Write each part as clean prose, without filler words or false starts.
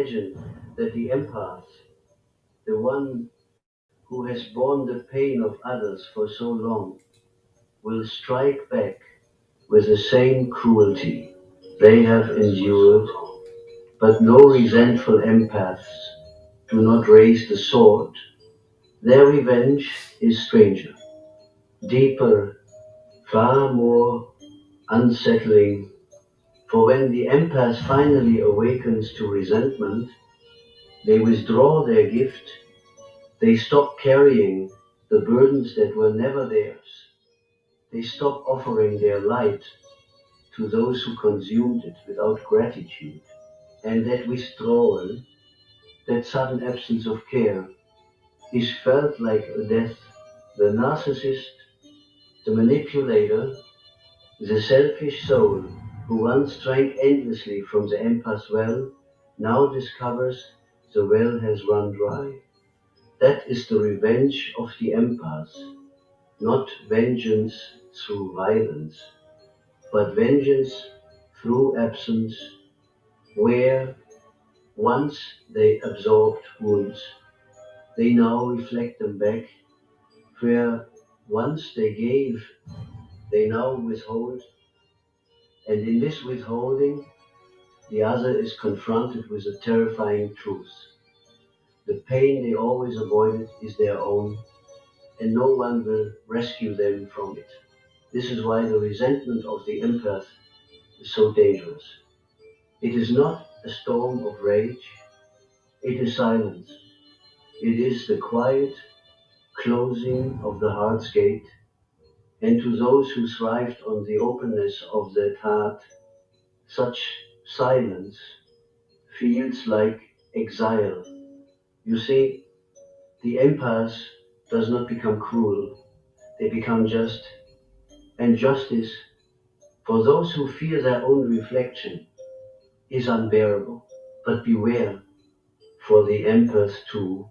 imagine that the empath, the one who has borne the pain of others for so long, will strike back with the same cruelty they have endured, but no resentful empaths do not raise the sword. Their revenge is stranger, deeper, far more unsettling, for when the empath finally awakens to resentment, they withdraw their gift, they stop carrying the burdens that were never theirs, they stop offering their light to those who consumed it without gratitude, and that withdrawal, that sudden absence of care, is felt like a death. The narcissist, the manipulator, the selfish soul who once drank endlessly from the empath's well, now discovers the well has run dry. That is the revenge of the empath, not vengeance through violence, but vengeance through absence, where once they absorbed wounds, they now reflect them back, where once they gave, they now withhold, and in this withholding, the other is confronted with a terrifying truth. The pain they always avoided is their own, and no one will rescue them from it. This is why the resentment of the empath is so dangerous. It is not a storm of rage, it is silence. It is the quiet closing of the heart's gate, and to those who thrived on the openness of that heart, such silence feels like exile. You see, the empath does not become cruel, they become just, and justice, for those who fear their own reflection, is unbearable. But beware, for the empath too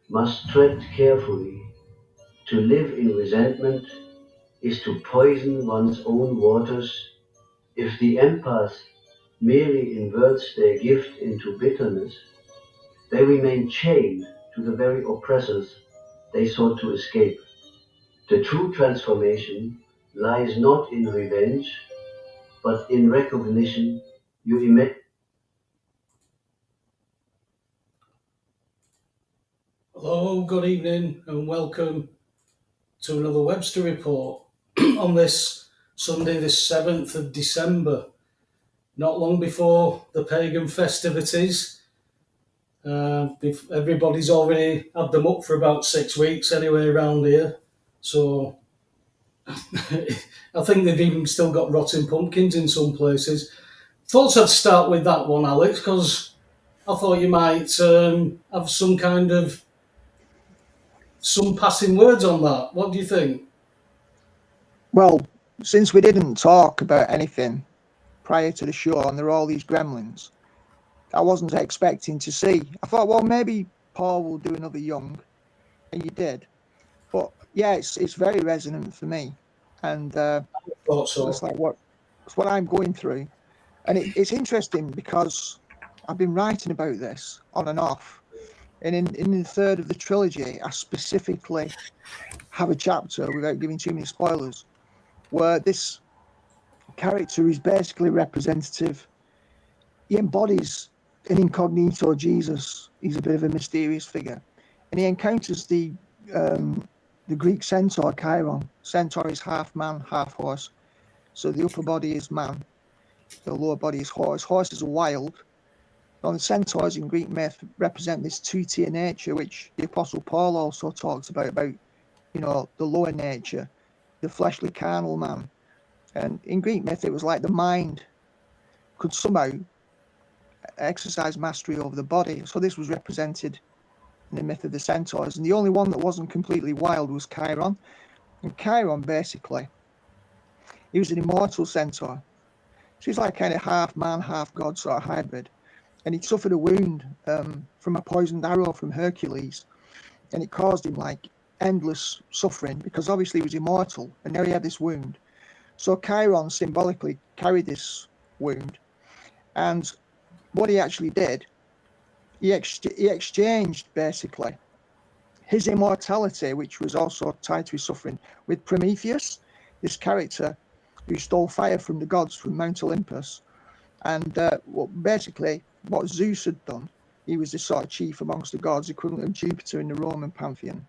must tread carefully. To live in resentment is to poison one's own waters. If the empath merely inverts their gift into bitterness, they remain chained to the very oppressors they sought to escape. The true transformation lies not in revenge, but in recognition. You emit. Hello, good evening, and welcome to another Webster report on this Sunday, the 7th of December, not long before the pagan festivities. Everybody's already had them up for about 6 weeks anyway around here, so I think they've even still got rotten pumpkins in some places. Thought I'd start with that one, Alex, because I thought you might have some passing words on that. What do you think? Well, since we didn't talk about anything prior to the show and there are all these gremlins, I wasn't expecting to see. I thought, well, maybe Paul will do another Young, and you did. But yeah, it's very resonant for me, and I thought so. it's like it's what I'm going through, and it's interesting because I've been writing about this on and off, and in the third of the trilogy, I specifically have a chapter, without giving too many spoilers, where this character is basically representative. He embodies an incognito Jesus. He's a bit of a mysterious figure, and he encounters the Greek centaur Chiron. Centaur is half man, half horse, so the upper body is man, the lower body is horse. Horses are wild. Now, the centaurs in Greek myth represent this two-tier nature, which the Apostle Paul also talks about the lower nature, the fleshly carnal man. And in Greek myth, it was like the mind could somehow exercise mastery over the body. So this was represented in the myth of the centaurs. And the only one that wasn't completely wild was Chiron. And Chiron, basically, he was an immortal centaur. So he's like kind of half man, half god sort of hybrid. And he'd suffered a wound from a poisoned arrow from Hercules. And it caused him like endless suffering because obviously he was immortal. And now he had this wound. So Chiron symbolically carried this wound, and what he actually did he exchanged basically his immortality, which was also tied to his suffering, with Prometheus, this character who stole fire from the gods from Mount Olympus. And basically what Zeus had done, he was the sort of chief amongst the gods, equivalent of Jupiter in the Roman pantheon.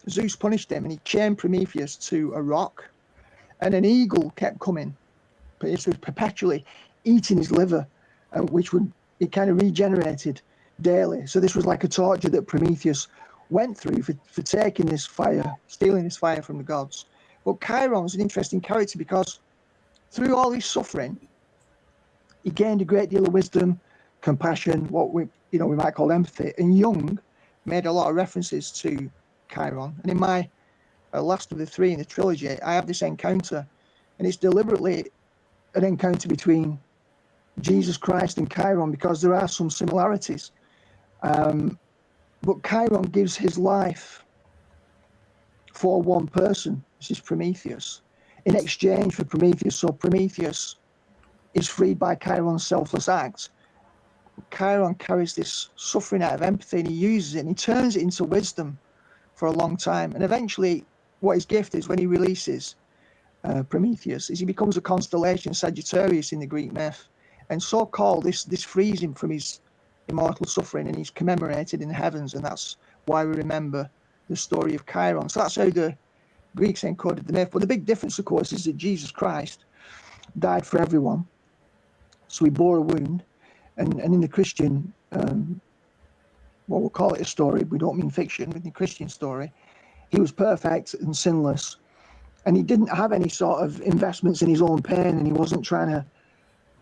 Zeus punished him and he chained Prometheus to a rock, and an eagle kept coming, but it was perpetually eating his liver, which it kind of regenerated daily. So this was like a torture that Prometheus went through for taking this fire, stealing this fire from the gods. But Chiron was an interesting character because through all his suffering, he gained a great deal of wisdom, compassion, what we might call empathy. And Jung made a lot of references to Chiron. And in my last of the three in the trilogy, I have this encounter, and it's deliberately an encounter between Jesus Christ and Chiron because there are some similarities. But Chiron gives his life for one person, this is Prometheus, in exchange for Prometheus. So Prometheus is freed by Chiron's selfless act. Chiron carries this suffering out of empathy, and he uses it and he turns it into wisdom for a long time. And eventually what his gift is when he releases Prometheus is he becomes a constellation, Sagittarius in the Greek myth. And so called, this frees him from his immortal suffering, and he's commemorated in the heavens, and that's why we remember the story of Chiron. So that's how the Greeks encoded the myth. But the big difference, of course, is that Jesus Christ died for everyone. So he bore a wound, and in the Christian, we'll call it a story, we don't mean fiction, but in the Christian story, he was perfect and sinless, and he didn't have any sort of investments in his own pain, and he wasn't trying to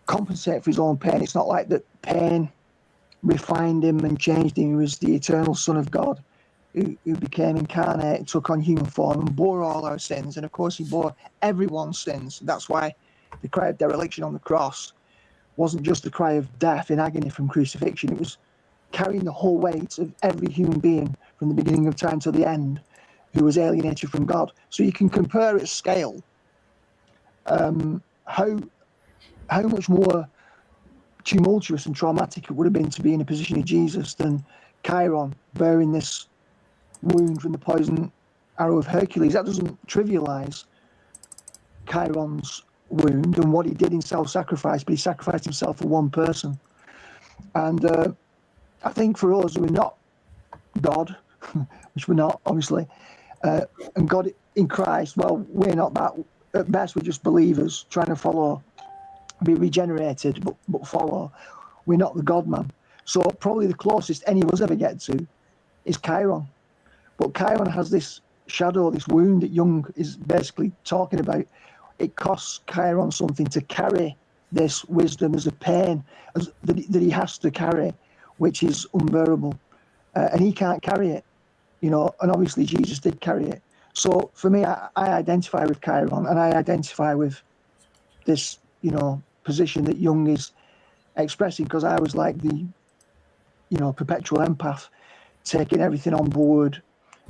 compensate for his own pain. It's not like that pain refined him and changed him. He was the eternal Son of God who became incarnate and took on human form and bore all our sins. And of course, he bore everyone's sins. That's why the cry of dereliction on the cross wasn't just a cry of death in agony from crucifixion. It was carrying the whole weight of every human being from the beginning of time to the end who was alienated from God. So you can compare at scale how much more tumultuous and traumatic it would have been to be in a position of Jesus than Chiron bearing this wound from the poison arrow of Hercules. That doesn't trivialize Chiron's wound and what he did in self-sacrifice, but he sacrificed himself for one person. And I think for us who are not God, which we're not, obviously, and God in Christ, well, we're not that. At best, we're just believers trying to follow, be regenerated, but follow. We're not the God-man. So probably the closest any of us ever get to is Chiron. But Chiron has this shadow, this wound that Jung is basically talking about. It costs Chiron something to carry this wisdom as a pain that he has to carry, which is unbearable. And he can't carry it, and obviously Jesus did carry it. So for me, I identify with Chiron, and I identify with this, position that Jung is expressing, because I was like the, perpetual empath, taking everything on board,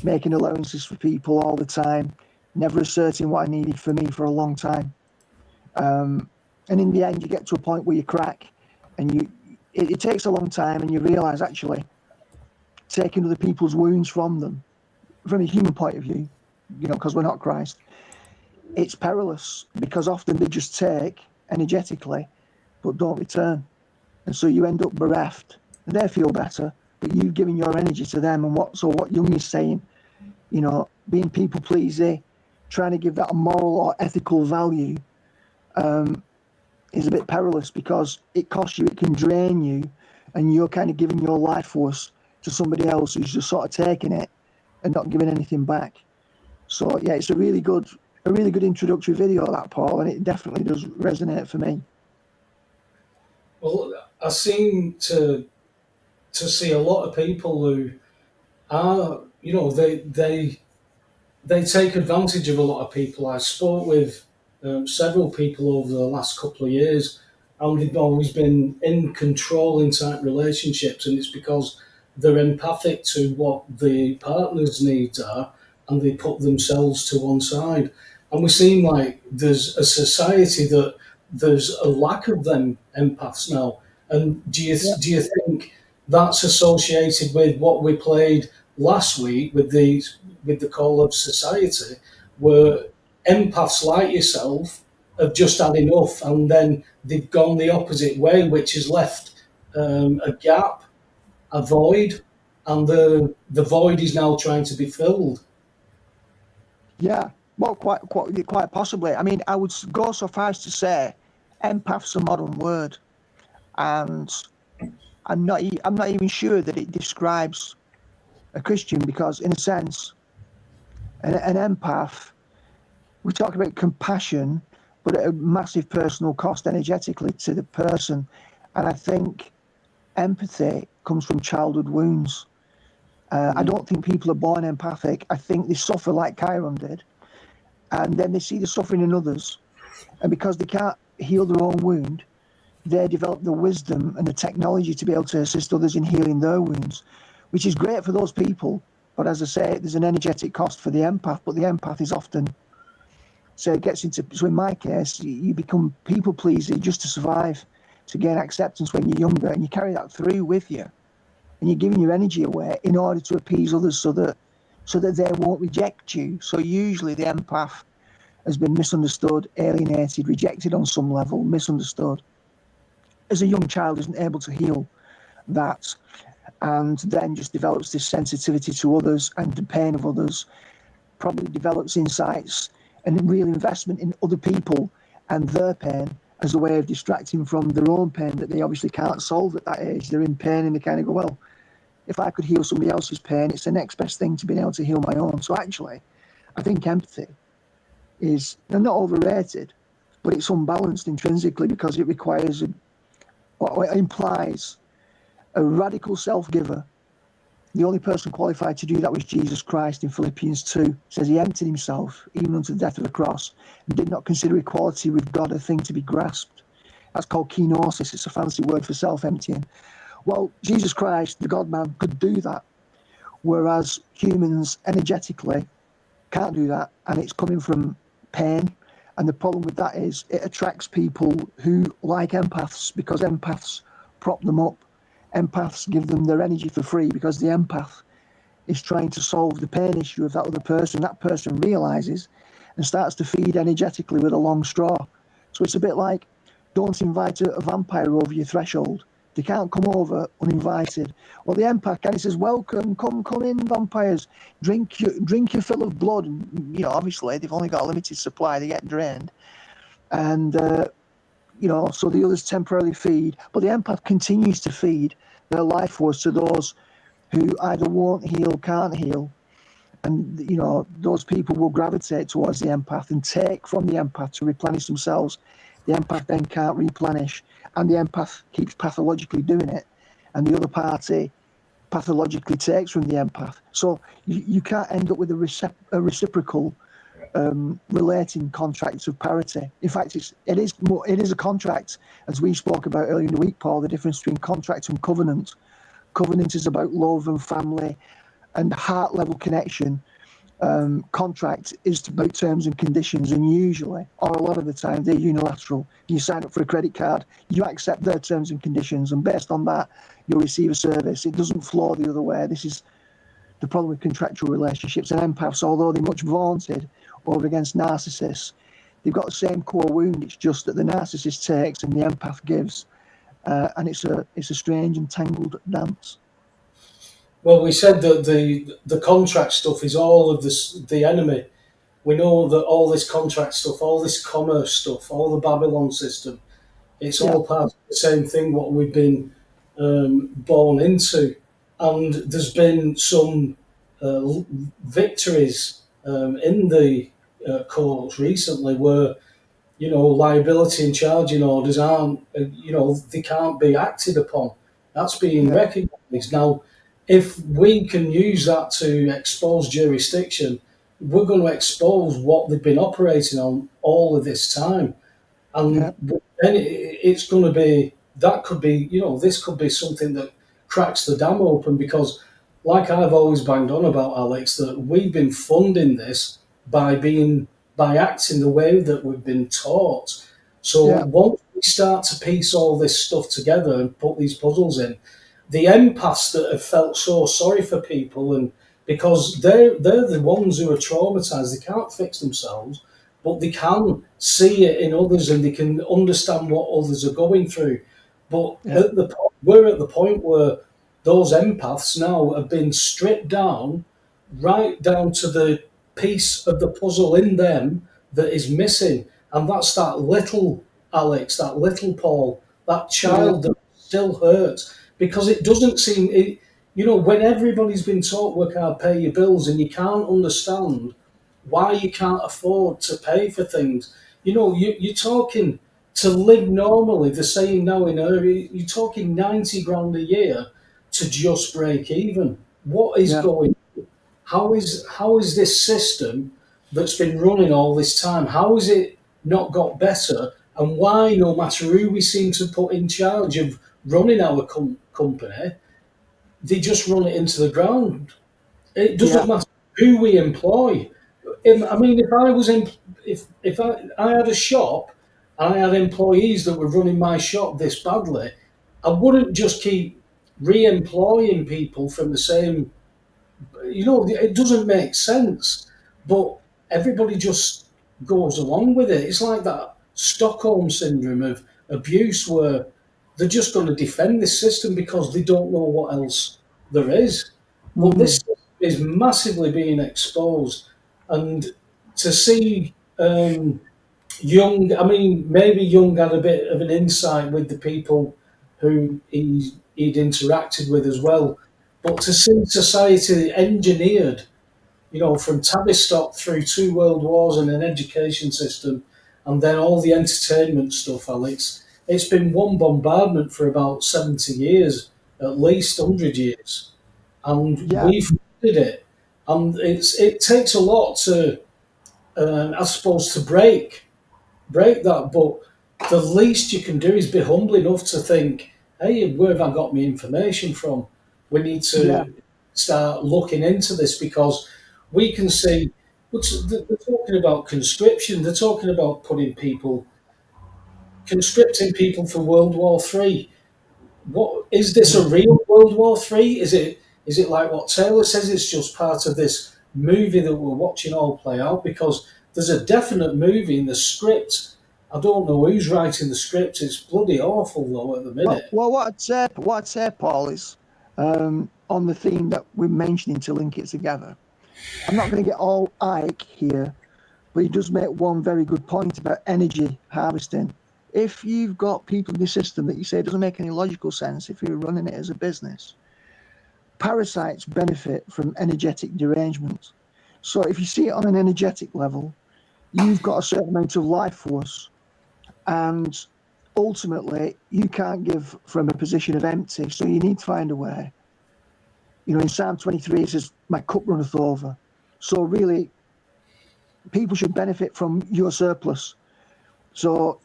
making allowances for people all the time, never asserting what I needed for me for a long time. And in the end, you get to a point where you crack, and it takes a long time, and you realise actually taking other people's wounds from them, from a human point of view, because we're not Christ, it's perilous, because often they just take energetically, but don't return. And so you end up bereft, and they feel better, but you've given your energy to them. And what Jung is saying, being people pleasing, trying to give that a moral or ethical value, is a bit perilous, because it costs you, it can drain you, and you're kind of giving your life force to somebody else who's just sort of taking it and not giving anything back. So yeah, it's a really good introductory video, that, Paul, and it definitely does resonate for me. Well, I seem to see a lot of people who are, they take advantage of a lot of people. I spoke with several people over the last couple of years, and they've always been in controlling type relationships, and it's because they're empathic to what the partner's needs are, and they put themselves to one side. And we seem like there's a society that there's a lack of them empaths now. And do you think that's associated with what we played last week with the call of society, where empaths like yourself have just had enough, and then they've gone the opposite way, which has left a gap, a void, and the void is now trying to be filled. Yeah, well, quite possibly. I mean, I would go so far as to say empath's a modern word, and I'm not even sure that it describes a Christian, because in a sense, an empath, we talk about compassion, but at a massive personal cost energetically to the person. And I think empathy comes from childhood wounds. I don't think people are born empathic. I think they suffer like Chiron did, and then they see the suffering in others. And because they can't heal their own wound, they develop the wisdom and the technology to be able to assist others in healing their wounds, which is great for those people. But as I say, there's an energetic cost for the empath, but the empath is often, so it gets into, so in my case, you become people pleaser just to survive, to gain acceptance when you're younger, and you carry that through with you, and you're giving your energy away in order to appease others so that they won't reject you. So usually the empath has been misunderstood, alienated, rejected on some level, misunderstood. As a young child, isn't able to heal that, and then just develops this sensitivity to others and the pain of others, probably develops insights and real investment in other people and their pain as a way of distracting from their own pain that they obviously can't solve at that age. They're in pain and they kind of go, well, if I could heal somebody else's pain, it's the next best thing to being able to heal my own. So actually, I think empathy is not overrated, but it's unbalanced intrinsically because it requires, or it implies, a radical self-giver. The only person qualified to do that was Jesus Christ in Philippians 2. It says he emptied himself even unto the death of the cross and did not consider equality with God a thing to be grasped. That's called kenosis. It's a fancy word for self-emptying. Well, Jesus Christ, the God-man, could do that, whereas humans energetically can't do that, and it's coming from pain. And the problem with that is it attracts people who like empaths, because empaths prop them up. Empaths give them their energy for free because the empath is trying to solve the pain issue of that other person. That person realizes and starts to feed energetically with a long straw. So it's a bit like, don't invite a vampire over your threshold. They can't come over uninvited. Well, the empath kind of says, welcome, come in, vampires. Drink your fill of blood. And, obviously they've only got a limited supply. They get drained. And, so the others temporarily feed. But the empath continues to feed their life force to those who either won't heal, can't heal. And, those people will gravitate towards the empath and take from the empath to replenish themselves. The empath then can't replenish, and the empath keeps pathologically doing it, and the other party pathologically takes from the empath. So you can't end up with a reciprocal relating contracts of parity. In fact, it is a contract, as we spoke about earlier in the week, Paul. The difference between contract and covenant. Covenant is about love and family and heart level connection. Contract is about terms and conditions, and usually, or a lot of the time, they're unilateral. You sign up for a credit card, you accept their terms and conditions, and based on that, you'll receive a service. It doesn't flow the other way. This is the problem with contractual relationships. And empaths, although they're much vaunted over against narcissists, they've got the same core wound. It's just that the narcissist takes and the empath gives, and it's a strange and tangled dance. Well, we said that the contract stuff is all of the enemy. We know that all this contract stuff, all this commerce stuff, all the Babylon system, it's all part of the same thing, what we've been born into. And there's been some victories in the courts recently where, liability and charging orders aren't, they can't be acted upon. That's being recognised. Now, if we can use that to expose jurisdiction, we're going to expose what they've been operating on all of this time. And then it's going to be, that could be, this could be something that cracks the dam open, because like I've always banged on about, Alex, that we've been funding this by acting the way that we've been taught. So once we start to piece all this stuff together and put these puzzles in, the empaths that have felt so sorry for people, and because they're the ones who are traumatized, they can't fix themselves, but they can see it in others and they can understand what others are going through. But Yeah. we're at the point where those empaths now have been stripped down, right down to the piece of the puzzle in them that is missing, and that's that little Alex, that little Paul, that Yeah. child that still hurts, because it doesn't seem it, when everybody's been taught work hard, pay your bills, and you can't understand why you can't afford to pay for things. You're talking to live normally. They're saying now in area, you're talking 90 grand a year to just break even. What is Yeah. going? How is this system that's been running all this time? How has it not got better? And why, no matter who we seem to put in charge of running our company, they just run it into the ground? It Yeah. doesn't matter who we employ. I mean, if I was in, if I had a shop and I had employees that were running my shop this badly, I wouldn't just keep re-employing people from the same. It doesn't make sense. But everybody just goes along with it. It's like that Stockholm syndrome of abuse, where they're just going to defend this system because they don't know what else there is. But this Mm. is massively being exposed, and to see Young, I mean, maybe Young had a bit of an insight with the people who he'd interacted with as well. But to see society engineered, from Tavistock through 2 world wars and an education system, and then all the entertainment stuff, Alex, it's been one bombardment for about 70 years, at least 100 years. And Yeah. we've did it. And it takes a lot to, I suppose, to break that. But the least you can do is be humble enough to think, hey, where have I got my information from? We need Yeah. to start looking into this, because we can see, they're talking about conscription, they're talking about conscripting people for World War III. What is this, a Mm. real World War III? Is it like what Taylor says? It's just part of this movie that we're watching all play out, because there's a definite movie in the script. I don't know who's writing the script. It's bloody awful though at the minute. Well, what I'd say, Paul, is on the theme that we're mentioning to link it together. I'm not going to get all Ike here, but he does make one very good point about energy harvesting. If you've got people in the system that you say doesn't make any logical sense if you're running it as a business, parasites benefit from energetic derangement. So if you see it on an energetic level, you've got a certain amount of life force, and ultimately you can't give from a position of empty. So you need to find a way. In Psalm 23 it says, "My cup runneth over." So really, people should benefit from your surplus. So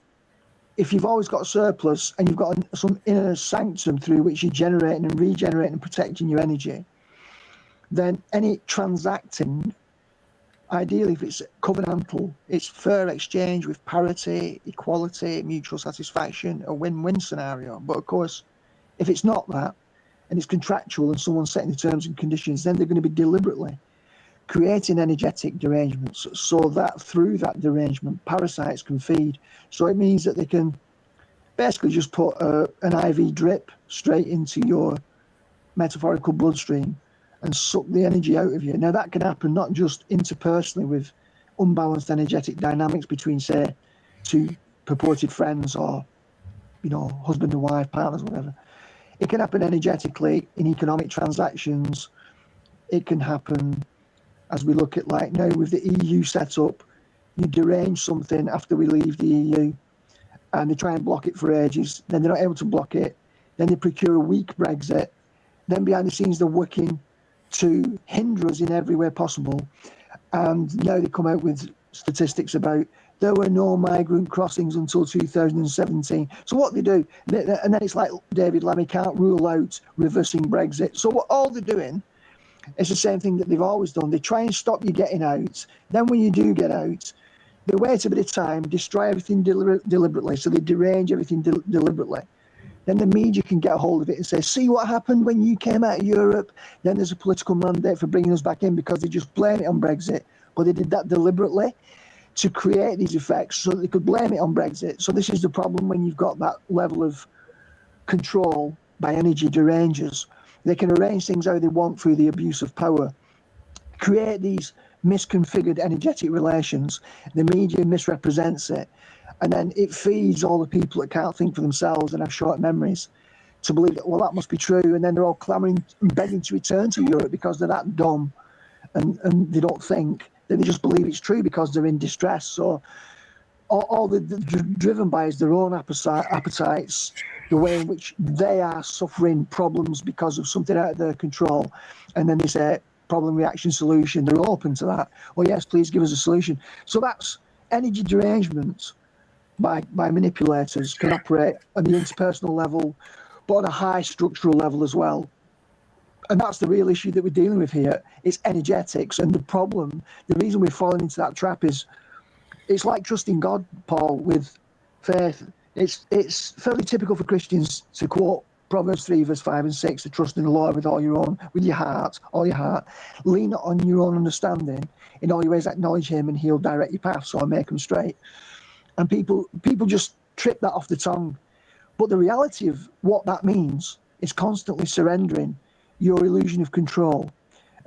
if you've always got a surplus and you've got some inner sanctum through which you're generating and regenerating and protecting your energy, then any transacting, ideally, if it's covenantal, it's fair exchange with parity, equality, mutual satisfaction, a win-win scenario. But of course, if it's not that, and it's contractual and someone's setting the terms and conditions, then they're going to be deliberately creating energetic derangements so that through that derangement, parasites can feed. So it means that they can basically just put an IV drip straight into your metaphorical bloodstream and suck the energy out of you. Now, that can happen not just interpersonally with unbalanced energetic dynamics between, say, two purported friends or, husband and wife, partners, whatever. It can happen energetically in economic transactions. It can happen as we look at, like now with the EU set up, you derange something after we leave the EU and they try and block it for ages. Then they're not able to block it. Then they procure a weak Brexit. Then behind the scenes, they're working to hinder us in every way possible. And now they come out with statistics about there were no migrant crossings until 2017. So what they do, and then it's like David Lammy can't rule out reversing Brexit. So what all they're doing is the same thing that they've always done. They try and stop you getting out. Then when you do get out, they wait a bit of time, destroy everything deliberately. So they derange everything deliberately. then the media can get a hold of it and say, see what happened when you came out of Europe? Then there's a political mandate for bringing us back in, because they just blame it on Brexit. But they did that deliberately to create these effects so that they could blame it on Brexit. So this is the problem when you've got that level of control by energy derangers. They can arrange things how they want through the abuse of power, create these misconfigured energetic relations. The media misrepresents it, and then it feeds all the people that can't think for themselves and have short memories to believe that, well, that must be true, and then they're all clamouring and begging to return to Europe because they're that dumb and they don't think. They just believe it's true because they're in distress. So all they're driven by is their own appetites, the way in which they are suffering problems because of something out of their control. And then they say, problem, reaction, solution. They're open to that. Oh, yes, please give us a solution. So that's energy derangement by manipulators can operate on the interpersonal level, but on a high structural level as well. And that's the real issue that we're dealing with here. It's energetics. And the problem, the reason we're falling into that trap is, it's like trusting God, Paul, with faith. It's fairly typical for Christians to quote Proverbs 3, verse 5 and 6, to trust in the Lord with all your heart, lean not on your own understanding. In all your ways acknowledge him, and he'll direct your paths, or make them straight. And people just trip that off the tongue. But the reality of what that means is constantly surrendering your illusion of control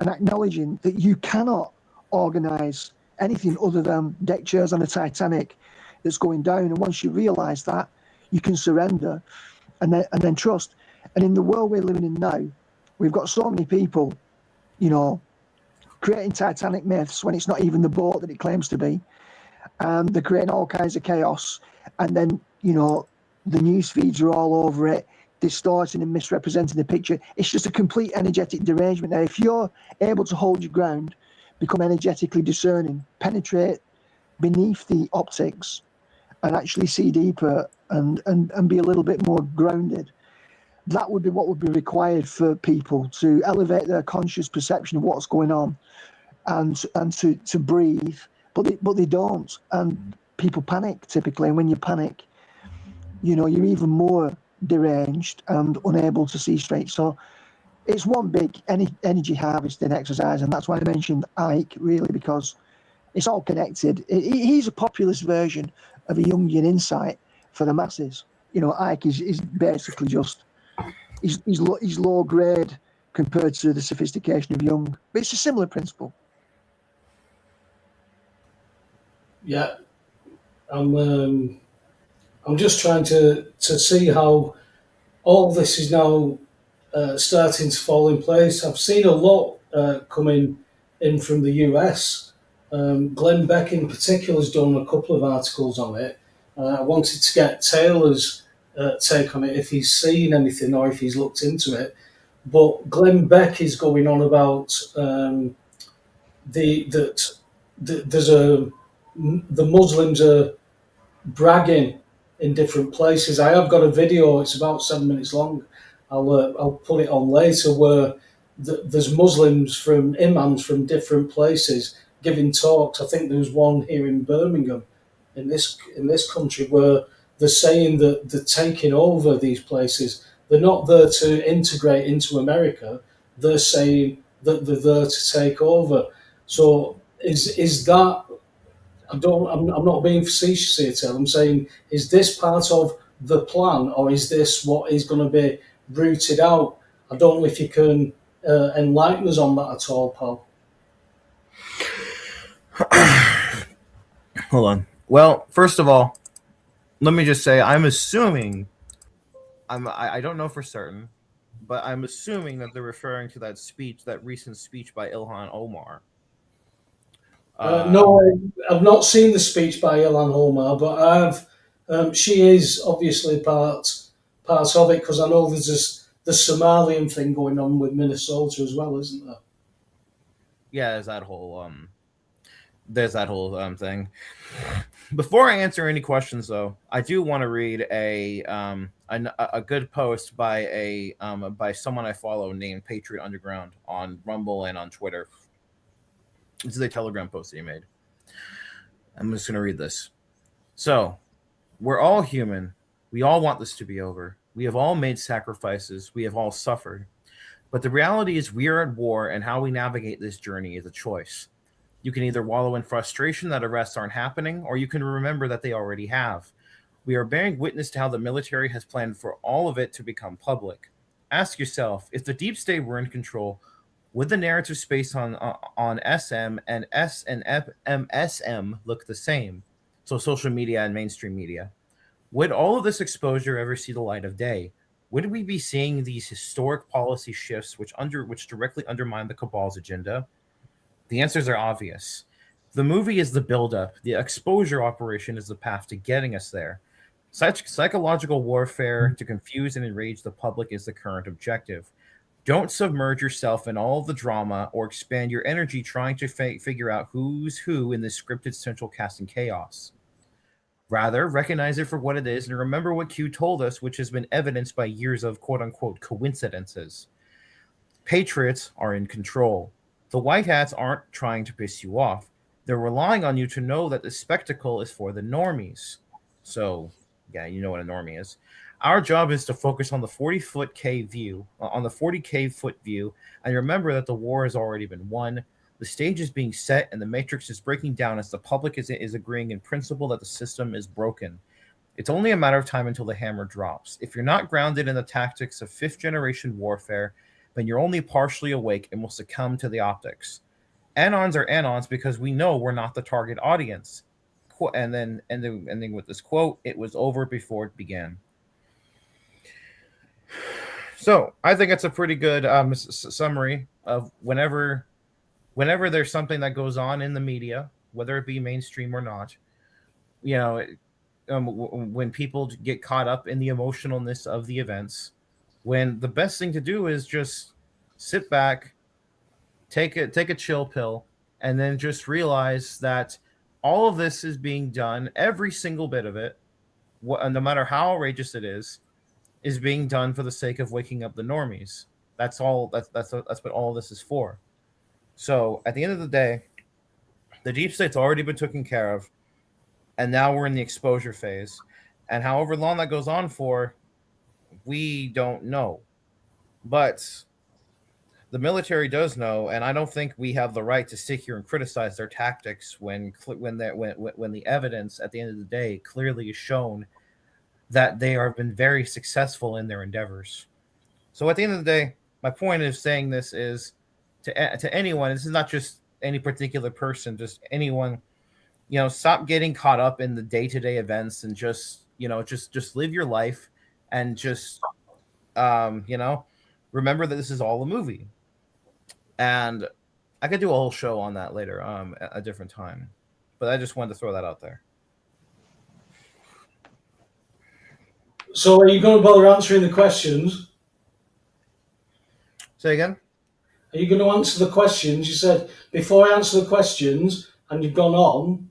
and acknowledging that you cannot organise anything other than deck chairs on a Titanic that's going down. And once you realise that, you can surrender and then trust. And in the world we're living in now, we've got so many people, creating Titanic myths when it's not even the boat that it claims to be. They're creating all kinds of chaos. And then, the news feeds are all over it, distorting and misrepresenting the picture. It's just a complete energetic derangement. Now, if you're able to hold your ground, become energetically discerning, penetrate beneath the optics, and actually see deeper and be a little bit more grounded, that would be what would be required for people to elevate their conscious perception of what's going on and to breathe. But they don't, and people panic typically. And when you panic, you're even more deranged and unable to see straight. So it's one big energy harvesting exercise, and that's why I mentioned Ike, really, because it's all connected. He's a populist version of a Jungian insight for the masses. Ike is basically just he's low grade compared to the sophistication of Jung, but it's a similar principle. Yeah, I'm just trying to see how all this is now starting to fall in place. I've seen a lot coming in from the US. Glenn Beck in particular has done a couple of articles on it. I wanted to get Taylor's take on it, if he's seen anything or if he's looked into it. But Glenn Beck is going on about the Muslims are bragging in different places. I have got a video. It's about 7 minutes long. I'll put it on later, where there's Muslims from imams from different places giving talks. I think there was one here in Birmingham, in this country, where they're saying that they're taking over these places. They're not there to integrate into America. They're saying that they're there to take over. So is that? I'm not being facetious here, Tel. I'm saying, is this part of the plan, or is this what is going to be rooted out? I don't know if you can enlighten us on that at all, Paul. Hold on. Well, first of all, let me just say, I'm assuming, I don't know for certain, but I'm assuming that they're referring to that recent speech by Ilhan Omar. No, I've not seen the speech by Ilhan Omar, but she is obviously part of it, because I know there's the Somalian thing going on with Minnesota as well, isn't there? Yeah, there's that whole thing. Before I answer any questions, though, I do want to read a good post by by someone I follow named Patriot Underground on Rumble and on Twitter. This is a Telegram post that he made. I'm just going to read this. So, we're all human. We all want this to be over. We have all made sacrifices. We have all suffered. But the reality is we are at war, and how we navigate this journey is a choice. You can either wallow in frustration that arrests aren't happening, or you can remember that they already have. We are bearing witness to how the military has planned for all of it to become public. Ask yourself, if the deep state were in control, would the narrative space on SM and S and MSM look the same? So social media and mainstream media. Would all of this exposure ever see the light of day? Would we be seeing these historic policy shifts which directly undermine the cabal's agenda? The answers are obvious. The movie is the buildup. The exposure operation is the path to getting us there. Psychological warfare to confuse and enrage the public is the current objective. Don't submerge yourself in all of the drama or expand your energy trying to figure out who's who in this scripted central casting chaos. Rather, recognize it for what it is and remember what Q told us, which has been evidenced by years of quote-unquote coincidences. Patriots are in control. The white hats aren't trying to piss you off. They're relying on you to know that the spectacle is for the normies. So, yeah, you know what a normie is. Our job is to focus on the 40K view, and remember that the war has already been won. The stage is being set, and the matrix is breaking down as the public is agreeing in principle that the system is broken. It's only a matter of time until the hammer drops. If you're not grounded in the tactics of fifth-generation warfare, then you're only partially awake and will succumb to the optics. Anons are anons because we know we're not the target audience. And then ending with this quote, it was over before it began. So I think it's a pretty good summary of whenever there's something that goes on in the media, whether it be mainstream or not, you know, when people get caught up in the emotionalness of the events, when the best thing to do is just sit back, take a chill pill, and then just realize that all of this is being done, every single bit of it, no matter how outrageous it is being done for the sake of waking up the normies. That's all. That's what all this is for. So at the end of the day, the deep state's already been taken care of, and now we're in the exposure phase. And however long that goes on for, we don't know. But the military does know, and I don't think we have the right to sit here and criticize their tactics when the evidence at the end of the day clearly is shown that they have been very successful in their endeavors. So at the end of the day, my point of saying this is to anyone. This is not just any particular person, just anyone. Stop getting caught up in the day-to-day events and just live your life and just remember that this is all a movie. And I could do a whole show on that later, at a different time. But I just wanted to throw that out there. So are you going to bother answering the questions? Say again? Are you going to answer the questions? You said, before I answer the questions, and you've gone on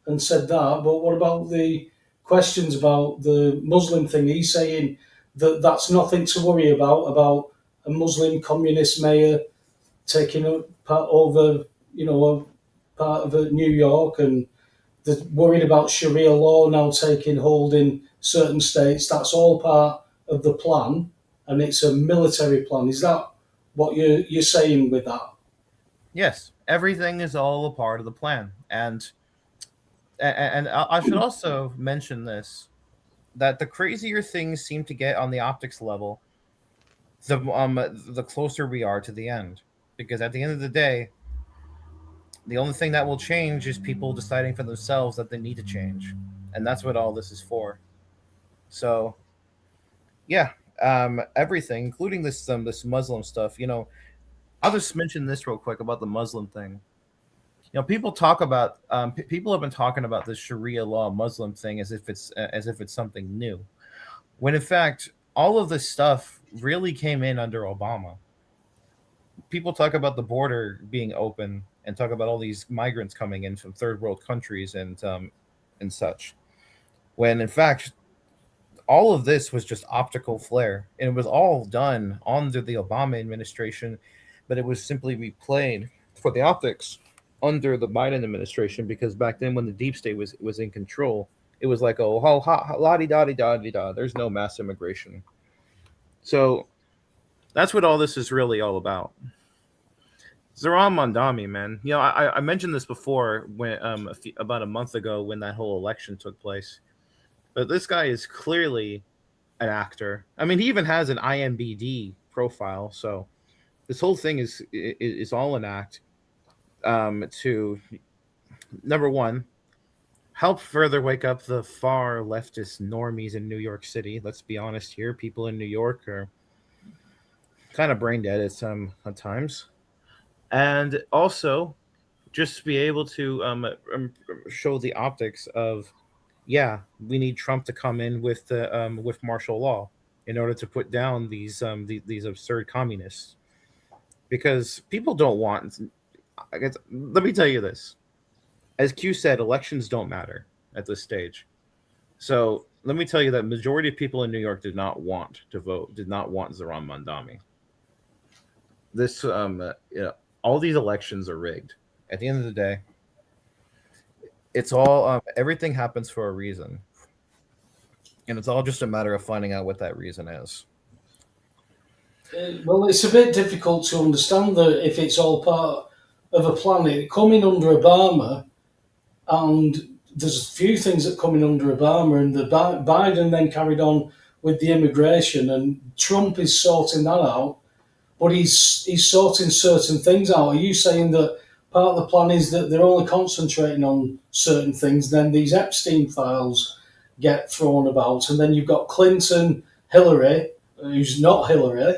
and said that, but what about the questions about the Muslim thing? He's saying that that's nothing to worry about a Muslim communist mayor taking over, a part of New York, and they're worried about Sharia law now taking hold in certain states. That's all part of the plan, and it's a military plan. Is that what you're saying with that? Yes, everything is all a part of the plan, and I should also mention this: that the crazier things seem to get on the optics level, the closer we are to the end. Because at the end of the day, the only thing that will change is people deciding for themselves that they need to change, and that's what all this is for. So, yeah, everything, including this Muslim stuff. I'll just mention this real quick about the Muslim thing. People talk about people have been talking about this Sharia law Muslim thing as if it's something new, when in fact all of this stuff really came in under Obama. People talk about the border being open and talk about all these migrants coming in from third world countries and such, when in fact all of this was just optical flare, and it was all done under the Obama administration, but it was simply replayed for the optics under the Biden administration, because back then when the deep state was in control, it was like, oh, la-di-da-di-da-di-da. There's no mass immigration. So that's what all this is really all about. Zoran Mondami, man. You know, I mentioned this before when about a month ago when that whole election took place. But this guy is clearly an actor. I mean, he even has an IMBD profile. So this whole thing is all an act to, number one, help further wake up the far leftist normies in New York City. Let's be honest here. People in New York are kind of brain dead at times. And also just be able to show the optics of, yeah, we need Trump to come in with martial law in order to put down these absurd communists, because people don't want. I guess, let me tell you this: as Q said, elections don't matter at this stage. So let me tell you that majority of people in New York did not want to vote, did not want Zoran Mondami. This all these elections are rigged. At the end of the day, it's all everything happens for a reason, and it's all just a matter of finding out what that reason is. Well, it's a bit difficult to understand that if it's all part of a plan. It coming under Obama, and there's a few things that come in under Obama, and the Biden then carried on with the immigration, and Trump is sorting that out, but he's sorting certain things out. Are you saying that part of the plan is that they're only concentrating on certain things, then these Epstein files get thrown about, and then you've got Clinton, Hillary, who's not Hillary,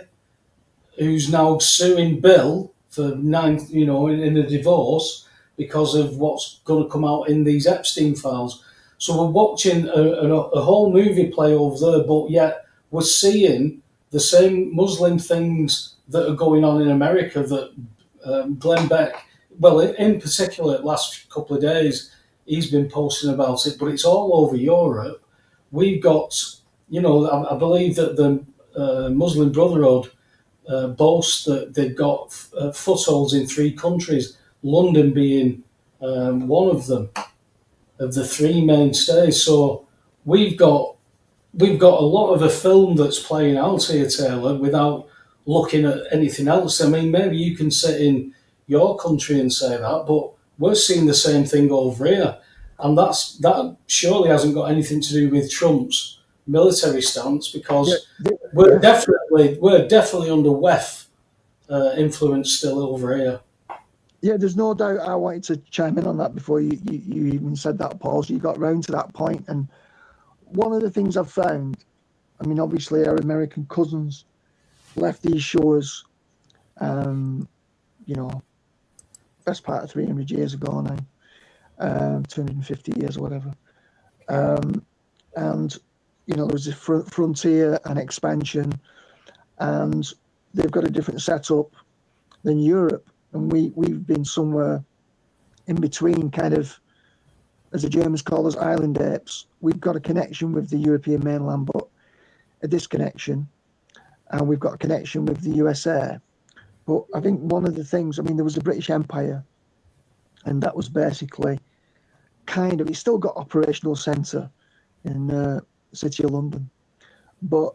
who's now suing Bill for in a divorce because of what's going to come out in these Epstein files. So we're watching a whole movie play over there, but yet we're seeing the same Muslim things that are going on in America that Glenn Beck, well, in particular, last couple of days, he's been posting about it, but it's all over Europe. We've got, I believe that the Muslim Brotherhood boast that they've got footholds in 3 countries, London being one of them, of the 3 mainstays. So we've got a lot of a film that's playing out here, Taylor, without looking at anything else. I mean, maybe you can sit in your country and say that, but we're seeing the same thing over here. And that surely hasn't got anything to do with Trump's military stance, because we're definitely under WEF influence still over here. Yeah, there's no doubt. I wanted to chime in on that before you even said that, Paul. So you got round to that point. And one of the things I've found, I mean, obviously our American cousins left these shores, best part of 300 years ago now, 250 years or whatever. And, there was a frontier and expansion, and they've got a different setup than Europe. And we've been somewhere in between, kind of, as the Germans call us, island apes. We've got a connection with the European mainland, but a disconnection. And we've got a connection with the USA. But I think one of the things, I mean, there was the British Empire, and that was basically it's still got operational centre in the City of London. But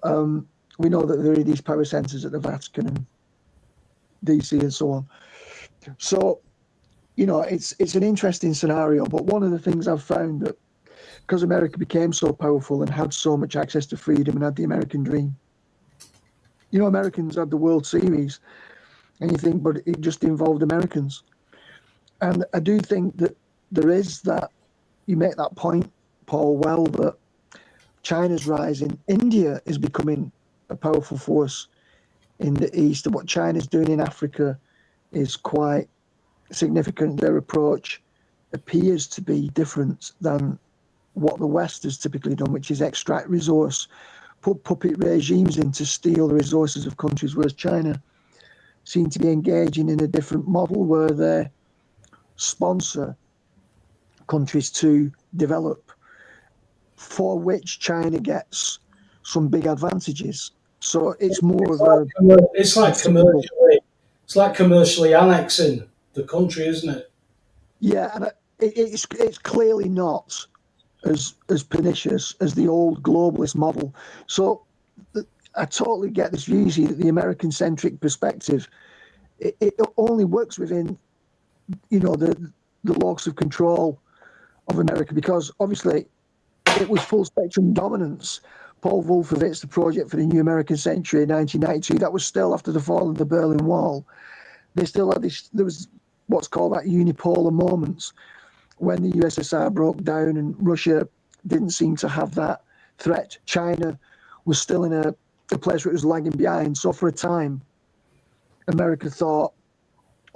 we know that there are these power centres at the Vatican and DC and so on. So, it's an interesting scenario. But one of the things I've found, that because America became so powerful and had so much access to freedom and had the American dream, Americans had the World Series, and you think, but it just involved Americans. And I do think that there is that, you make that point, Paul, well, that China's rising. India is becoming a powerful force in the East, and what China's doing in Africa is quite significant. Their approach appears to be different than what the West has typically done, which is extract resource, put puppet regimes in to steal the resources of countries, whereas China seem to be engaging in a different model where they sponsor countries to develop, for which China gets some big advantages. So it's more of a... It's like commercially annexing the country, isn't it? Yeah, and it's clearly not as pernicious as the old globalist model. So I totally get this view, you see, that the American-centric perspective, it only works within, the locus of control of America, because obviously it was full spectrum dominance. Paul Wolfowitz, the project for the new American century in 1992, that was still after the fall of the Berlin Wall. They still had this, there was what's called that unipolar moments when the USSR broke down and Russia didn't seem to have that threat. China was still in a place where it was lagging behind. So for a time, America thought,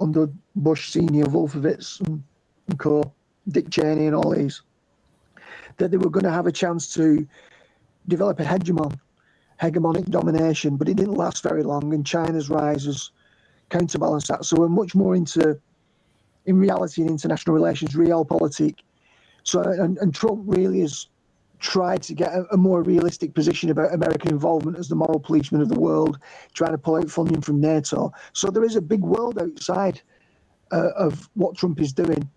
under Bush Senior, Wolfowitz and co, Dick Cheney and all these, that they were going to have a chance to develop a hegemonic domination, but it didn't last very long, and China's rise has counterbalanced that. So we're much more into, in reality, in international relations, realpolitik. So, and Trump really has tried to get a more realistic position about American involvement as the moral policeman of the world, trying to pull out funding from NATO. So there is a big world outside of what Trump is doing.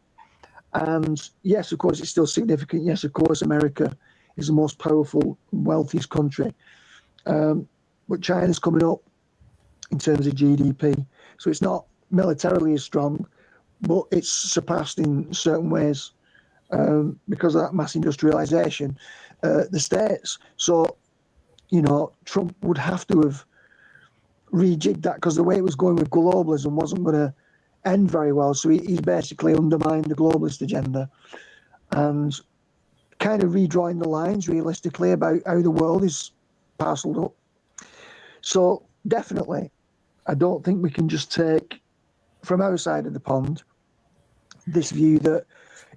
And yes, of course, it's still significant. Yes, of course, America is the most powerful, wealthiest country. But China's coming up in terms of GDP. So it's not militarily as strong, but it's surpassed in certain ways because of that mass industrialization, the States. So, Trump would have to have rejigged that, because the way it was going with globalism wasn't going to end very well. So he's basically undermined the globalist agenda and kind of redrawing the lines realistically about how the world is parceled up. So definitely, I don't think we can just take from our side of the pond this view that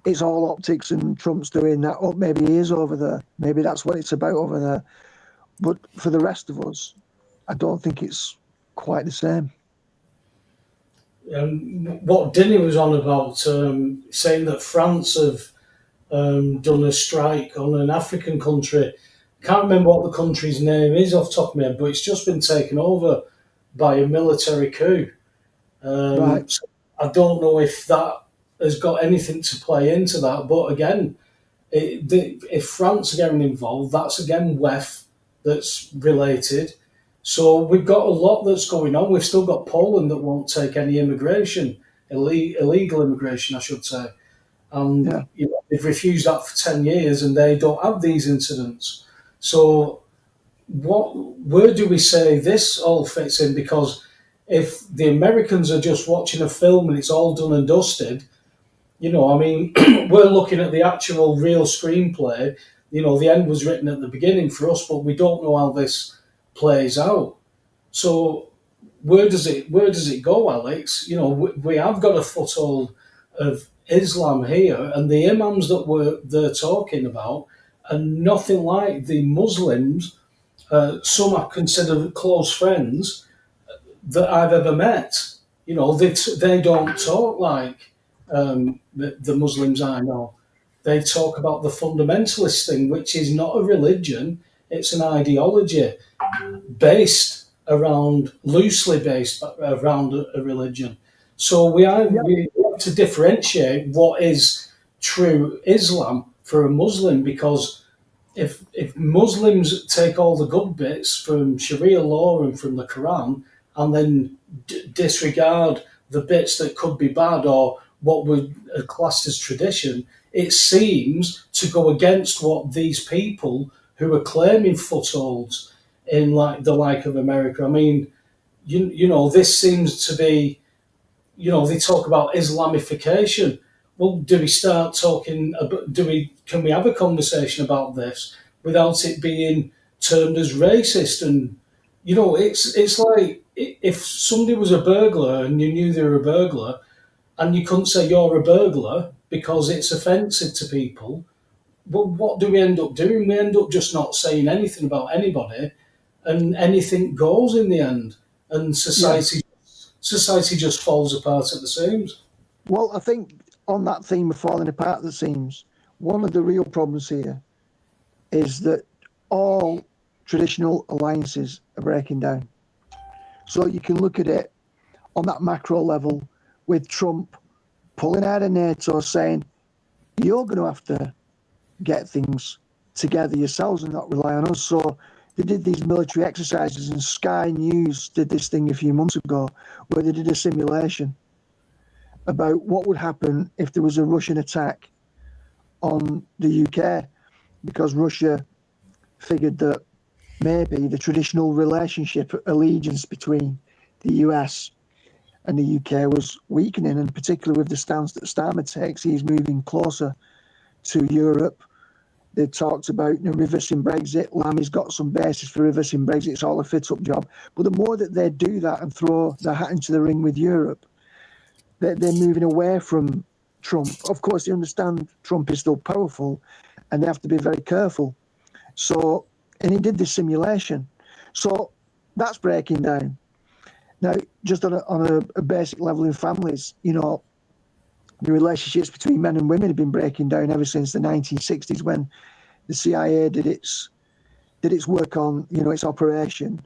it's all optics and Trump's doing that. Oh, maybe he is over there. Maybe that's what it's about over there. But for the rest of us, I don't think it's quite the same. What Dinny was on about, saying that France have done a strike on an African country. Can't remember what the country's name is off the top of my head, but it's just been taken over by a military coup. Right. So I don't know if that has got anything to play into that. But again, if France are getting involved, that's again WEF that's related. So we've got a lot that's going on. We've still got Poland that won't take any immigration, illegal immigration, I should say. And they've refused that for 10 years and they don't have these incidents. So where do we say this all fits in? Because if the Americans are just watching a film and it's all done and dusted, we're looking at the actual real screenplay. The end was written at the beginning for us, but we don't know how this plays out. So where does it go, Alex? We have got a foothold of Islam here, and the imams that they're talking about are nothing like the Muslims. Some I consider close friends that I've ever met. They don't talk like the Muslims I know. They talk about the fundamentalist thing, which is not a religion; it's an ideology loosely based around a religion. So we have to differentiate what is true Islam for a Muslim, because if Muslims take all the good bits from Sharia law and from the Quran and then disregard the bits that could be bad or what would classed as tradition, it seems to go against what these people who are claiming footholds in the like of America. I mean, this seems to be, they talk about Islamification. Well, do we start talking about, can we have a conversation about this without it being termed as racist? And, it's like if somebody was a burglar and you knew they were a burglar and you couldn't say you're a burglar because it's offensive to people, well, what do we end up doing? We end up just not saying anything about anybody, and anything goes in the end, and society just falls apart at the seams. Well, I think on that theme of falling apart at the seams, one of the real problems here is that all traditional alliances are breaking down. So you can look at it on that macro level with Trump pulling out of NATO, saying, you're going to have to get things together yourselves and not rely on us. So they did these military exercises, and Sky News did this thing a few months ago where they did a simulation about what would happen if there was a Russian attack on the UK, because Russia figured that maybe the traditional relationship, allegiance between the US and the UK was weakening, and particularly with the stance that Starmer takes, he's moving closer to Europe. They talked about reversing Brexit. Lammy's got some basis for reversing Brexit. It's all a fit-up job. But the more that they do that and throw their hat into the ring with Europe, they're moving away from Trump. Of course, they understand Trump is still powerful, and they have to be very careful. So, and he did this simulation. So that's breaking down. Now, just on a basic level in families, the relationships between men and women have been breaking down ever since the 1960s, when the CIA did its work on, its operation,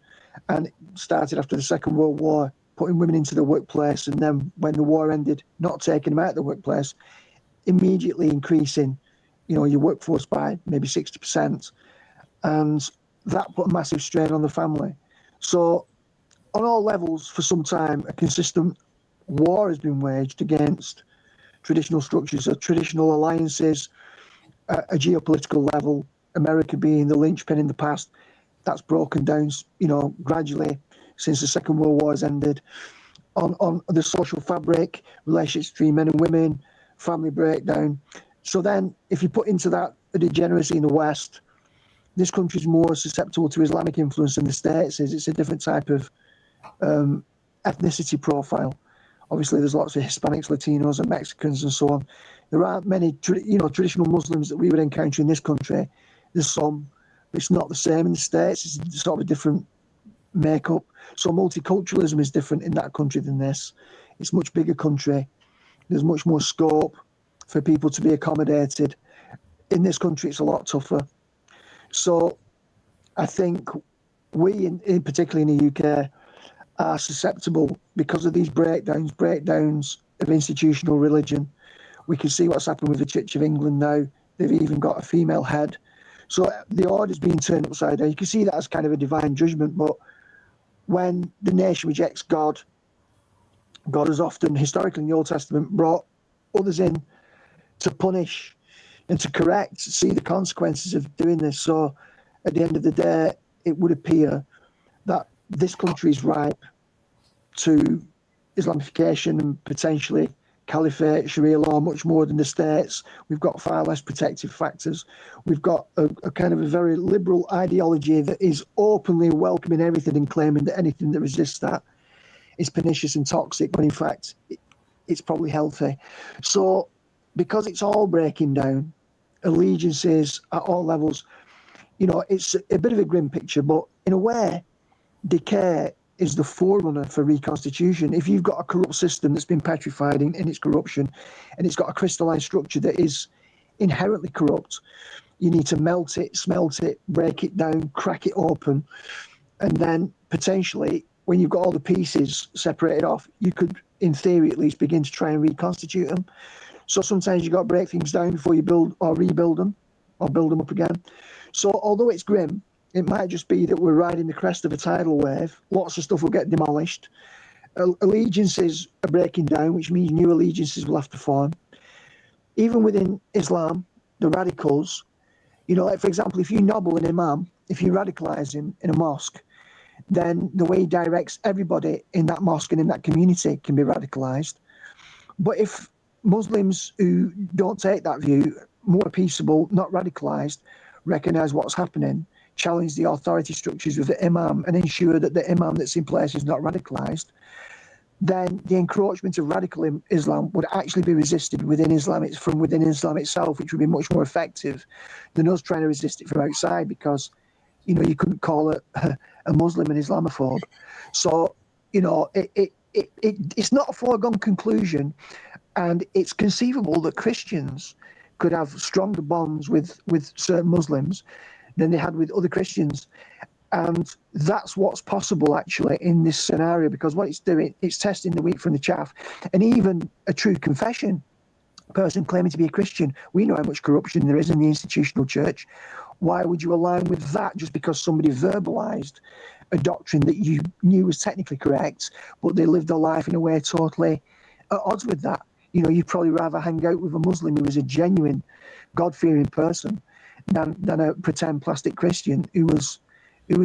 and it started after the Second World War, putting women into the workplace, and then when the war ended, not taking them out of the workplace, immediately increasing, your workforce by maybe 60%, and that put a massive strain on the family. So on all levels, for some time, a consistent war has been waged against traditional structures, so traditional alliances, a geopolitical level, America being the linchpin in the past. That's broken down, gradually since the Second World War has ended. On the social fabric, relationships between men and women, family breakdown. So then, if you put into that a degeneracy in the West, this country is more susceptible to Islamic influence than the States is. It's a different type of ethnicity profile. Obviously, there's lots of Hispanics, Latinos, and Mexicans, and so on. There aren't many, traditional Muslims that we would encounter in this country. There's some, but it's not the same in the States. It's sort of a different makeup. So multiculturalism is different in that country than this. It's a much bigger country. There's much more scope for people to be accommodated. In this country, it's a lot tougher. So I think we, in particularly in the UK, are susceptible because of these breakdowns of institutional religion. We can see what's happened with the Church of England now. They've even got a female head. So the order's being turned upside down. You can see that as kind of a divine judgment, but when the nation rejects God, God has often, historically in the Old Testament, brought others in to punish and to correct, see the consequences of doing this. So at the end of the day, it would appear that this country is ripe to Islamification and potentially caliphate, Sharia law, much more than the States. We've got far less protective factors. We've got a kind of a very liberal ideology that is openly welcoming everything and claiming that anything that resists that is pernicious and toxic, when in fact it's probably healthy. So because it's all breaking down, allegiances at all levels, it's a bit of a grim picture, but in a way, decay is the forerunner for reconstitution. If you've got a corrupt system that's been petrified in its corruption, and it's got a crystalline structure that is inherently corrupt, you need to melt it, smelt it, break it down, crack it open, and then potentially, when you've got all the pieces separated off, you could, in theory at least, begin to try and reconstitute them. So sometimes you've got to break things down before you build or rebuild them, or build them up again. So although it's grim, it might just be that we're riding the crest of a tidal wave. Lots of stuff will get demolished. Allegiances are breaking down, which means new allegiances will have to form. Even within Islam, the radicals, like for example, if you nobble an imam, if you radicalize him in a mosque, then the way he directs everybody in that mosque and in that community can be radicalized. But if Muslims who don't take that view, more peaceable, not radicalized, recognize what's happening, challenge the authority structures of the imam, and ensure that the imam that's in place is not radicalized, then the encroachment of radical Islam would actually be resisted within Islam, from within Islam itself, which would be much more effective than us trying to resist it from outside, because you couldn't call a Muslim an Islamophobe. So it's not a foregone conclusion, and it's conceivable that Christians could have stronger bonds with certain Muslims than they had with other Christians. And that's what's possible, actually, in this scenario, because what it's doing, it's testing the wheat from the chaff. And even a true confession person claiming to be a Christian. We know how much corruption there is in the institutional church. Why would you align with that just because somebody verbalized a doctrine that you knew was technically correct, but they lived their life in a way totally at odds with that? You know, you'd probably rather hang out with a Muslim who was a genuine God-fearing person than a pretend plastic Christian who was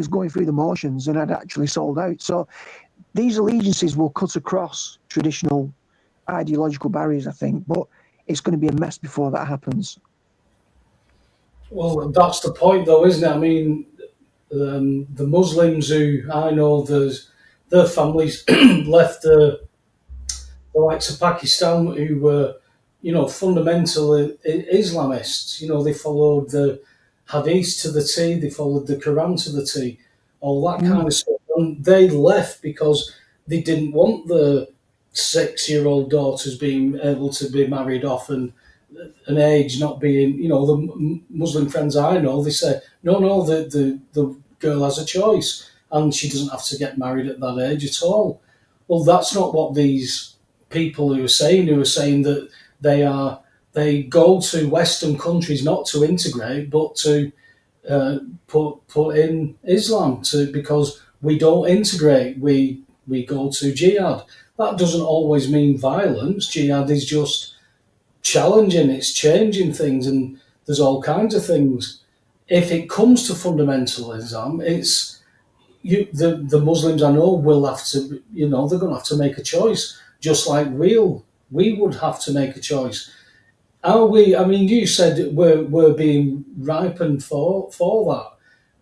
going through the motions and had actually sold out. So these allegiances will cut across traditional ideological barriers, I think, but it's going to be a mess before that happens. Well, that's the point, though, isn't it? I mean, the Muslims who I know, their families left the likes of Pakistan, who were, fundamental Islamists. You know, they followed the Hadith to the T, they followed the Quran to the T, all that kind of stuff. And they left because they didn't want the 6-year-old daughters being able to be married off and an age not being, the Muslim friends I know, they say, no, the girl has a choice and she doesn't have to get married at that age at all. Well, that's not what these people who are saying that they go to Western countries not to integrate, but to put in Islam because we don't integrate. We go to jihad. That doesn't always mean violence. Jihad is just challenging. It's changing things, and there's all kinds of things. If it comes to fundamentalism, it's the Muslims I know will have to, they're going to have to make a choice, just like we would have to make a choice. Are we? I mean, you said we're being ripened for that.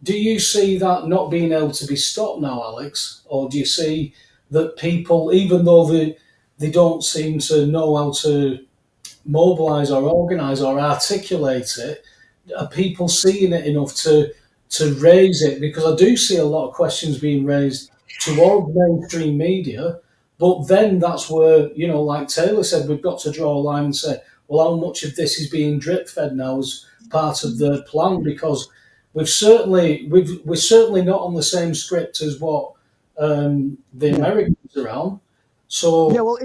Do you see that not being able to be stopped now, Alex, or do you see that people, even though they don't seem to know how to mobilise or organise or articulate it, are people seeing it enough to raise it? Because I do see a lot of questions being raised towards mainstream media, but then that's where, like Taylor said, we've got to draw a line and say, well, how much of this is being drip fed now as part of the plan? Because we're certainly not on the same script as what the Americans are on. So Yeah, well,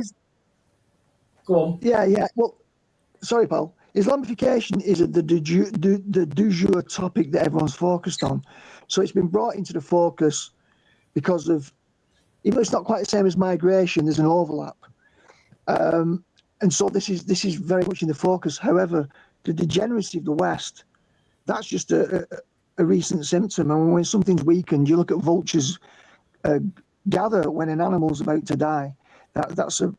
go on. yeah. Well, sorry, Paul. Islamification is the du jour topic that everyone's focused on. So it's been brought into the focus because of, even though it's not quite the same as migration, there's an overlap. And so this is very much in the focus. However, the degeneracy of the West, that's just a recent symptom. And when something's weakened, you look at vultures gather when an animal's about to die. That's a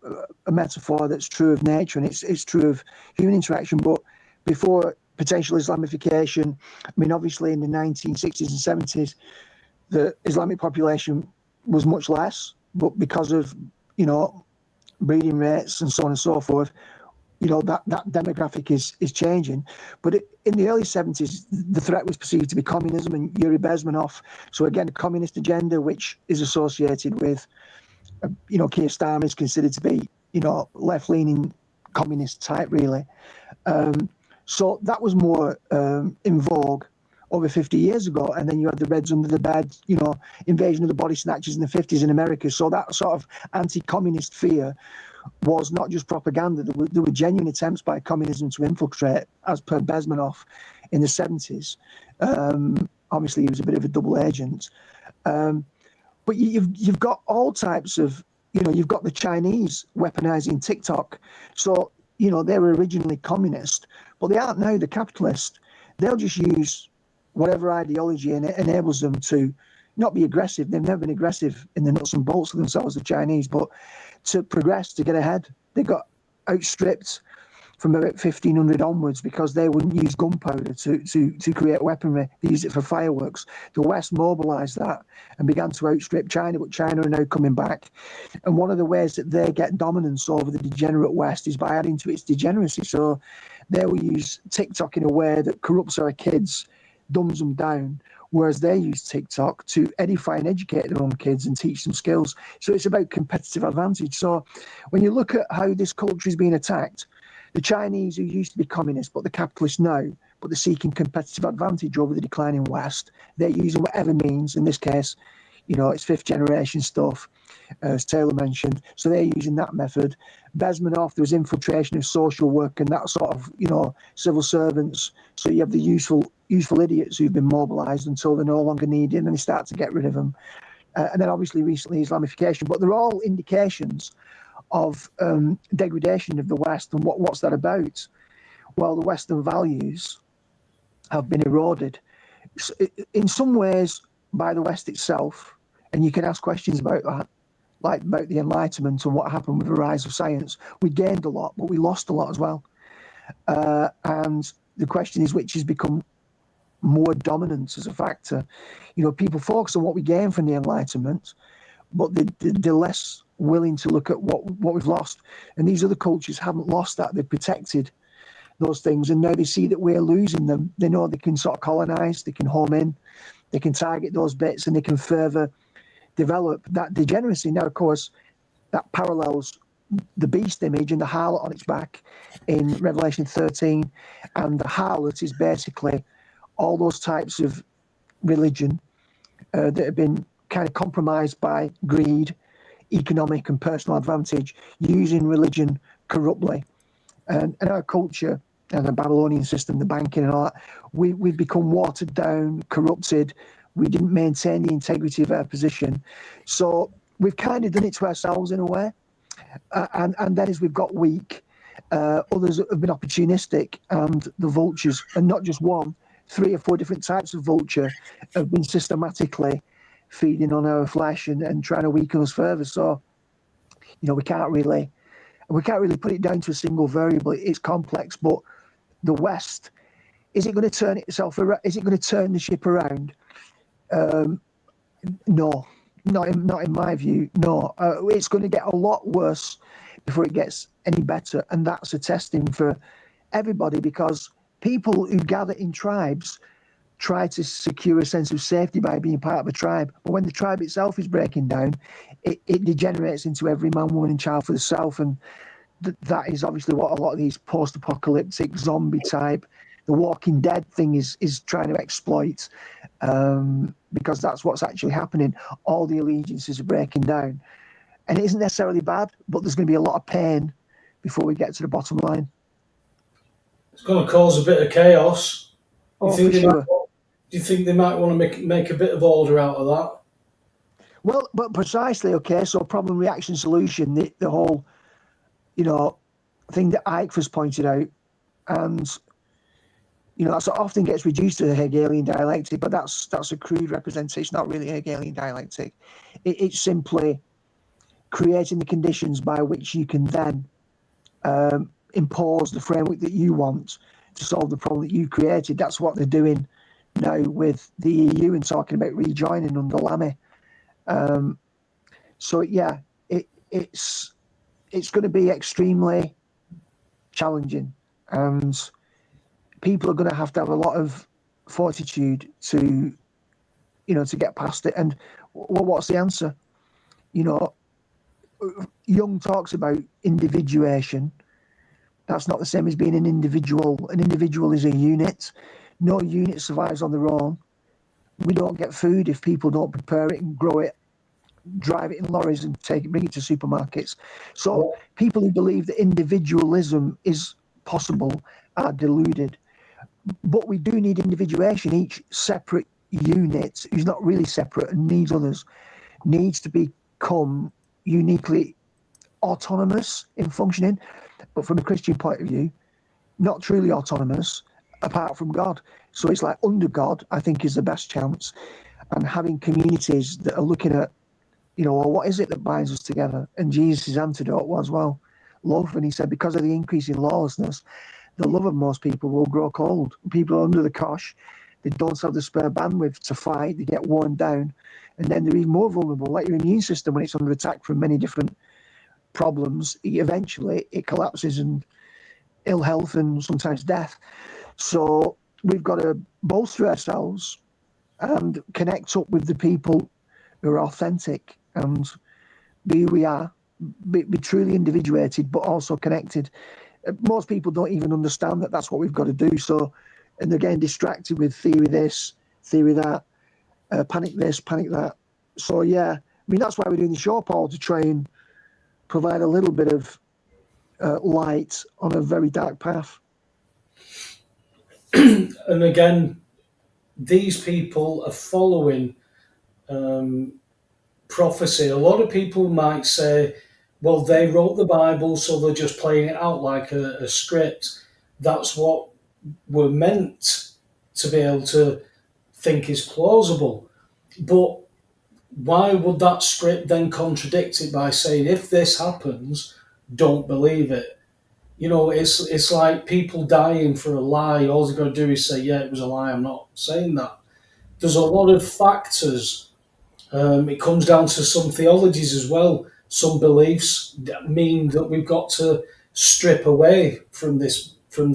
metaphor that's true of nature, and it's true of human interaction. But before potential Islamification, I mean, obviously in the 1960s and 70s, the Islamic population was much less, but because of, breeding rates and so on and so forth, that demographic is changing. But in the early 70s, the threat was perceived to be communism and Yuri Bezmenov. So again, a communist agenda, which is associated with, Keir Starmer is considered to be, left-leaning communist type, really. So that was more in vogue over 50 years ago. And then you had the Reds under the bed, invasion of the body snatchers in the 50s in America. So that sort of anti-communist fear was not just propaganda. There were genuine attempts by communism to infiltrate, as per Bezmenov in the 70s. Obviously, he was a bit of a double agent. But you've got all types of, you've got the Chinese weaponizing TikTok. So, they were originally communist, but they aren't now. The capitalist. They'll just use whatever ideology and it enables them to not be aggressive. They've never been aggressive in the nuts and bolts of themselves, the Chinese, but to progress, to get ahead. They got outstripped from about 1500 onwards because they wouldn't use gunpowder to create weaponry. They used it for fireworks. The West mobilized that and began to outstrip China, but China are now coming back. And one of the ways that they get dominance over the degenerate West is by adding to its degeneracy. So they will use TikTok in a way that corrupts our kids, dumbs them down, whereas they use TikTok to edify and educate their own kids and teach them skills. So it's about competitive advantage. So when you look at how this culture is being attacked, the Chinese, who used to be communist, but the capitalists now, but they're seeking competitive advantage over the declining West, they're using whatever means, in this case, it's fifth generation stuff, as Taylor mentioned. So they're using that method. Besmanoff, there was infiltration of social work and that sort of, civil servants. So you have the useful idiots who've been mobilised until they're no longer needed, and then they start to get rid of them. And then obviously recently Islamification. But they're all indications of degradation of the West. And what's that about? Well, the Western values have been eroded in some ways by the West itself. And you can ask questions about that, like about the Enlightenment and what happened with the rise of science. We gained a lot, but we lost a lot as well. And the question is, which has become more dominant as a factor? People focus on what we gained from the Enlightenment, but they're less willing to look at what we've lost. And these other cultures haven't lost that. They've protected those things, and now they see that we're losing them. They know they can sort of colonize, they can home in, they can target those bits, and they can further develop that degeneracy. Now, of course, that parallels the beast image and the harlot on its back in Revelation 13. And the harlot is basically all those types of religion that have been kind of compromised by greed, economic and personal advantage, using religion corruptly. And our culture and the Babylonian system, the banking and all that, we've become watered down, corrupted. We didn't maintain the integrity of our position. So we've kind of done it to ourselves in a way. And then as we've got weak, others have been opportunistic, and the vultures, and not just one, 3 or 4 different types of vulture have been systematically feeding on our flesh and trying to weaken us further. So, we can't really put it down to a single variable. It's complex, but the West, is it going to turn itself around? Is it going to turn the ship around? No, not in my view. No, it's going to get a lot worse before it gets any better, and that's a testing for everybody, because people who gather in tribes try to secure a sense of safety by being part of a tribe. But when the tribe itself is breaking down, it degenerates into every man, woman, and child for the self. And that is obviously what a lot of these post-apocalyptic zombie type, the Walking Dead thing is trying to exploit, because that's what's actually happening. All the allegiances are breaking down. And it isn't necessarily bad, but there's going to be a lot of pain before we get to the bottom line. It's going to cause a bit of chaos. For sure. Do you think they might want to make a bit of order out of that? Well, but precisely, okay, so problem, reaction, solution, the whole, thing that Ike has pointed out, and, that often gets reduced to the Hegelian dialectic, but that's a crude representation, not really Hegelian dialectic. It's simply creating the conditions by which you can then impose the framework that you want to solve the problem that you created. That's what they're doing now with the EU and talking about rejoining under Lamy. So yeah, it's going to be extremely challenging, and people are going to have a lot of fortitude to get past it. And what's the answer? Jung talks about individuation. That's not the same as being an individual. An individual is a unit. No unit survives on their own. We don't get food if people don't prepare it and grow it, drive it in lorries and bring it to supermarkets. So people who believe that individualism is possible are deluded. But we do need individuation. Each separate unit, who's not really separate and needs others, needs to become uniquely autonomous in functioning, but from a Christian point of view, not truly autonomous apart from God. So it's like under God, I think, is the best chance. And having communities that are looking at, well, what is it that binds us together? And Jesus' antidote was, well, love. And he said, because of the increase in lawlessness, the love of most people will grow cold. People are under the cosh. They don't have the spare bandwidth to fight. They get worn down. And then they're even more vulnerable, like your immune system when it's under attack from many different problems. Eventually, it collapses, and ill health and sometimes death. So we've got to bolster ourselves and connect up with the people who are authentic and be who we are, be truly individuated, but also connected. Most people don't even understand that that's what we've got to do. So, and they're getting distracted with theory this, theory that, panic this, panic that. So yeah, I mean that's why we're doing the show, Paul, to try and provide a little bit of light on a very dark path. And again, these people are following prophecy. A lot of people might say, well, they wrote the Bible, so they're just playing it out like a script. That's what we're meant to be able to think is plausible. But why would that script then contradict it by saying, if this happens, don't believe it? You know, it's like people dying for a lie. All they've got to do is say, yeah, it was a lie. I'm not saying that. There's a lot of factors. It comes down to some theologies as well. Some beliefs mean that we've got to strip away from the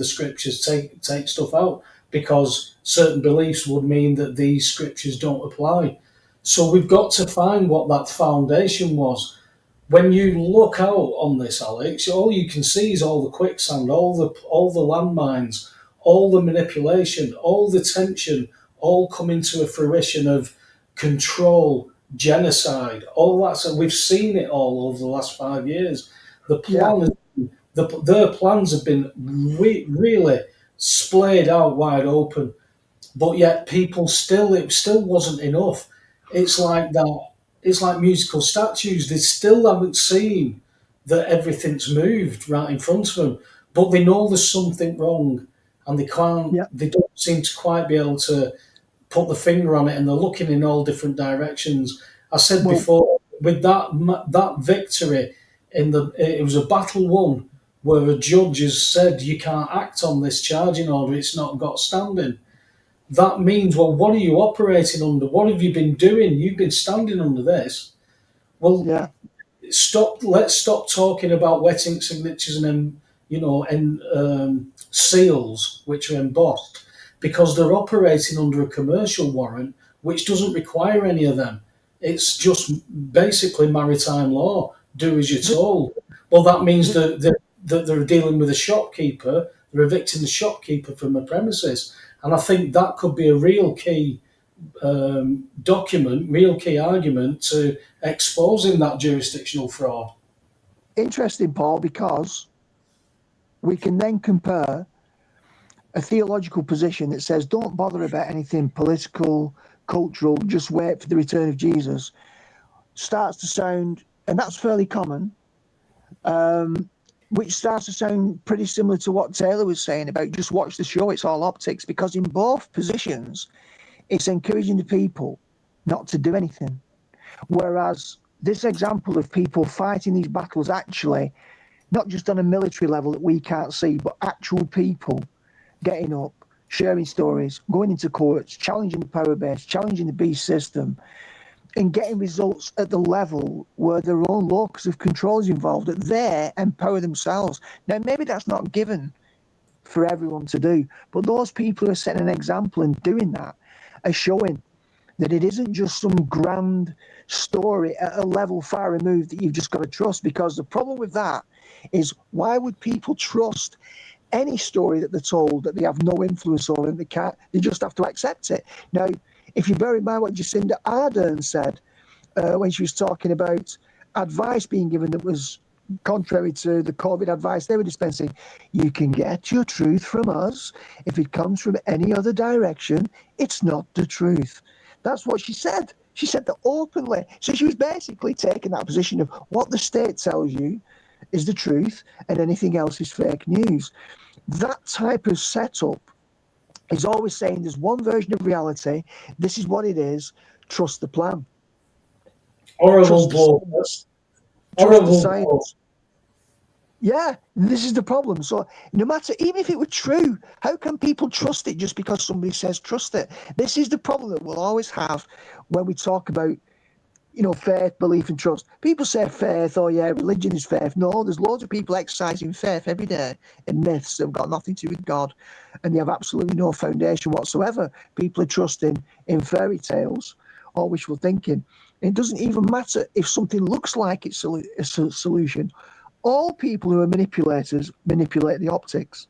scriptures, take stuff out, because certain beliefs would mean that these scriptures don't apply. So we've got to find what that foundation was. When you look out on this, Alex, all you can see is all the quicksand, all the landmines, all the manipulation, all the tension, all coming to a fruition of control, genocide, all that. So we've seen it all over the last 5 years. The plan, their plans have been really splayed out wide open, but yet people it still wasn't enough. It's like that. It's like musical statues. They still haven't seen that everything's moved right in front of them, but they know there's something wrong, and they can't. Yeah. They don't seem to quite be able to put the finger on it, and they're looking in all different directions. I said before, with that victory it was a battle won, where a judge has said you can't act on this charging order; it's not got standing. That means, well, what are you operating under? What have you been doing? You've been standing under this. Well, Yeah. Let's stop talking about wet ink signatures and seals which are embossed, because they're operating under a commercial warrant which doesn't require any of them. It's just basically maritime law. Do as you're told. Well, that means that they're dealing with a shopkeeper. They're evicting the shopkeeper from the premises. And I think that could be a real key real key argument to exposing that jurisdictional fraud. Interesting, Paul, because we can then compare a theological position that says don't bother about anything political, cultural, just wait for the return of Jesus, starts to sound, and that's fairly common, which starts to sound pretty similar to what Taylor was saying about just watch the show, it's all optics, because in both positions, it's encouraging the people not to do anything. Whereas this example of people fighting these battles actually, not just on a military level that we can't see, but actual people getting up, sharing stories, going into courts, challenging the power base, challenging the beast system, and getting results at the level where their own locus of control is involved, that they empower themselves. Now, maybe that's not given for everyone to do, but those people who are setting an example and doing that are showing that it isn't just some grand story at a level far removed that you've just got to trust. Because the problem with that is, why would people trust any story that they're told that they have no influence over and they just have to accept it? Now, if you bear in mind what Jacinda Ardern said when she was talking about advice being given that was contrary to the COVID advice they were dispensing, you can get your truth from us. If it comes from any other direction, it's not the truth. That's what she said. She said that openly. So she was basically taking that position of what the state tells you is the truth and anything else is fake news. That type of setup is always saying there's one version of reality, this is what it is, trust the plan. Horrible boldness. Trust the science. Yeah, this is the problem. So no matter, even if it were true, how can people trust it just because somebody says trust it? This is the problem that we'll always have when we talk about, faith, belief and trust. People say faith, oh yeah, religion is faith. No, there's loads of people exercising faith every day in myths that have got nothing to do with God, and they have absolutely no foundation whatsoever. People are trusting in fairy tales or wishful thinking. It doesn't even matter if something looks like it's a solution. All people who are manipulators manipulate the optics.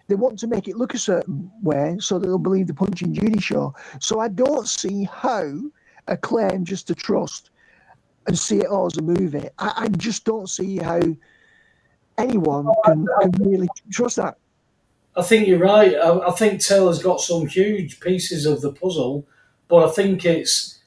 They want to make it look a certain way so that they'll believe the Punch and Judy show. So I don't see how claim just to trust and see it all as a movie. I just don't see how anyone can really trust that. I think you're right. I think Taylor's got some huge pieces of the puzzle, but I think it's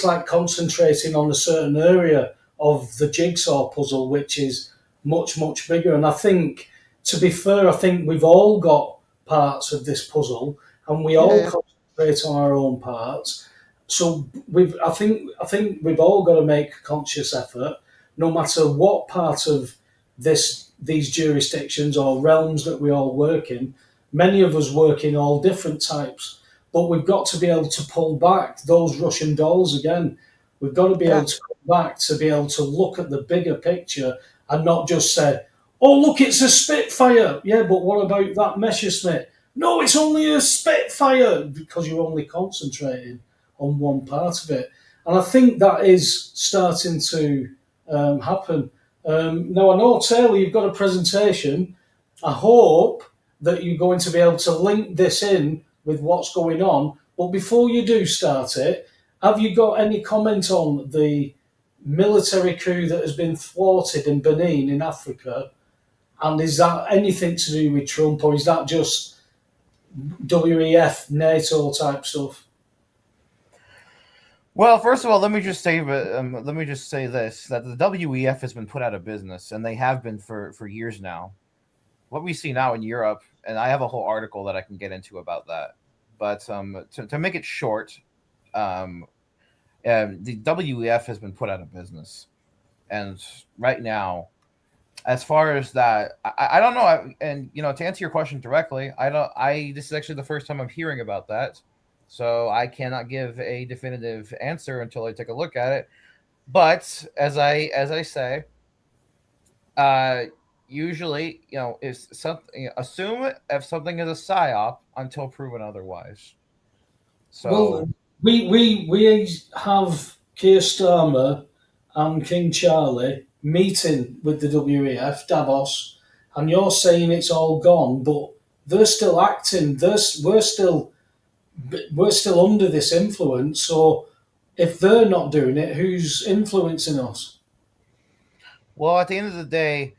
like concentrating on a certain area of the jigsaw puzzle, which is much, much bigger. And I think, to be fair, I think we've all got parts of this puzzle, and we all concentrate on our own parts. So I think we've all got to make a conscious effort, no matter what part of these jurisdictions or realms that we all work in. Many of us work in all different types, but we've got to be able to pull back those Russian dolls again. We've got to be able to come back to be able to look at the bigger picture and not just say, "Oh, look, it's a Spitfire." Yeah, but what about that Messerschmitt? No, it's only a Spitfire, because you're only concentrating on one part of it. And I think that is starting to happen. Now, I know, Taylor, you've got a presentation. I hope that you're going to be able to link this in with what's going on. But before you do start it, have you got any comment on the military coup that has been thwarted in Benin in Africa? And is that anything to do with Trump, or is that just WEF, NATO type stuff? Well, first of all, let me just say this: that the WEF has been put out of business, and they have been for years now. What we see now in Europe, and I have a whole article that I can get into about that. But to make it short, the WEF has been put out of business, and right now, as far as that, I don't know. And to answer your question directly, this is actually the first time I'm hearing about that. So I cannot give a definitive answer until I take a look at it. But as I say, usually, is something, assume if something is a psyop until proven otherwise. So well, we have Keir Starmer and King Charlie meeting with the WEF, Davos, and you're saying it's all gone, but they're still acting. We're still under this influence. So if they're not doing it, who's influencing us? well, at the end of the day,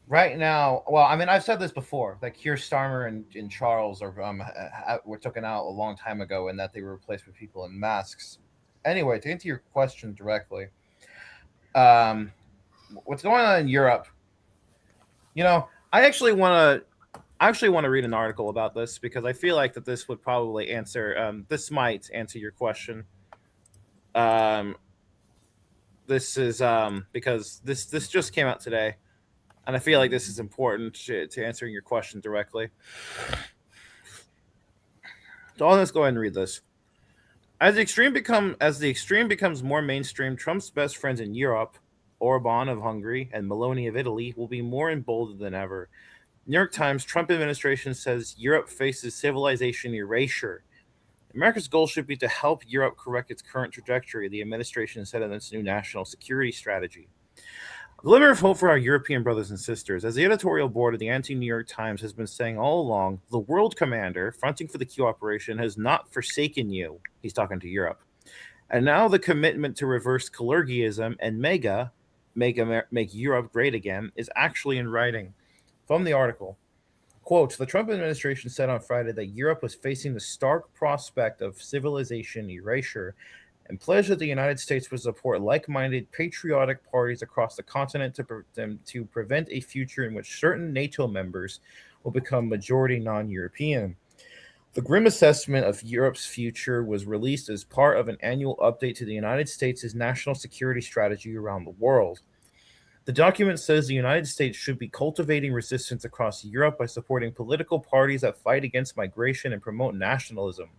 right now, well, I mean, I've said this before, that Keir Starmer and Charles were taken out a long time ago, and that they were replaced with people in masks. Anyway, to answer your question directly, what's going on in Europe? I actually want to read an article about this, because I feel like that this would probably answer. This might answer your question. This is because this just came out today, and I feel like this is important to answering your question directly. So let's go ahead and read this. As the extreme becomes more mainstream, Trump's best friends in Europe, Orban of Hungary and Meloni of Italy, will be more emboldened than ever. New York Times: Trump administration says Europe faces civilization erasure. America's goal should be to help Europe correct its current trajectory, the administration said in its new national security strategy. A glimmer of hope for our European brothers and sisters. As the editorial board of the anti-New York Times has been saying all along, the world commander fronting for the Q operation has not forsaken you. He's talking to Europe. And now the commitment to reverse Kalergiism and make Europe great again is actually in writing. From the article, quote, the Trump administration said on Friday that Europe was facing the stark prospect of civilization erasure, and pledged that the United States would support like-minded patriotic parties across the continent to prevent a future in which certain NATO members will become majority non-European. The grim assessment of Europe's future was released as part of an annual update to the United States' national security strategy around the world. The document says the United States should be cultivating resistance across Europe by supporting political parties that fight against migration and promote nationalism.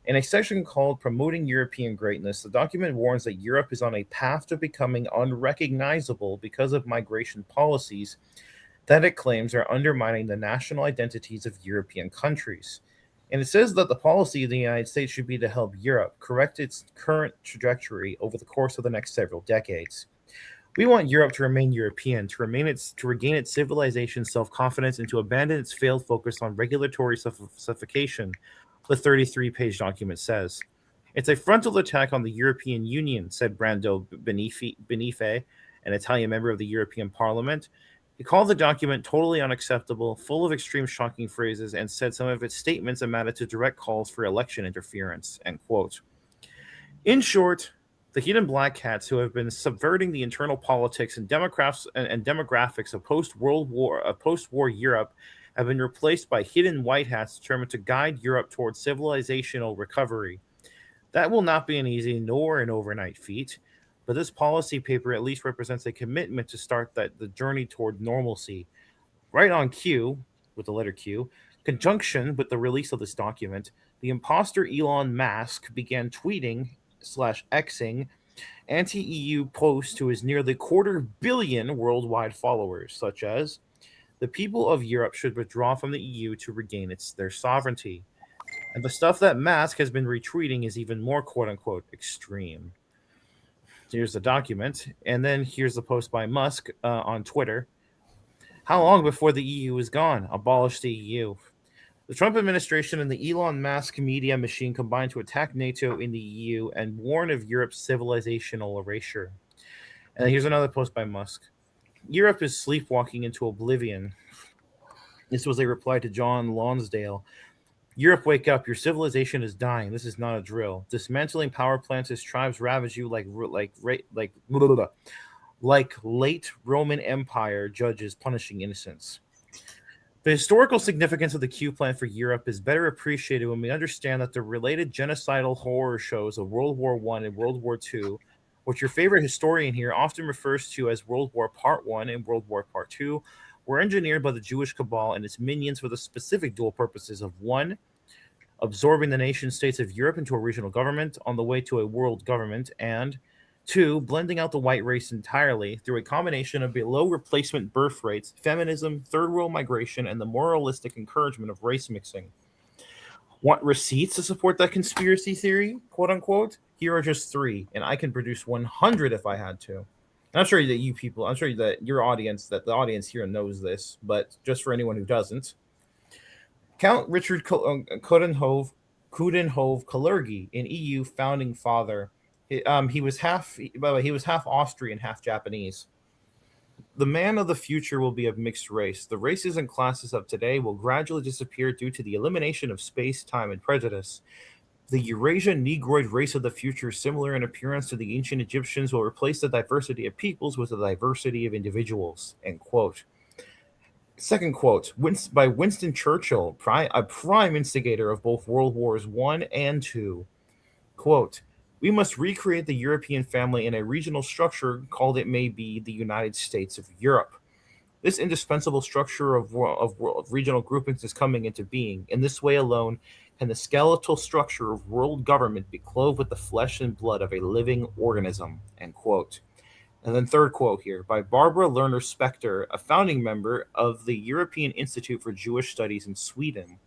In a section called Promoting European Greatness, the document warns that Europe is on a path to becoming unrecognizable because of migration policies that it claims are undermining the national identities of European countries. And it says that the policy of the United States should be to help Europe correct its current trajectory over the course of the next several decades. We want Europe to remain European, to regain its civilization self-confidence, and to abandon its failed focus on regulatory suffocation, the 33-page document says. It's a frontal attack on the European Union, said Brando Benife, an Italian member of the European Parliament. He called the document totally unacceptable, full of extreme shocking phrases, and said some of its statements amounted to direct calls for election interference, end quote. In short, the hidden black cats who have been subverting the internal politics and demographics of post-war Europe have been replaced by hidden white hats determined to guide Europe towards civilizational recovery. That will not be an easy nor an overnight feat, but this policy paper at least represents a commitment to start the journey toward normalcy. Right on cue, with the letter Q, conjunction with the release of this document, the imposter Elon Musk began tweeting/Xing anti-EU posts to his nearly 250 million worldwide followers, such as, the people of Europe should withdraw from the EU to regain their sovereignty. And the stuff that Musk has been retweeting is even more quote-unquote extreme. Here's the document, and then here's the post by Musk on Twitter. How long before the EU is gone? Abolish the EU. The Trump administration and the Elon Musk media machine combined to attack NATO in the EU and warn of Europe's civilizational erasure. And here's another post by Musk. Europe is sleepwalking into oblivion. This was a reply to John Lonsdale. Europe, wake up. Your civilization is dying. This is not a drill. Dismantling power plants as tribes ravage you like late Roman Empire judges punishing innocents. The historical significance of the Q plan for Europe is better appreciated when we understand that the related genocidal horror shows of World War I and World War II, which your favorite historian here often refers to as World War Part I and World War Part II, were engineered by the Jewish cabal and its minions for the specific dual purposes of 1, absorbing the nation states of Europe into a regional government on the way to a world government, and 2, blending out the white race entirely through a combination of below replacement birth rates, feminism, third world migration, and the moralistic encouragement of race mixing. Want receipts to support that conspiracy theory, quote unquote? Here are just 3, and I can produce 100 if I had to. I'm sure that your audience, that the audience here knows this, but just for anyone who doesn't. Count Richard Coudenhove Kalergi, an EU founding father. He was half Austrian, half Japanese. The man of the future will be of mixed race. The races and classes of today will gradually disappear due to the elimination of space, time, and prejudice. The Eurasian Negroid race of the future, similar in appearance to the ancient Egyptians, will replace the diversity of peoples with the diversity of individuals. End quote. Second quote, by Winston Churchill, a prime instigator of both World Wars I and II. Quote, we must recreate the European family in a regional structure called, it may be, the United States of Europe. This indispensable structure of regional groupings is coming into being. In this way alone can the skeletal structure of world government be clothed with the flesh and blood of a living organism, end quote. And then third quote here, by Barbara Lerner Specter, a founding member of the European Institute for Jewish Studies in Sweden.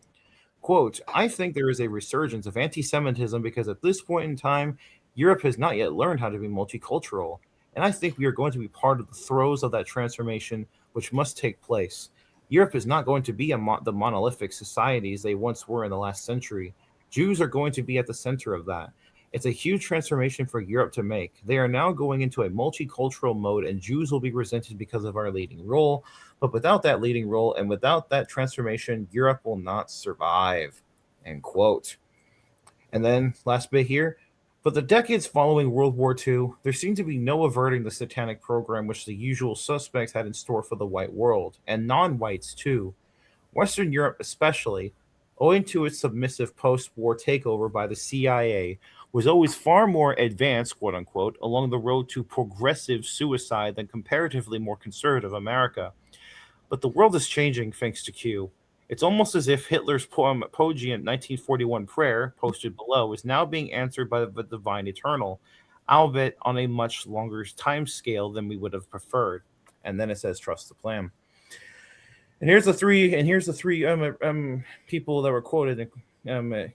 Quote, I think there is a resurgence of anti-Semitism because at this point in time, Europe has not yet learned how to be multicultural. And I think we are going to be part of the throes of that transformation, which must take place. Europe is not going to be the monolithic societies they once were in the last century. Jews are going to be at the center of that. It's a huge transformation for Europe to make. They are now going into a multicultural mode, and Jews will be resented because of our leading role. But without that leading role and without that transformation, Europe will not survive, end quote. And then last bit here. For the decades following World War II, there seemed to be no averting the satanic program which the usual suspects had in store for the white world, and non-whites too. Western Europe especially, owing to its submissive post-war takeover by the CIA, was always far more advanced, quote-unquote, along the road to progressive suicide than comparatively more conservative America. But the world is changing thanks to Q. It's almost as if Hitler's poignant 1941 prayer, posted below, is now being answered by the divine eternal, albeit on a much longer time scale than we would have preferred. And then it says, trust the plan. And here's the three people that were quoted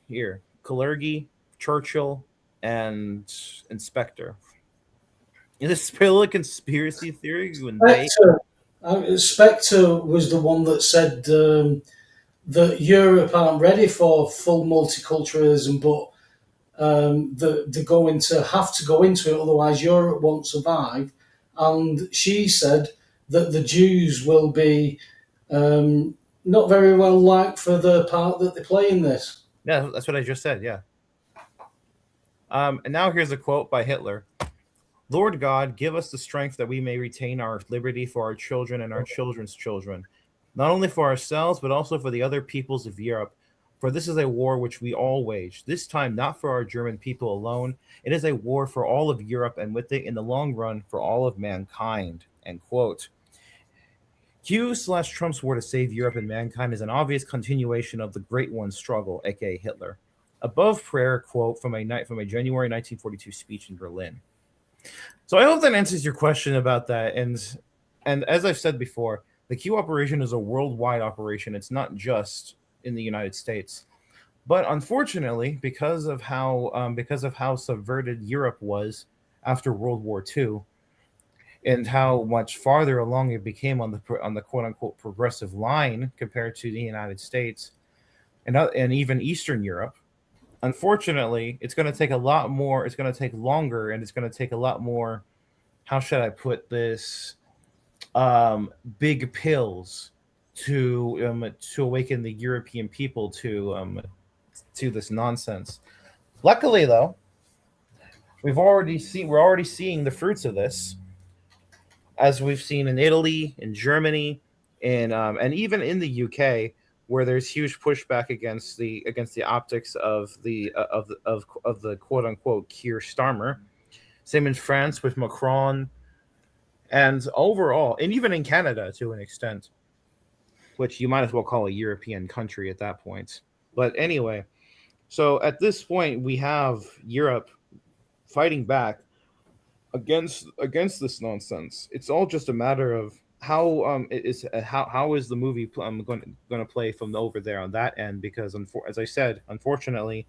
here. Kalergi, Churchill, and Specter. Is this still a conspiracy theory? Specter was the one that said that Europe aren't ready for full multiculturalism, but they're going to have to go into it, otherwise Europe won't survive. And she said that the Jews will be not very well liked for the part that they play in this. Yeah, that's what I just said. Yeah. And now here's a quote by Hitler. Lord God, give us the strength that we may retain our liberty for our children and our children's children, not only for ourselves, but also for the other peoples of Europe. For this is a war which we all wage, this time not for our German people alone. It is a war for all of Europe, and with it, in the long run, for all of mankind. End quote. Q/Trump's war to save Europe and mankind is an obvious continuation of the Great One's struggle, aka Hitler. Above prayer quote from a January 1942 speech in Berlin. So I hope that answers your question about that. And as I've said before, the Q operation is a worldwide operation. It's not just in the United States. But unfortunately, because of how subverted Europe was after World War II, and how much farther along it became on the quote unquote progressive line compared to the United States and even Eastern Europe, unfortunately, it's going to take a lot more. It's going to take longer, and it's going to take a lot more. How should I put this? Big pills to awaken the European people to this nonsense. Luckily, though, we're already seeing the fruits of this, as we've seen in Italy, in Germany, and even in the UK, where there's huge pushback against the optics of the quote unquote Keir Starmer. Same in France with Macron, and overall, and even in Canada to an extent, which you might as well call a European country at that point. But anyway, so at this point, we have Europe fighting back against this nonsense. It's all just a matter of how is the movie going to play from over there on that end, because as I said, unfortunately,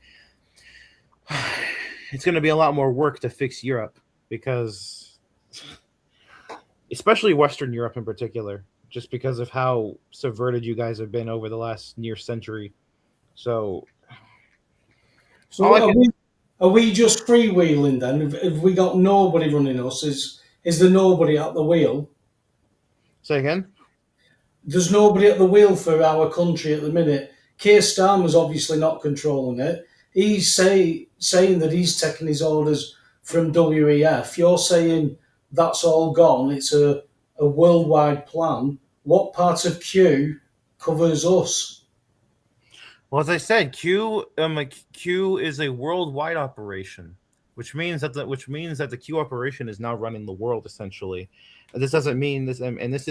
it's going to be a lot more work to fix Europe, because especially Western Europe in particular, just because of how subverted you guys have been over the last near century. So Are we just freewheeling then? Have we got nobody running us? Is there nobody at the wheel? Say again? There's nobody at the wheel for our country at the minute. Keir Starmer's obviously not controlling it. He's saying that he's taking his orders from WEF. You're saying that's all gone. It's a worldwide plan. What part of Q covers us? Well, as I said, Q is a worldwide operation, which means that the Q operation is now running the world essentially. This doesn't mean this, and this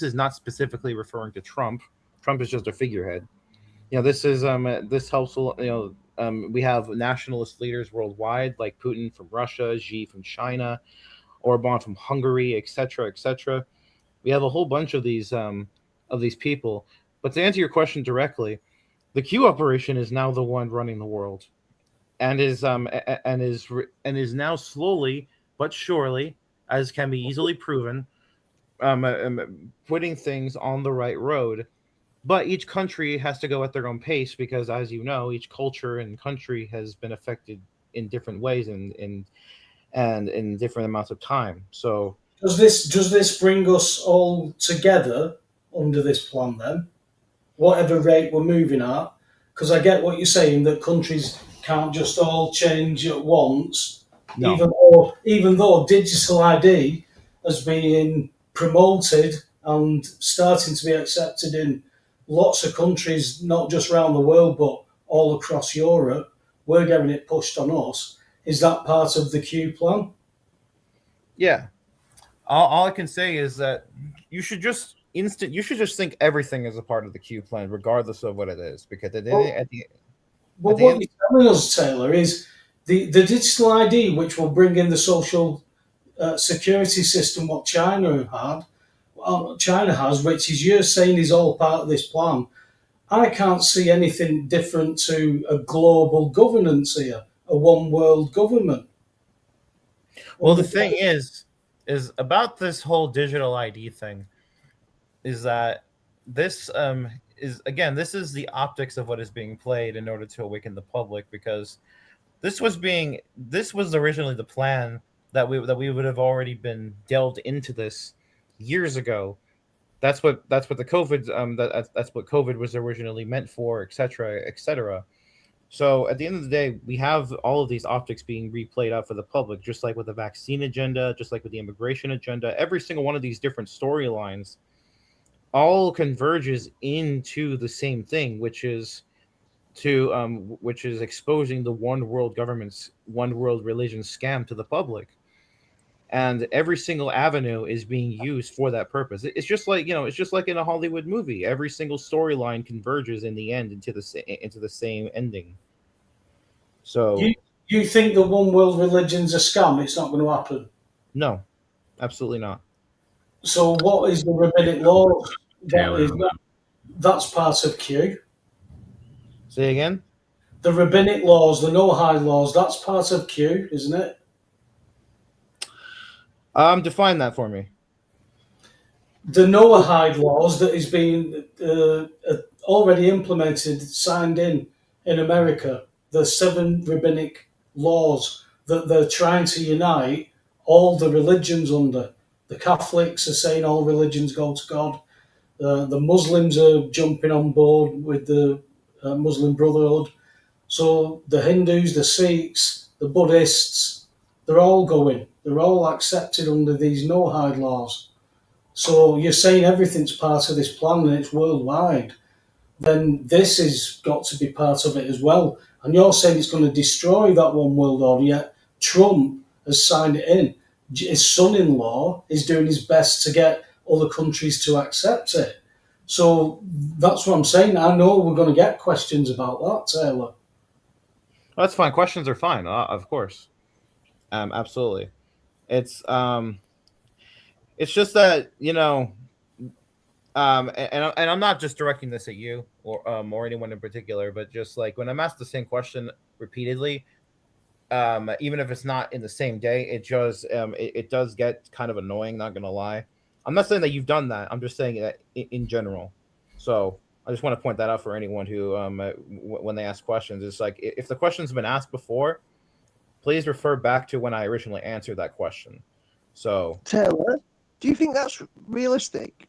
is not specifically referring to Trump. Trump is just a figurehead. This helps. We have nationalist leaders worldwide like Putin from Russia, Xi from China, Orban from Hungary, etc., etc. We have a whole bunch of these people. But to answer your question directly, the Q operation is now the one running the world, and is now slowly but surely, as can be easily proven, putting things on the right road. But each country has to go at their own pace, because, as you know, each culture and country has been affected in different ways and in different amounts of time. So does this bring us all together under this plan then? Whatever rate we're moving at, because I get what you're saying, that countries can't just all change at once. No. Even though digital ID has been promoted and starting to be accepted in lots of countries, not just around the world, but all across Europe, we're getting it pushed on us. Is that part of the Q plan? Yeah. All I can say is that you should just think everything is a part of the Q plan, regardless of what it is, because what you're telling us, Taylor, is the digital ID, which will bring in the social security system, what China has, which is you're saying is all part of this plan. I can't see anything different to a global governance here, a one world government. Well, the thing is about this whole digital ID thing is that this is the optics of what is being played in order to awaken the public, because this was originally the plan that we would have already been delved into this years ago. That's what the COVID that's what COVID was originally meant for, etc., etc. So at the end of the day, we have all of these optics being replayed out for the public, just like with the vaccine agenda, just like with the immigration agenda. Every single one of these different storylines all converges into the same thing, which is exposing the one world government's one world religion scam to the public. And every single avenue is being used for that purpose. It's just like, it's just like in a Hollywood movie. Every single storyline converges in the end into the same ending. So You think the one world religion's a scam? It's not going to happen. no, absolutely not. So what is the rabbinic law? Taylor, That's part of Q. Say again? The rabbinic laws, the Noahide laws, that's part of Q, isn't it? Define that for me. The Noahide laws that is being already implemented, signed in America, the 7 rabbinic laws that they're trying to unite all the religions under. The Catholics are saying all religions go to God. The Muslims are jumping on board with the Muslim Brotherhood. So the Hindus, the Sikhs, the Buddhists, they're all going. They're all accepted under these Noahide laws. So you're saying everything's part of this plan and it's worldwide. Then this has got to be part of it as well. And you're saying it's going to destroy that one world order, yet Trump has signed it in. His son-in-law is doing his best to get other countries to accept it. So that's what I'm saying. I know we're going to get questions about that, Taylor. That's fine. Questions are fine, of course. Absolutely. It's just that, and I'm not just directing this at you or anyone in particular, but just like when I'm asked the same question repeatedly, even if it's not in the same day, it does get kind of annoying. Not gonna lie. I'm not saying that you've done that. I'm just saying that in general. So I just want to point that out for anyone who, when they ask questions, it's like if the question's been asked before, please refer back to when I originally answered that question. So Taylor, do you think that's realistic?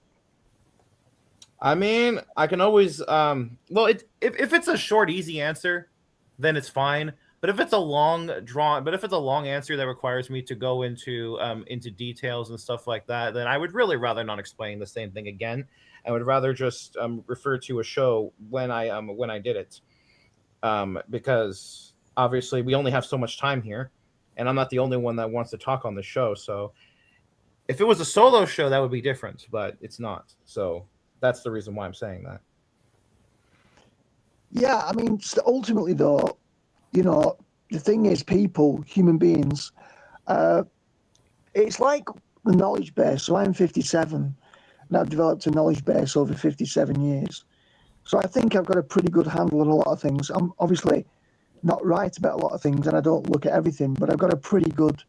I mean, I can always if it's a short, easy answer, then it's fine. But if it's a long answer that requires me to go into details and stuff like that, then I would really rather not explain the same thing again. I would rather just refer to a show when I did it, because obviously we only have so much time here, and I'm not the only one that wants to talk on the show. So if it was a solo show, that would be different, but it's not. So that's the reason why I'm saying that. Yeah, I mean, ultimately, though, the thing is, people, human beings, it's like the knowledge base. So I'm 57, and I've developed a knowledge base over 57 years. So I think I've got a pretty good handle on a lot of things. I'm obviously not right about a lot of things, and I don't look at everything, but I've got a pretty good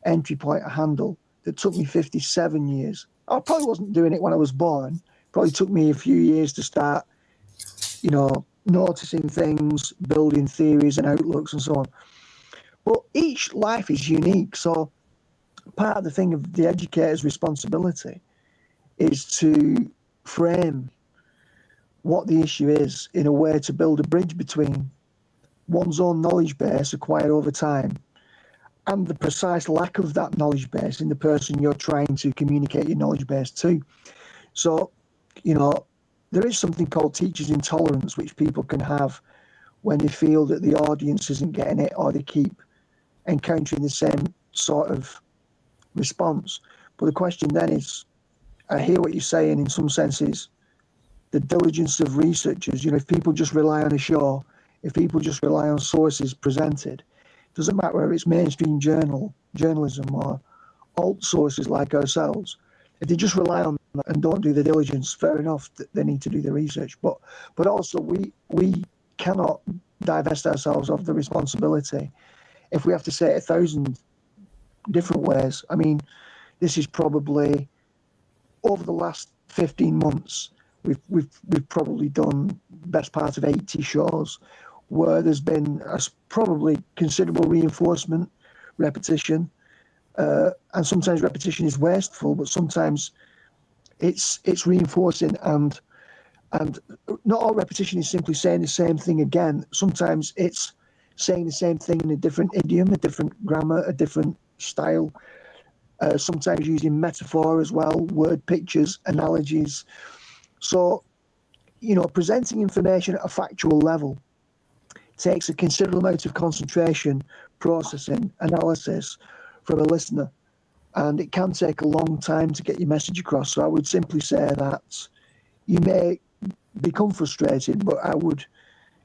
entry point, a handle that took me 57 years. I probably wasn't doing it when I was born. Probably took me a few years to start, noticing things, building theories and outlooks and so on. But each life is unique. So part of the thing of the educator's responsibility is to frame what the issue is in a way to build a bridge between one's own knowledge base acquired over time and the precise lack of that knowledge base in the person you're trying to communicate your knowledge base to. So, there is something called teacher's intolerance, which people can have when they feel that the audience isn't getting it or they keep encountering the same sort of response. But the question then is, I hear what you're saying in some senses, the diligence of researchers, if people just rely on a show, if people just rely on sources presented, it doesn't matter whether it's mainstream journalism or alt sources like ourselves, if they just rely on that and don't do the diligence, fair enough, they need to do the research. But also we cannot divest ourselves of the responsibility if we have to say it 1,000 different ways. I mean, this is probably over the last 15 months, we've probably done best part of 80 shows where there's been probably considerable reinforcement, repetition, and sometimes repetition is wasteful, but sometimes it's reinforcing, and not all repetition is simply saying the same thing again. Sometimes it's saying the same thing in a different idiom, a different grammar, a different style. Sometimes using metaphor as well, word pictures, analogies. So, presenting information at a factual level takes a considerable amount of concentration, processing, analysis from a listener, and it can take a long time to get your message across. So I would simply say that you may become frustrated, but I would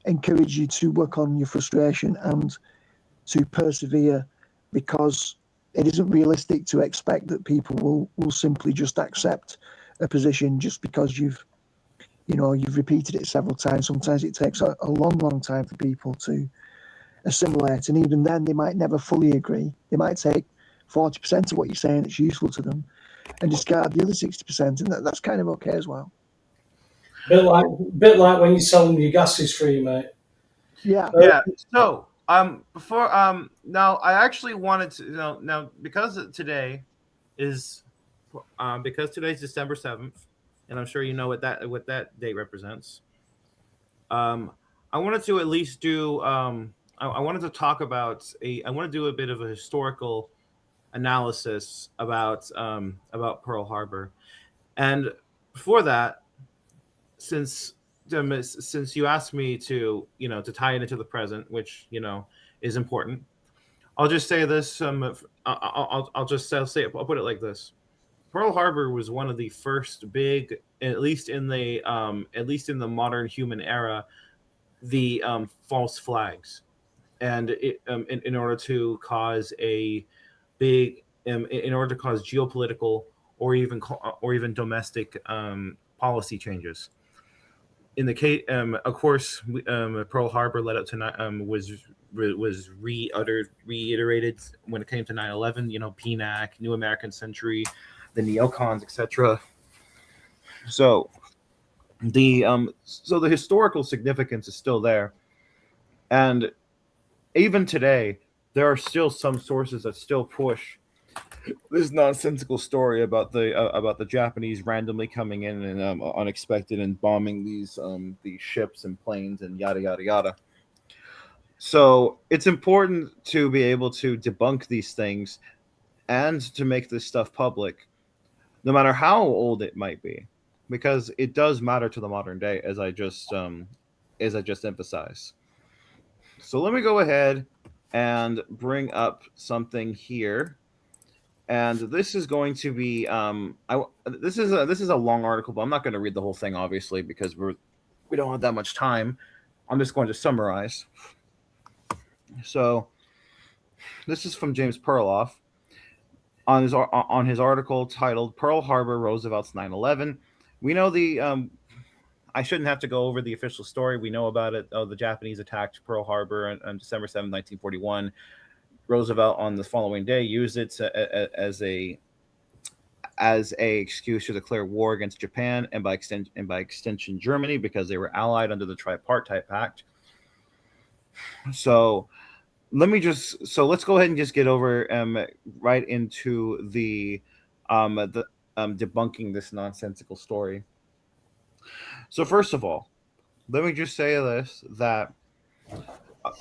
encourage you to work on your frustration and to persevere, because it isn't realistic to expect that people will simply just accept a position just because you've repeated it several times. Sometimes it takes a long time for people to assimilate, and even then they might never fully agree. They might take 40% of what you're saying that's useful to them and discard the other 60%, and that's kind of okay as well. Bit like when you tell them your gas is free, mate. Yeah. Yeah. So before now I actually wanted to now because today's December 7th, and I'm sure you know what that date represents. I wanted to at least do I wanted to talk about I want to do a bit of a historical analysis about Pearl Harbor. And before that, since you asked me to to tie it into the present, which is important, I'll just say this. I'll just say it. I'll put it like this: Pearl Harbor was one of the first big, at least in the modern human era, the false flags, and in order to cause a big, in order to cause geopolitical or even domestic policy changes. In the case, of course, Pearl Harbor led up to was reiterated when it came to 9/11. PNAC, New American Century, the neocons, etc. So the historical significance is still there, and even today, there are still some sources that still push this nonsensical story about the Japanese randomly coming in and unexpected and bombing these ships and planes and yada yada yada. So it's important to be able to debunk these things and to make this stuff public, no matter how old it might be, because it does matter to the modern day, as I just emphasized. So let me go ahead and bring up something here. And this is going to be this is a long article, but I'm not going to read the whole thing, obviously, because we don't have that much time. I'm just going to summarize. So this is from James Perloff on his article titled "Pearl Harbor: Roosevelt's 9/11." We know I shouldn't have to go over the official story. We know about it. The Japanese attacked Pearl Harbor on December 7, 1941. Roosevelt, on the following day, used it as a excuse to declare war against Japan and by extension Germany, because they were allied under the Tripartite Pact. So let's go ahead and just get over right into the debunking this nonsensical story. So first of all, let me just say this, that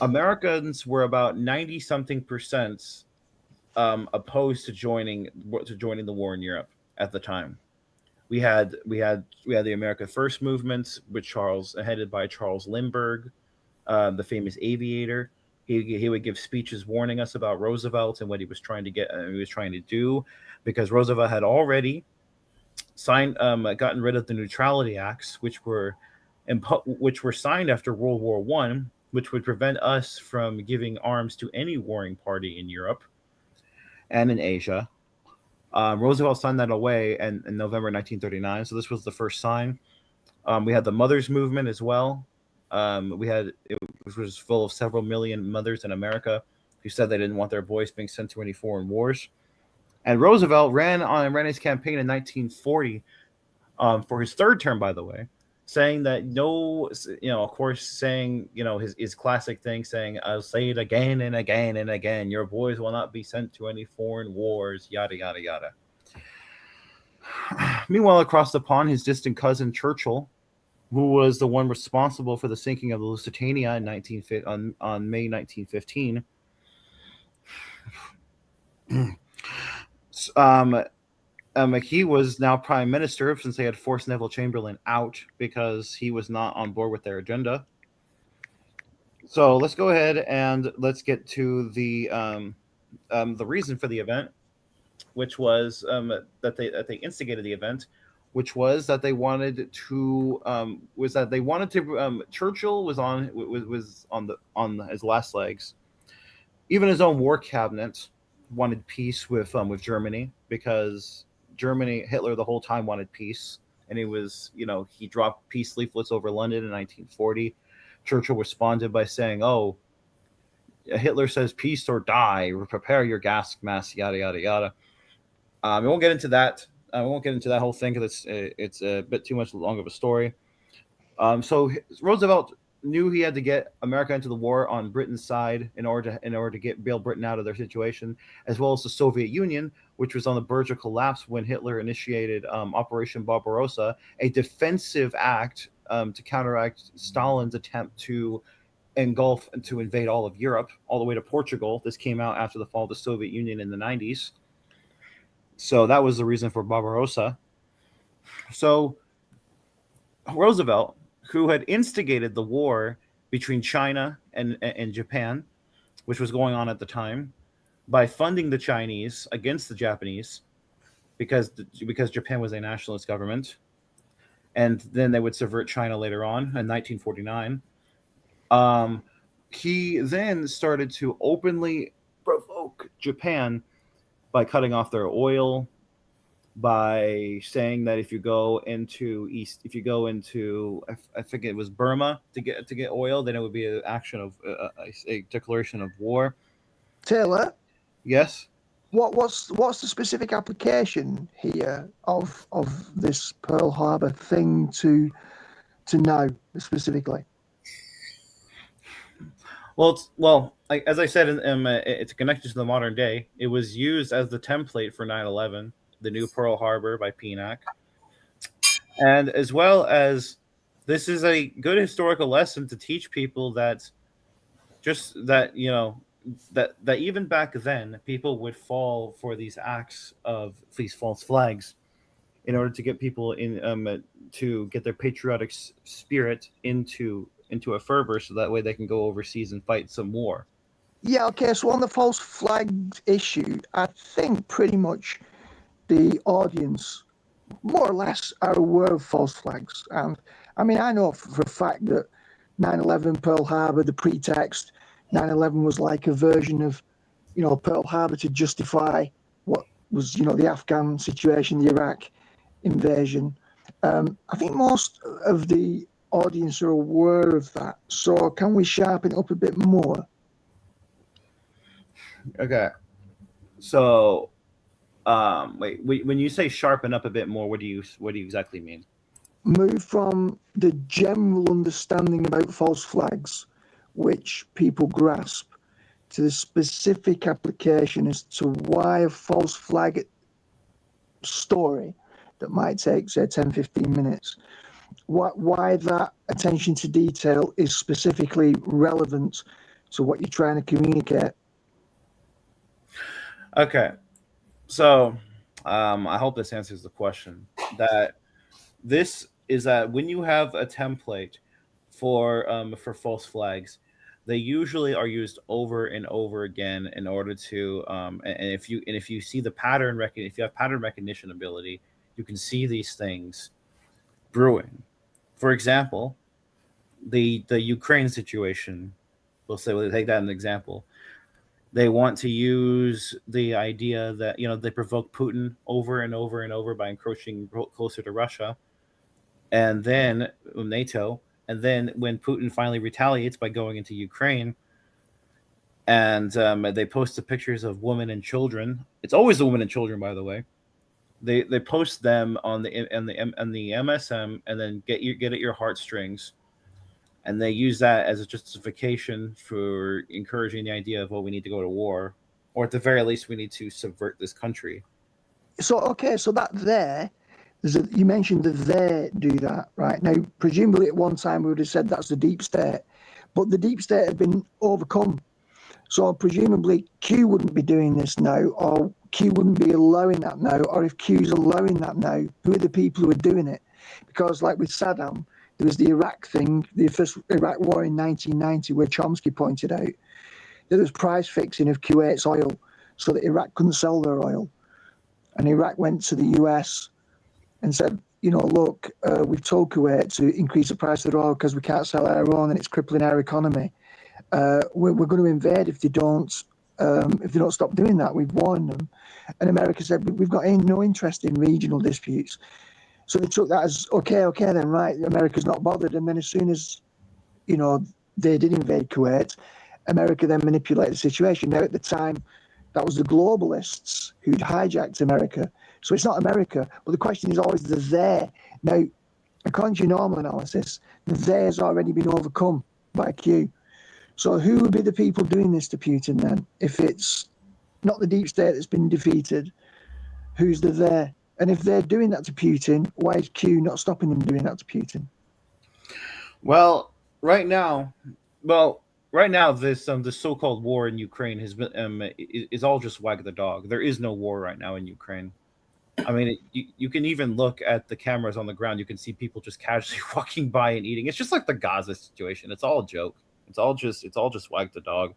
Americans were about 90-something% opposed to joining the war in Europe at the time. We had the America First movement, headed by Charles Lindbergh, the famous aviator. He would give speeches warning us about Roosevelt and what he was trying to do, because Roosevelt had already gotten rid of the Neutrality Acts, which were signed after World War One, which would prevent us from giving arms to any warring party in Europe and in Asia. Roosevelt signed that away in November 1939. So this was the first sign. We had the mothers movement as well. It was full of several million mothers in America who said they didn't want their boys being sent to any foreign wars. And Roosevelt ran his campaign in 1940 for his third term, by the way, saying that no, of course, saying, his classic thing, saying, "I'll say it again and again and again, your boys will not be sent to any foreign wars," yada, yada, yada. Meanwhile, across the pond, his distant cousin Churchill, who was the one responsible for the sinking of the Lusitania on May 1915, he was now prime minister since they had forced Neville Chamberlain out because he was not on board with their agenda. So let's go ahead and let's get to the reason for the event, which was that they instigated the event, which was that they wanted to Churchill was on his last legs. Even his own war cabinet wanted peace with Germany, because Hitler the whole time wanted peace, and he dropped peace leaflets over London in 1940. Churchill responded by saying, "Oh, Hitler says peace or die. Prepare your gas mask, yada yada yada." We won't get into that. We won't get into that whole thing because it's a bit too much long of a story. So Roosevelt knew he had to get America into the war on Britain's side in order to bail Britain out of their situation, as well as the Soviet Union, which was on the verge of collapse when Hitler initiated Operation Barbarossa, a defensive act to counteract Stalin's attempt to engulf and to invade all of Europe, all the way to Portugal. This came out after the fall of the Soviet Union in the 90s. So that was the reason for Barbarossa. So Roosevelt, who had instigated the war between China and Japan, which was going on at the time, by funding the Chinese against the Japanese, because Japan was a nationalist government, and then they would subvert China later on in 1949. He then started to openly provoke Japan by cutting off their oil, by saying that if you go into I think it was Burma to get oil, then it would be an action of a declaration of war. Taylor, Yes. what's the specific application here of this Pearl Harbor thing to know specifically? Well, as I said, it's connected to the modern day. It was used as the template for 9/11, the new Pearl Harbor by PNAC, and as well as this is a good historical lesson to teach people that that even back then people would fall for these acts of these false flags in order to get people to get their patriotic spirit into a fervor, so that way they can go overseas and fight some war. Yeah, okay, so on the false flags issue, I think pretty much the audience more or less are aware of false flags. And I mean, I know for a fact that 9/11, Pearl Harbor, the pretext, 9/11 was like a version of, Pearl Harbor to justify what was, the Afghan situation, the Iraq invasion. I think most of the audience are aware of that. So can we sharpen it up a bit more? Okay. So, wait. When you say sharpen up a bit more, what do you exactly mean? Move from the general understanding about false flags, which people grasp, to the specific application as to why a false flag story that might take, say, 10, 15 minutes, why that attention to detail is specifically relevant to what you're trying to communicate. Okay. So, I hope this answers the question. That this is that when you have a template for false flags, they usually are used over and over again in order to and if you see the pattern if you have pattern recognition ability, you can see these things brewing. For example, the Ukraine situation. We'll take that as an example. They want to use the idea that they provoke Putin over and over and over by encroaching closer to Russia, and then NATO, and then when Putin finally retaliates by going into Ukraine, and they post the pictures of women and children. It's always the women and children, by the way. They post them on the MSM, and then get at your heartstrings, and they use that as a justification for encouraging the idea of, well, we need to go to war, or at the very least we need to subvert this country. So okay, so that there, you mentioned that they do that, right? Now, presumably at one time we would have said that's the deep state, but the deep state had been overcome. So presumably Q wouldn't be doing this now, or Q wouldn't be allowing that now, or if Q's allowing that now, who are the people who are doing it? Because like with Saddam, there was the Iraq thing, the first Iraq war in 1990, where Chomsky pointed out that there was price fixing of Kuwait's oil so that Iraq couldn't sell their oil. And Iraq went to the US and said, look, we've told Kuwait to increase the price of their oil because we can't sell our own and it's crippling our economy. We're going to invade if they don't stop doing that. We've warned them. And America said, we've got no interest in regional disputes. So they took that as, okay then, right, America's not bothered. And then as soon as, they did invade Kuwait, America then manipulated the situation. Now, at the time, that was the globalists who'd hijacked America. So it's not America. But the question is always the there. Now, according to your normal analysis, the there's already been overcome by Q. So who would be the people doing this to Putin then? If it's not the deep state that's been defeated, who's the there? And if they're doing that to Putin, why is Q not stopping them doing that to Putin? Well, right now, this so-called war in Ukraine has been is all just wag the dog. There is no war right now in Ukraine. I mean, you can even look at the cameras on the ground. You can see people just casually walking by and eating. It's just like the Gaza situation. It's all a joke. It's all just wag the dog.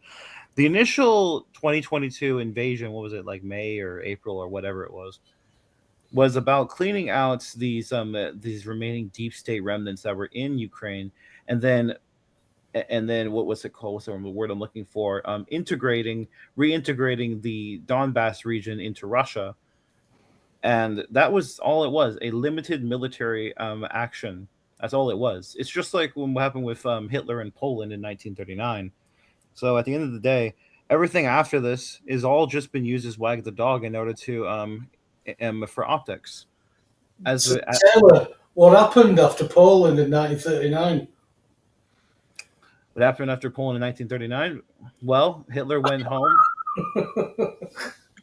The initial 2022 invasion, what was it, like May or April or whatever it was about cleaning out these remaining deep state remnants that were in Ukraine, and then what was it called? What's the word I'm looking for? Reintegrating the Donbass region into Russia, and that was all it was, a limited military action. That's all it was. It's just like what happened with Hitler in Poland in 1939. So at the end of the day, everything after this is all just been used as wag the dog in order to for optics. Taylor, what happened after Poland in 1939? What happened after Poland in 1939? Well, Hitler went home.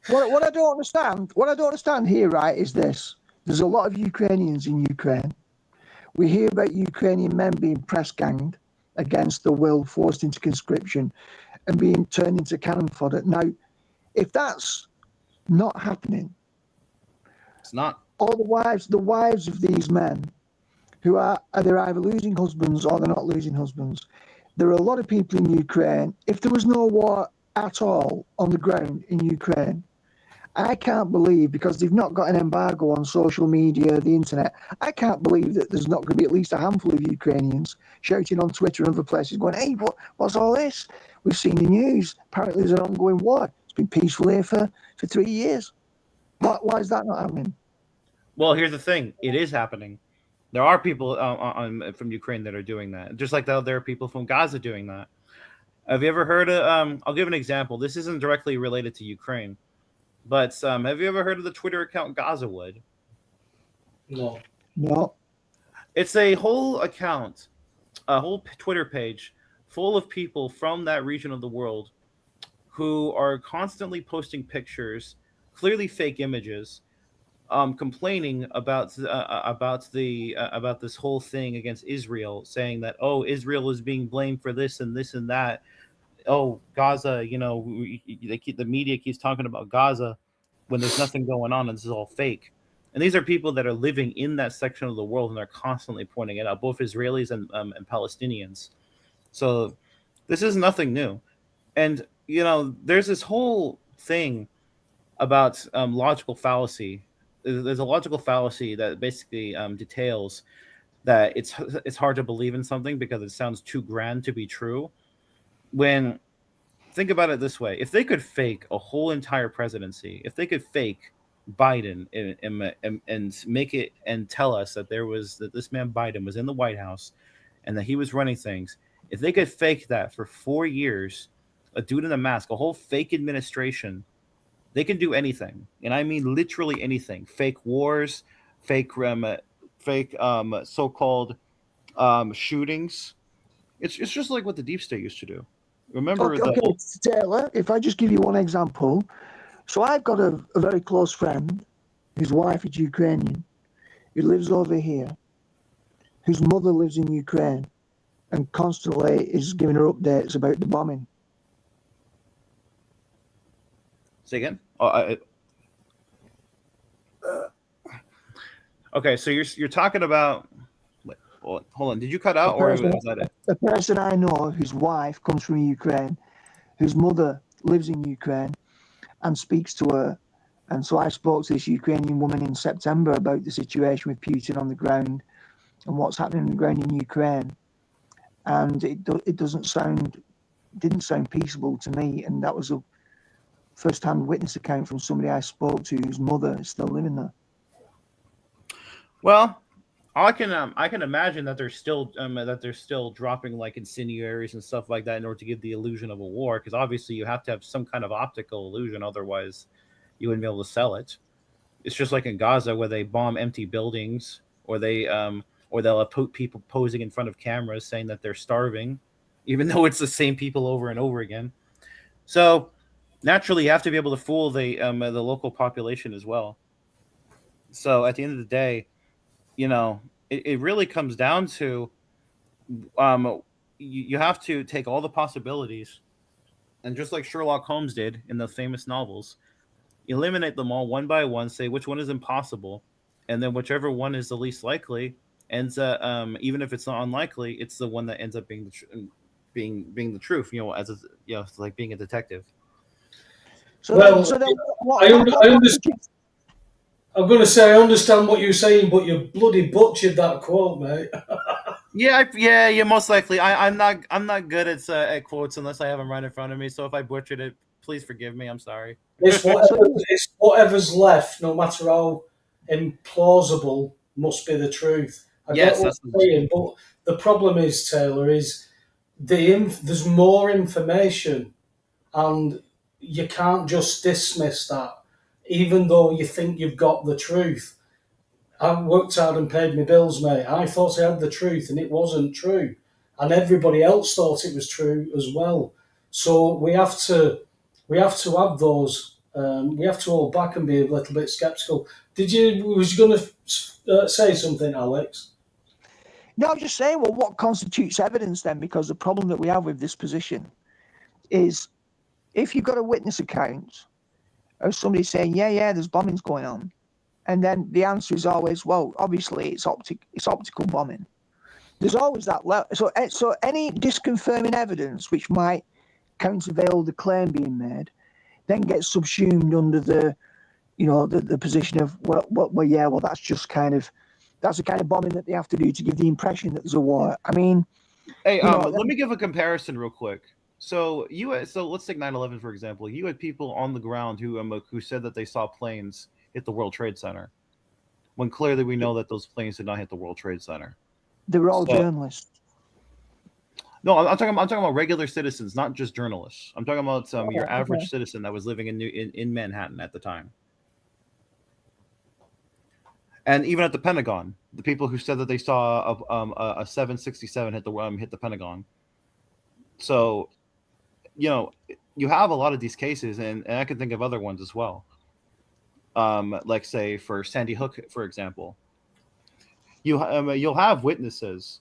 What I don't understand here, right, is this. There's a lot of Ukrainians in Ukraine. We hear about Ukrainian men being press ganged against their will, forced into conscription, and being turned into cannon fodder. Now, if that's not happening, It's not. all the wives of these men who are they're either losing husbands or they're not losing husbands. There are a lot of people in Ukraine. If there was no war at all on the ground in Ukraine, I can't believe, because they've not got an embargo on social media, the internet, I can't believe that there's not going to be at least a handful of Ukrainians shouting on Twitter and other places going, hey, what's all this? We've seen the news. Apparently there's an ongoing war. It's been peaceful here for 3 years. Why is that not happening? Well, here's the thing. It is happening. There are people from Ukraine that are doing that. Just like there are people from Gaza doing that. Have you ever heard of, I'll give an example. This isn't directly related to Ukraine. But have you ever heard of the Twitter account Gazawood? No. It's a whole account, a whole Twitter page full of people from that region of the world who are constantly posting pictures, clearly fake images, complaining about this whole thing against Israel, saying that, oh, Israel is being blamed for this and this and that. Oh, Gaza, the media keeps talking about Gaza when there's nothing going on and this is all fake. And these are people that are living in that section of the world, and they're constantly pointing it out, both Israelis and Palestinians. So this is nothing new. And, there's this whole thing about logical fallacy. There's a logical fallacy that basically details that it's hard to believe in something because it sounds too grand to be true. When, think about it this way, if they could fake a whole entire presidency, if they could fake Biden and make it and tell us that this man Biden was in the White House and that he was running things, if they could fake that for 4 years, a dude in a mask, a whole fake administration, They can do anything, and I mean literally anything. Fake wars, fake so-called shootings. It's just like what the deep state used to do. Remember Okay, Taylor, if I just give you one example. So I've got a very close friend whose wife is Ukrainian, who lives over here, whose mother lives in Ukraine, and constantly is giving her updates about the bombing. Say again? Okay, so you're talking about. Wait, hold on. Did you cut out, or was that it? The person I know whose wife comes from Ukraine, whose mother lives in Ukraine, and speaks to her. And so I spoke to this Ukrainian woman in September about the situation with Putin on the ground and what's happening on the ground in Ukraine. And it didn't sound peaceable to me. And that was a first-hand witness account from somebody I spoke to whose mother is still living there. Well, I can imagine that they're still dropping like incendiaries and stuff like that in order to give the illusion of a war, because obviously you have to have some kind of optical illusion, otherwise you wouldn't be able to sell it. It's just like in Gaza where they bomb empty buildings, or they'll put people posing in front of cameras saying that they're starving, even though it's the same people over and over again. So naturally, you have to be able to fool the local population as well. So at the end of the day, it really comes down to you have to take all the possibilities, and just like Sherlock Holmes did in the famous novels, eliminate them all one by one, say which one is impossible, and then whichever one is the least likely ends up, even if it's not unlikely, it's the one that ends up being the truth. It's like being a detective. I'm going to say I understand what you're saying, but you bloody butchered that quote, mate. Yeah, most likely. I'm not good at quotes unless I have them right in front of me. So if I butchered it, please forgive me. I'm sorry. It's whatever's left, no matter how implausible, must be the truth. I get what you're saying, but the problem is, Taylor, is there's more information, and you can't just dismiss that, even though you think you've got the truth. I worked hard and paid my bills, mate. I thought I had the truth, and it wasn't true. And everybody else thought it was true as well. So we have to have those. We have to hold back and be a little bit skeptical. Was you going to say something, Alex? No, I'm just saying, well, what constitutes evidence then? Because the problem that we have with this position is if you've got a witness account of somebody saying, yeah, there's bombings going on, and then the answer is always, well, obviously it's optical bombing. There's always that level. So any disconfirming evidence which might countervail the claim being made then gets subsumed under the position of well, that's just that's the kind of bombing that they have to do to give the impression that there's a war. I mean, hey, let me give a comparison real quick. So let's take 9/11 for example. You had people on the ground who said that they saw planes hit the World Trade Center, when clearly we know that those planes did not hit the World Trade Center. They were all journalists. No, I'm talking about regular citizens, not just journalists. I'm talking about your average citizen that was living in Manhattan at the time. And even at the Pentagon, the people who said that they saw a 767 hit the Pentagon. So, you have a lot of these cases, and I can think of other ones as well. Like say for Sandy Hook, for example, you'll have witnesses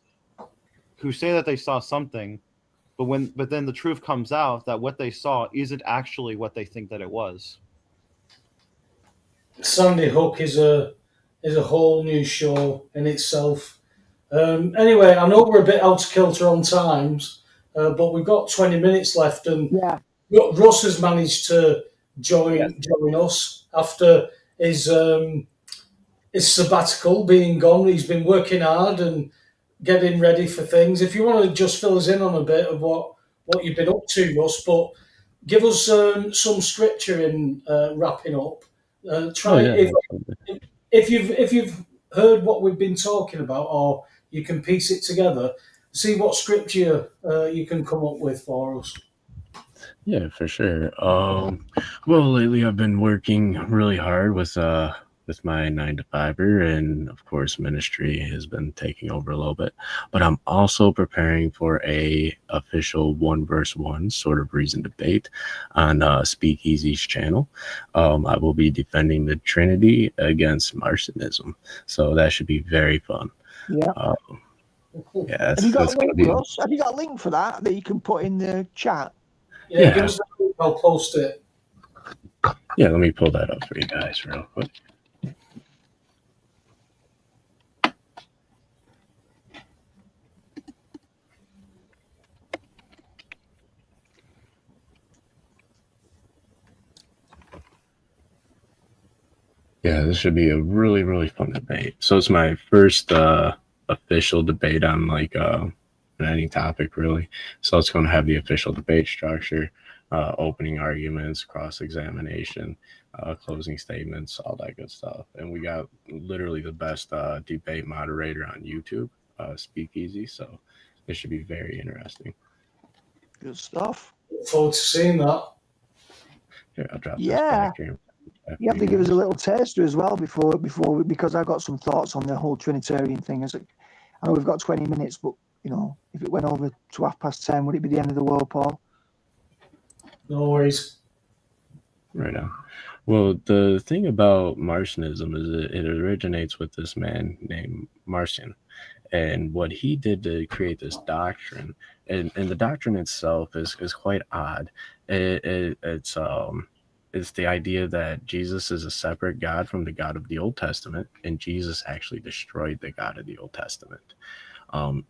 who say that they saw something, but then the truth comes out that what they saw isn't actually what they think that it was. Sandy Hook is a whole new show in itself. Anyway, I know we're a bit out of kilter on times, but we've got 20 minutes left, and Russ has managed to join us after his sabbatical being gone. He's been working hard and getting ready for things. If you want to just fill us in on a bit of what you've been up to, Russ, but give us some scripture in wrapping up. If you've heard what we've been talking about, or you can piece it together, see what scripture you can come up with for us. Yeah, for sure. Well, lately I've been working really hard with my 9 to 5er, and of course ministry has been taking over a little bit. But I'm also preparing for a official 1v1 sort of reason debate on Speakeasy's channel. I will be defending the Trinity against Marcionism, so that should be very fun. Yeah. Yeah, Have you got that's a gonna link, be. Russ? Have you got a link for that you can put in the chat? Yeah, give us that link, I'll post it. Yeah, let me pull that up for you guys real quick. Yeah, this should be a really, really fun debate. So it's my first official debate on any topic, really. So it's going to have the official debate structure, opening arguments, cross-examination, closing statements, all that good stuff. And we got literally the best debate moderator on YouTube, Speakeasy. So this should be very interesting. Good stuff. Look forward to seeing that. Here, I'll drop this back here. You have to give us a little taster as well because I've got some thoughts on the whole Trinitarian thing. I know we've got 20 minutes, but if it went over to 10:30, would it be the end of the world, Paul? No worries. Right on. Well, the thing about Marcionism is it originates with this man named Marcion, and what he did to create this doctrine, and the doctrine itself is quite odd. It's the idea that Jesus is a separate God from the God of the Old Testament, and Jesus actually destroyed the God of the Old Testament.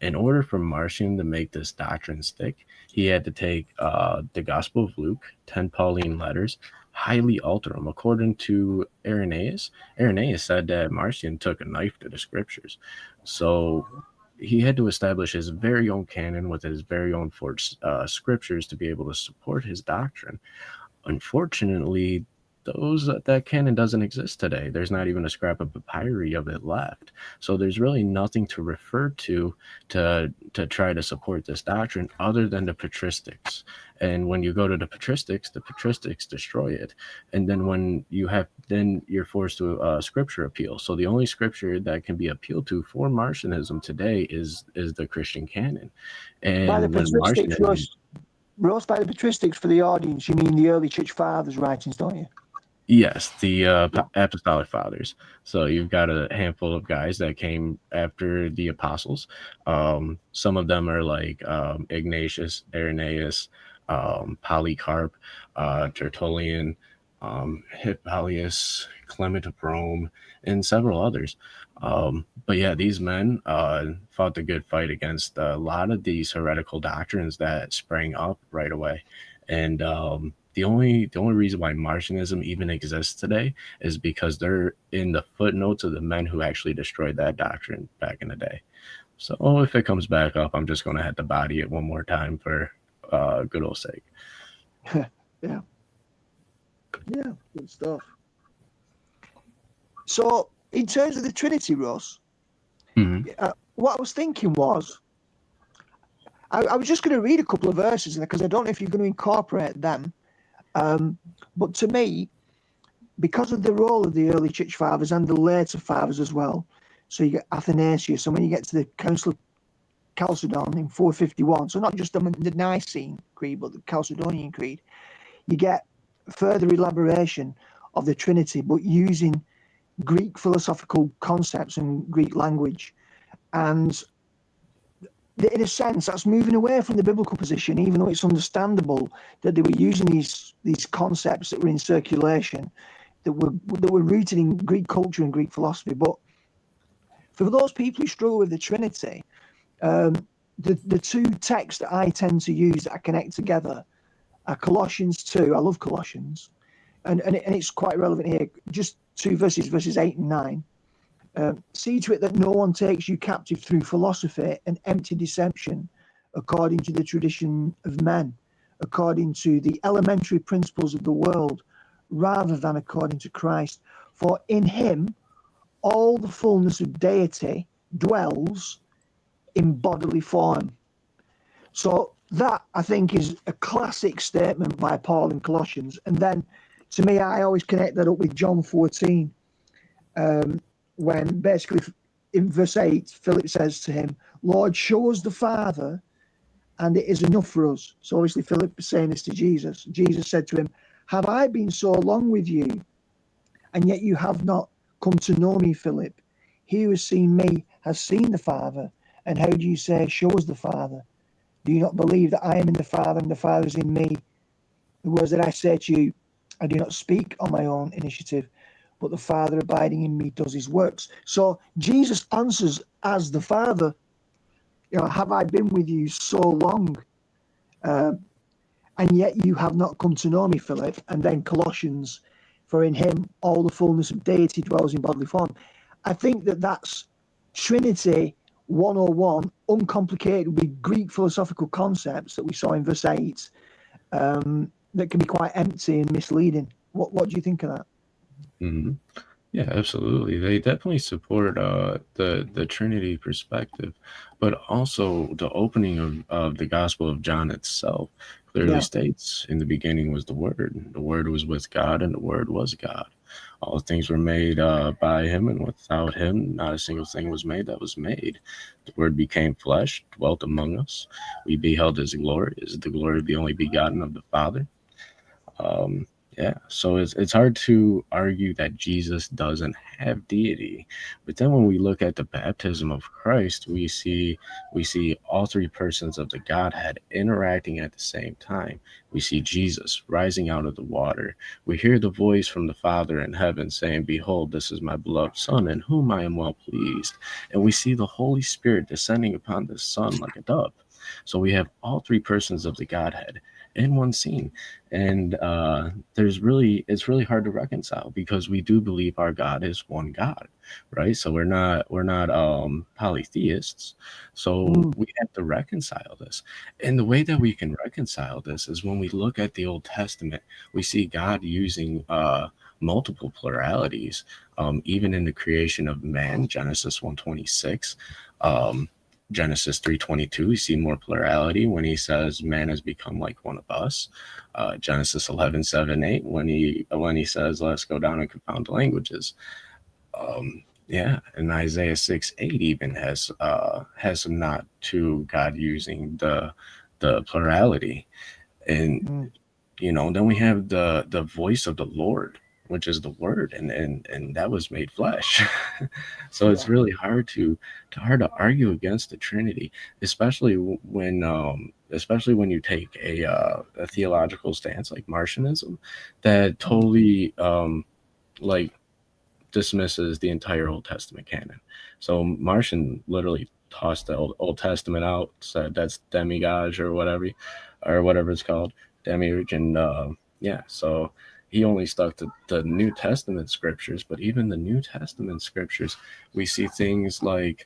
In order for Marcion to make this doctrine stick, he had to take the Gospel of Luke, 10 Pauline letters, highly alter them. According to Irenaeus said that Marcion took a knife to the scriptures. So he had to establish his very own canon with his very own scriptures to be able to support his doctrine. Unfortunately, that canon doesn't exist today. There's not even a scrap of papyri of it left. So there's really nothing to refer to try to support this doctrine other than the patristics. And when you go to the patristics destroy it. And then you're forced to scripture appeal. So the only scripture that can be appealed to for Marcionism today is the Christian canon. And by the when patristics, Russ, by the patristics, for the audience, you mean the early church fathers' writings, don't you? Yes, the apostolic fathers. So you've got a handful of guys that came after the apostles. Some of them are like Ignatius, Irenaeus, Polycarp, Tertullian, Hippolytus, Clement of Rome, and several others. But yeah, these men fought the good fight against a lot of these heretical doctrines that sprang up right away. And the only reason why Marcionism even exists today is because they're in the footnotes of the men who actually destroyed that doctrine back in the day. So if it comes back up, I'm just going to have to body it one more time for good old sake. Yeah, good stuff. So in terms of the Trinity, Russ, what I was thinking was, I was just going to read a couple of verses because I don't know if you're going to incorporate them. But to me, because of the role of the early church fathers and the later fathers as well, so you get Athanasius, and when you get to the Council of Chalcedon in 451, so not just the Nicene Creed, but the Chalcedonian Creed, you get further elaboration of the Trinity, but using Greek philosophical concepts and Greek language. And in a sense, that's moving away from the biblical position, even though it's understandable that they were using these concepts that were in circulation, that were rooted in Greek culture and Greek philosophy. But for those people who struggle with the Trinity, the two texts that I tend to use that I connect together are Colossians 2. I love Colossians, and it's quite relevant here. Just two verses 8 and 9. See to it that no one takes you captive through philosophy and empty deception, according to the tradition of men, according to the elementary principles of the world, rather than according to Christ. For in him all the fullness of deity dwells in bodily form. So that, I think, is a classic statement by Paul in Colossians. And then, to me, I always connect that up with John 14, when basically in verse 8, Philip says to him, Lord, show us the Father, and it is enough for us. So obviously Philip is saying this to Jesus. Jesus said to him, have I been so long with you, and yet you have not come to know me, Philip? He who has seen me has seen the Father. And how do you say, show us the Father? Do you not believe that I am in the Father and the Father is in me? The words that I say to you, I do not speak on my own initiative, but the Father abiding in me does his works. So Jesus answers as the Father. Have I been with you so long? And yet you have not come to know me, Philip. And then Colossians, for in him all the fullness of deity dwells in bodily form. I think that that's Trinity 101, uncomplicated with Greek philosophical concepts that we saw in verse 8, that can be quite empty and misleading. What do you think of that? Mm-hmm. Yeah, absolutely. They definitely support the Trinity perspective, but also the opening of the Gospel of John itself clearly states, in the beginning was the Word was with God, and the Word was God. All things were made by him, and without him not a single thing was made that was made. The Word became flesh, dwelt among us. We beheld his glory, is the glory of the only begotten of the Father. Yeah, so it's hard to argue that Jesus doesn't have deity, but then when we look at the baptism of Christ, we see all three persons of the Godhead interacting at the same time. We see Jesus rising out of the water. We hear the voice from the Father in heaven saying, "Behold, this is my beloved Son, in whom I am well pleased." And we see the Holy Spirit descending upon the Son like a dove. So we have all three persons of the Godhead in one scene, and it's really hard to reconcile, because we do believe our God is one God, right? So we're not polytheists, so we have to reconcile this. And the way that we can reconcile this is when we look at the Old Testament, we see God using multiple pluralities, even in the creation of man, Genesis 1:26. Genesis 3:22, we see more plurality when he says man has become like one of us. Genesis 11:7-8, when he says let's go down and confound the languages. Yeah, and Isaiah 6:8 even has some nod to God using the plurality. And then we have the voice of the Lord, which is the Word, and that was made flesh. So it's really hard to argue against the Trinity, especially when you take a theological stance like Martianism that totally like dismisses the entire Old Testament canon. So Martian literally tossed the Old Testament out, said that's demigods or whatever it's called, demiurge, and so he only stuck to the New Testament scriptures. But even the New Testament scriptures, we see things like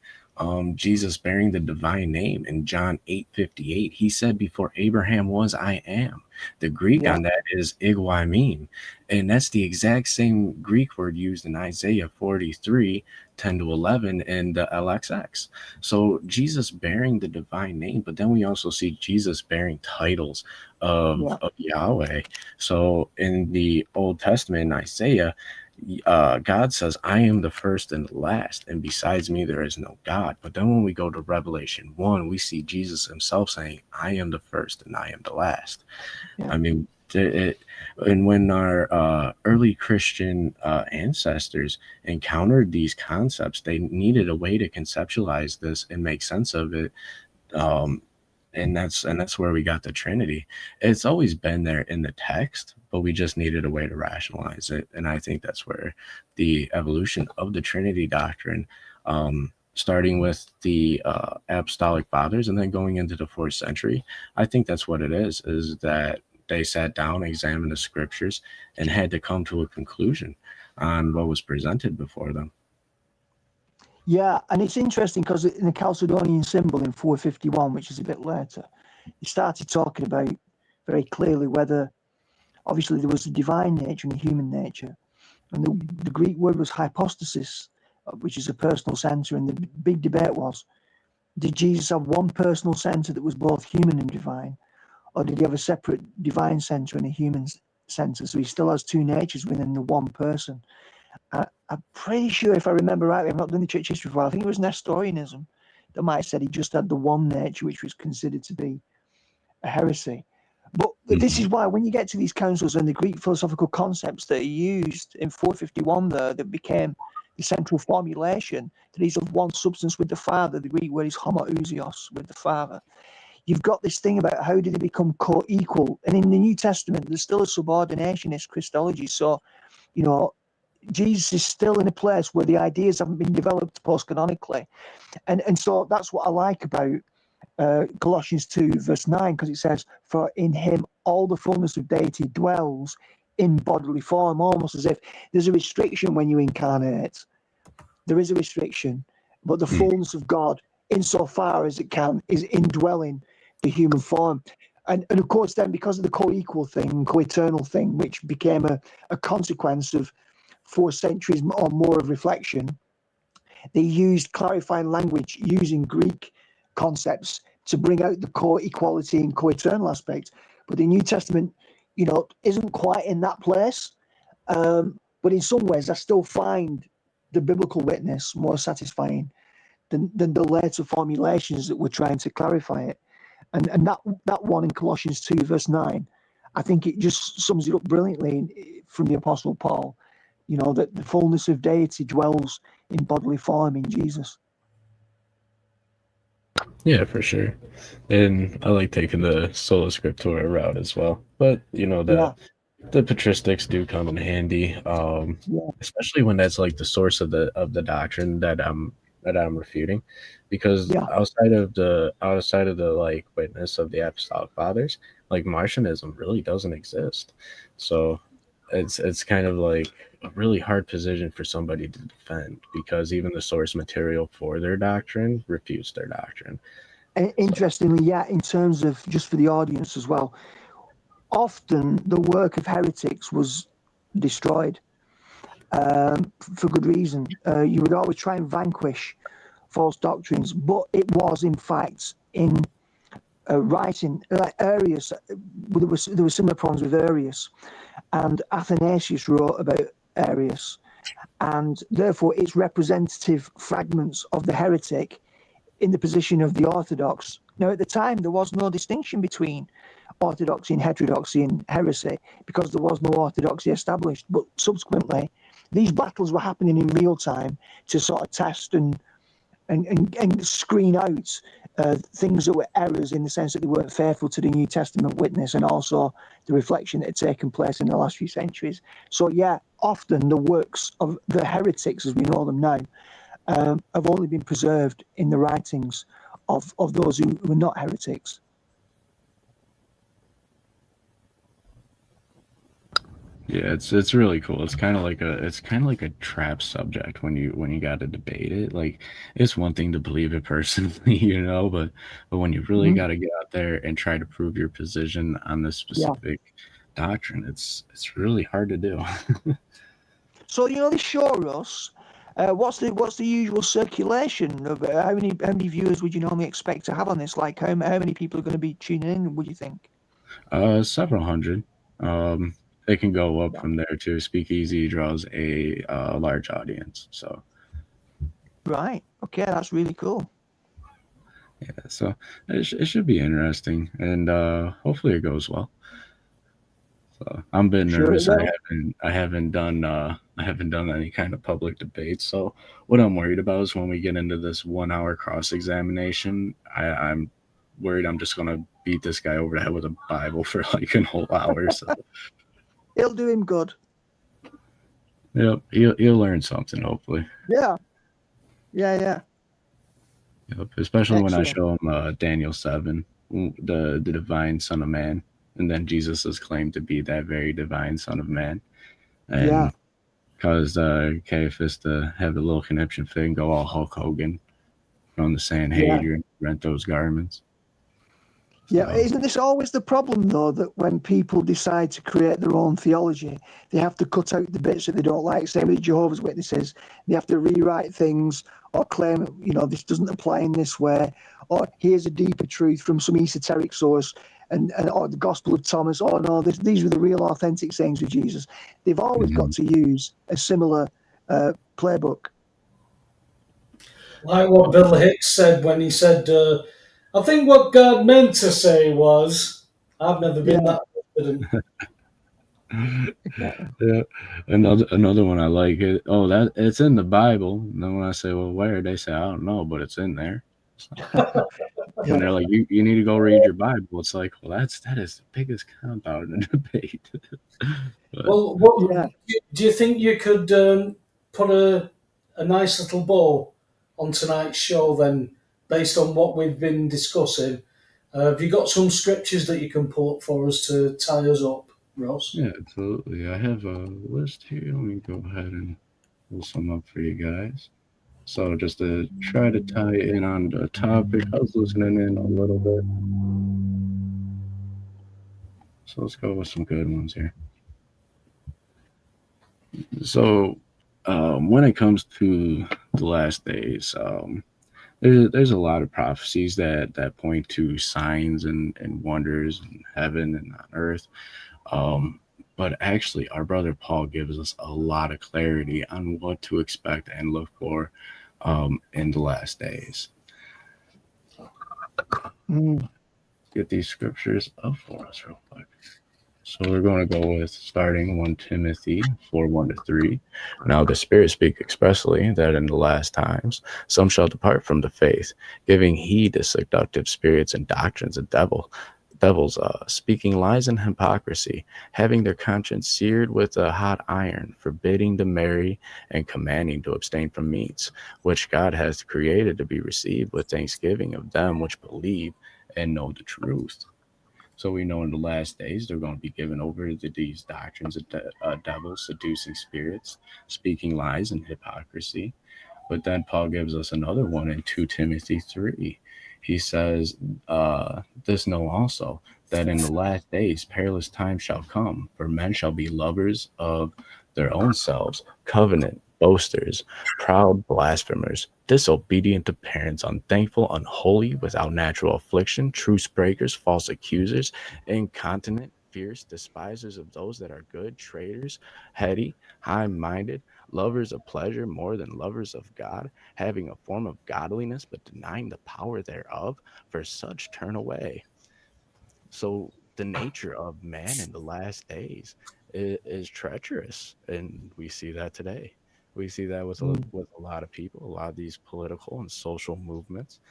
Jesus bearing the divine name in John 8:58. He said, "Before Abraham was, I am." The Greek on that is igwaimin, and that's the exact same Greek word used in Isaiah 43:10-11 and the LXX. So Jesus bearing the divine name, but then we also see Jesus bearing titles of Yahweh. So in the Old Testament, in Isaiah, God says, "I am the first and the last, and besides me there is no God." But then when we go to Revelation 1, we see Jesus himself saying, "I am the first and I am the last." I mean, and when our early Christian ancestors encountered these concepts, they needed a way to conceptualize this and make sense of it. And that's where we got the Trinity. It's always been there in the text, but we just needed a way to rationalize it. And I think that's where the evolution of the Trinity doctrine, starting with the apostolic fathers and then going into the 4th century, I think that's what it is that they sat down, examined the scriptures, and had to come to a conclusion on what was presented before them. Yeah, and it's interesting because in the Chalcedonian symbol in 451, which is a bit later, he started talking about very clearly whether, obviously, there was a divine nature and a human nature. And the Greek word was hypostasis, which is a personal center. And the big debate was, Did Jesus have one personal center that was both human and divine? Or did he have a separate divine center and a human center? So he still has two natures within the one person. I'm pretty sure, if I remember rightly, I've not done the church history before, I think it was Nestorianism that might have said he just had the one nature, which was considered to be a heresy. But this is why when you get to these councils and the Greek philosophical concepts that are used in 451 there, that became the central formulation, that he's of one substance with the Father, the Greek word is homoousios, with the Father. You've got this thing about how do they become co-equal. And in the New Testament, there's still a subordinationist Christology. So, you know, Jesus is still in a place where the ideas haven't been developed post-canonically. And so that's what I like about Colossians 2 verse 9, because it says, for in him all the fullness of deity dwells in bodily form, almost as if there's a restriction when you incarnate. There is a restriction, but the fullness of God, insofar as it can, is indwelling the human form. And of course, then, because of the co-equal thing, co-eternal thing, which became a consequence of 4 centuries or more of reflection, they used clarifying language using Greek concepts to bring out the co-equality and co-eternal aspect. But the New Testament, you know, isn't quite in that place. But in some ways, I still find the biblical witness more satisfying than the later formulations that were trying to clarify it. And that one in Colossians 2, verse 9, I think it just sums it up brilliantly from the Apostle Paul, you know, that the fullness of deity dwells in bodily form in Jesus. Yeah, for sure. And I like taking the sola scriptura route as well. But, you know, the patristics do come in handy, especially when that's like the source of the doctrine that I'm refuting, because outside of the like witness of the apostolic fathers, like Martianism really doesn't exist. So it's kind of like a really hard position for somebody to defend, because even the source material for their doctrine refutes their doctrine. Interestingly, in terms of, just for the audience as well, often the work of heretics was destroyed for good reason. You would always try and vanquish false doctrines, but it was in fact in writing, like Arius, there were similar problems with Arius, and Athanasius wrote about Arius, and therefore it's representative fragments of the heretic in the position of the orthodox. Now, at the time, there was no distinction between orthodoxy and heterodoxy and heresy, because there was no orthodoxy established. But subsequently, these battles were happening in real time to sort of test and screen out things that were errors, in the sense that they weren't faithful to the New Testament witness, and also the reflection that had taken place in the last few centuries. So often the works of the heretics, as we know them now, have only been preserved in the writings of those who were not heretics. Yeah, it's really cool. It's kind of like a trap subject when you got to debate it. Like, it's one thing to believe it personally, you know, but when you really got to get out there and try to prove your position on this specific doctrine, it's really hard to do. So, you know, the show, Russ, what's the usual circulation of how many viewers would you normally expect to have on this? Like, how many people are going to be tuning in, would you think? Several hundred. It can go up from there too. Speakeasy draws a large audience, so. Right. Okay, that's really cool. Yeah, so it should be interesting, and hopefully it goes well. So I'm a bit nervous. I haven't done any kind of public debate. So what I'm worried about is when we get into this 1 hour cross examination, I'm worried I'm just gonna beat this guy over the head with a Bible for like a whole hour. So it'll do him good. Yep, he'll learn something, hopefully. Yeah. Yep, especially when I show him Daniel 7, the divine Son of Man, and then Jesus is claimed to be that very divine Son of Man, and caused Caiaphas to have a little conniption fit and go all Hulk Hogan from the Sanhedrin, rent those garments. Yeah, isn't this always the problem, though, that when people decide to create their own theology, they have to cut out the bits that they don't like? Same with Jehovah's Witnesses. They have to rewrite things, or claim, this doesn't apply in this way, or here's a deeper truth from some esoteric source, and or the Gospel of Thomas. Oh no, these were the real authentic sayings of Jesus. They've always got to use a similar playbook. Like what Bill Hicks said when he said, I think what God meant to say was, I've never been that confident. Yeah, another one I like it. Oh, that it's in the Bible. And then when I say, well, where? They say, I don't know, but it's in there. And they're like, you need to go read your Bible. It's like, well, that is the biggest cop out in a debate. But, Well, do you think you could put a nice little bow on tonight's show then, based on what we've been discussing? Have you got some scriptures that you can pull up for us to tie us up, Ross? yeah, absolutely. I have a list here. Let me go ahead and pull some up for you guys. So just to try to tie in on the topic, I was listening in a little bit. So let's go with some good ones here. So when it comes to the last days, there's a lot of prophecies that point to signs and wonders in heaven and on earth. But actually, our brother Paul gives us a lot of clarity on what to expect and look for in the last days. Get these scriptures up for us real quick. So we're going to go with starting 1 Timothy 4:1-3. Now the Spirit speak expressly that in the last times some shall depart from the faith, giving heed to seductive spirits and doctrines of devils, speaking lies and hypocrisy, having their conscience seared with a hot iron, forbidding to marry, and commanding to abstain from meats, which God hath created to be received with thanksgiving of them which believe and know the truth. So we know in the last days they're going to be given over to these doctrines of devils, seducing spirits, speaking lies and hypocrisy. But then Paul gives us another one in 2 Timothy 3. He says, this know also, that in the last days perilous times shall come, for men shall be lovers of their own selves, covenant, boasters, proud, blasphemers, disobedient to parents, unthankful, unholy, without natural affliction, truce breakers, false accusers, incontinent, fierce, despisers of those that are good, traitors, heady, high-minded, lovers of pleasure more than lovers of God, having a form of godliness, but denying the power thereof, for such turn away. So the nature of man in the last days is treacherous, and we see that today. We see that with a lot of people, a lot of these political and social movements.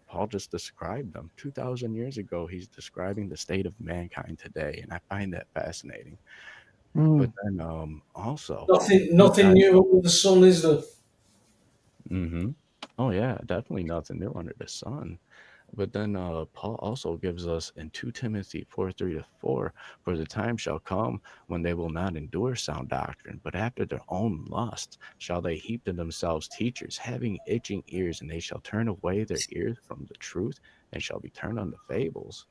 Paul just described them 2,000 years ago. He's describing the state of mankind today, and I find that fascinating. But then also Nothing new under the sun, is there? Oh yeah, definitely nothing new under the sun. But then Paul also gives us in 2 Timothy 4:3-4, for the time shall come when they will not endure sound doctrine, but after their own lust shall they heap to themselves teachers, having itching ears, and they shall turn away their ears from the truth, and shall be turned unto fables.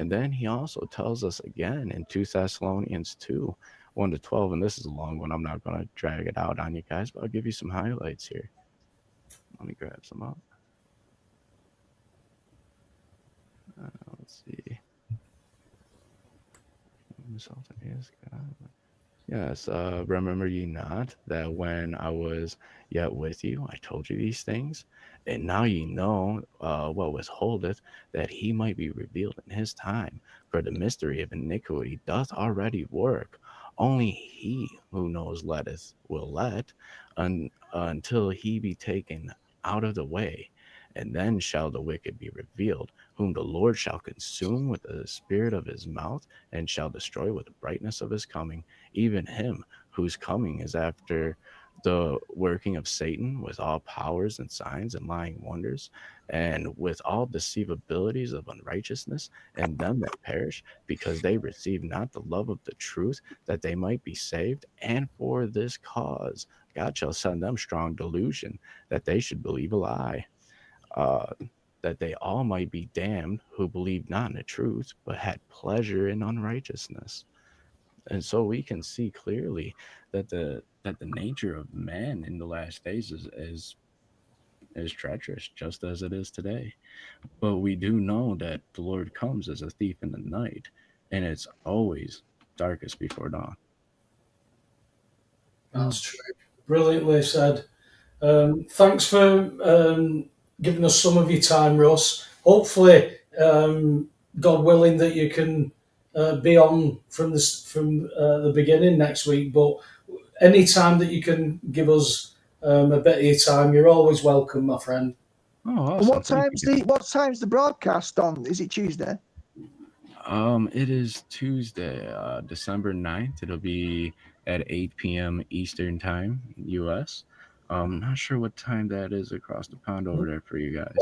And then he also tells us again in 2 Thessalonians 2:1-12, and this is a long one. I'm not going to drag it out on you guys, but I'll give you some highlights here. Let me grab some up. Let's see. Yes, remember ye not that when I was yet with you, I told you these things? And now ye know what withholdeth, that he might be revealed in his time. For the mystery of iniquity doth already work. Only he who knows will let until he be taken out of the way. And then shall the wicked be revealed, whom the Lord shall consume with the spirit of his mouth, and shall destroy with the brightness of his coming, even him whose coming is after the working of Satan, with all powers and signs and lying wonders, and with all deceivabilities of unrighteousness, and them that perish, because they receive not the love of the truth, that they might be saved. And for this cause God shall send them strong delusion, that they should believe a lie, that they all might be damned who believed not in the truth, but had pleasure in unrighteousness. And so we can see clearly that the nature of man in the last days is is treacherous, just as it is today. But we do know that the Lord comes as a thief in the night, and it's always darkest before dawn. That's true. Brilliantly said. Thanks for giving us some of your time, Russ. Hopefully, God willing, that you can be on from the beginning next week. But any time that you can give us a bit of your time, you're always welcome, my friend. Oh, And awesome. what time's the broadcast on? Is it Tuesday? It is Tuesday, December 9th. It'll be at 8 p.m. Eastern Time, U.S. Not sure what time that is across the pond over there for you guys.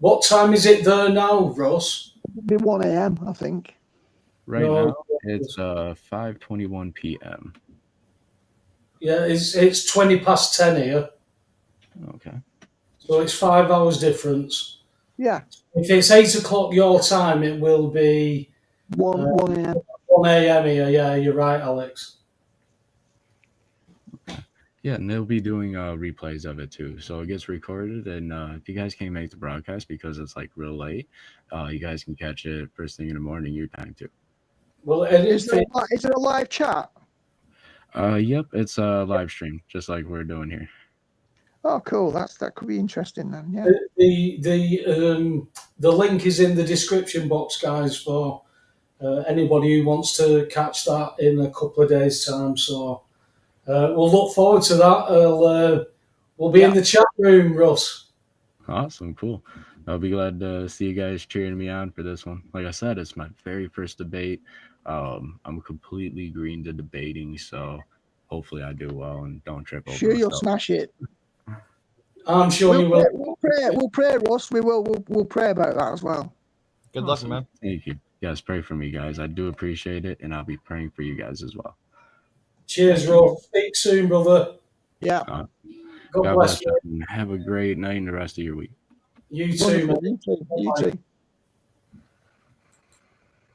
What time is it there now, Russ? It'll be 1 a.m., I think. Right now, it's 5:21 p.m. Yeah, it's 20 past 10 here, Okay. so it's 5 hours difference. Yeah, If it's 8 o'clock your time, it will be 1 a.m. 1 a.m. here. Yeah, you're right, Alex. Yeah, and they'll be doing replays of it too. So it gets recorded, and if you guys can't make the broadcast because it's like real late, you guys can catch it first thing in the morning your time too. Well, Is there a live chat? Yep, it's a live stream, just like we're doing here. Oh, cool. That could be interesting then. Yeah. The link is in the description box, guys, for anybody who wants to catch that in a couple of days' time. So we'll look forward to that. We'll be in the chat room, Russ. Awesome, cool. I'll be glad to see you guys cheering me on for this one. Like I said, it's my very first debate. I'm completely green to debating, so hopefully I do well and don't trip over Sure, myself. you'll smash it. I'm sure you will. We'll pray, Russ. We'll pray about that as well. Good luck, man. Thank you. Yes, pray for me, guys. I do appreciate it, and I'll be praying for you guys as well. Cheers, Russ. Speak soon, brother. Yeah. God bless you. And have a great night and the rest of your week. You too, man. You too.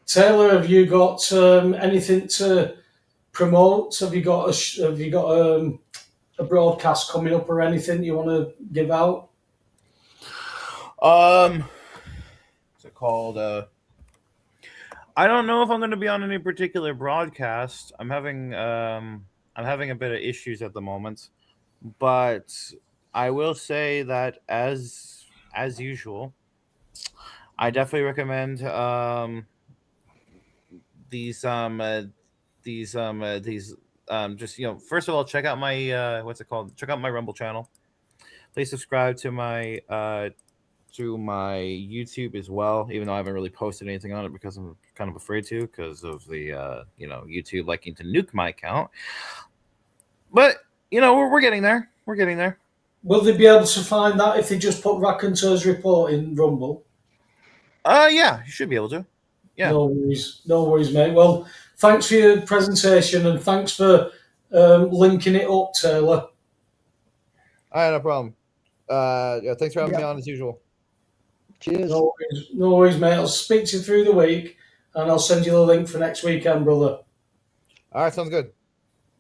Taylor, have you got anything to promote? Have you got a broadcast coming up or anything you want to give out? What's it called? I don't know if I'm going to be on any particular broadcast. I'm having a bit of issues at the moment, but I will say that as usual, I definitely recommend these just, first of all, check out my what's it called? Check out my Rumble channel. Please subscribe to my YouTube as well, even though I haven't really posted anything on it because I'm kind of afraid to because of the YouTube liking to nuke my account. But we're getting there. We're getting there. Will they be able to find that if they just put Raconteur's report in Rumble? Yeah, you should be able to. Yeah. No worries, mate. Well, thanks for your presentation and thanks for linking it up, Taylor. All right, no problem. Thanks for having me on as usual. Cheers. No worries, mate. I'll speak to you through the week and I'll send you the link for next weekend, brother. All right, sounds good.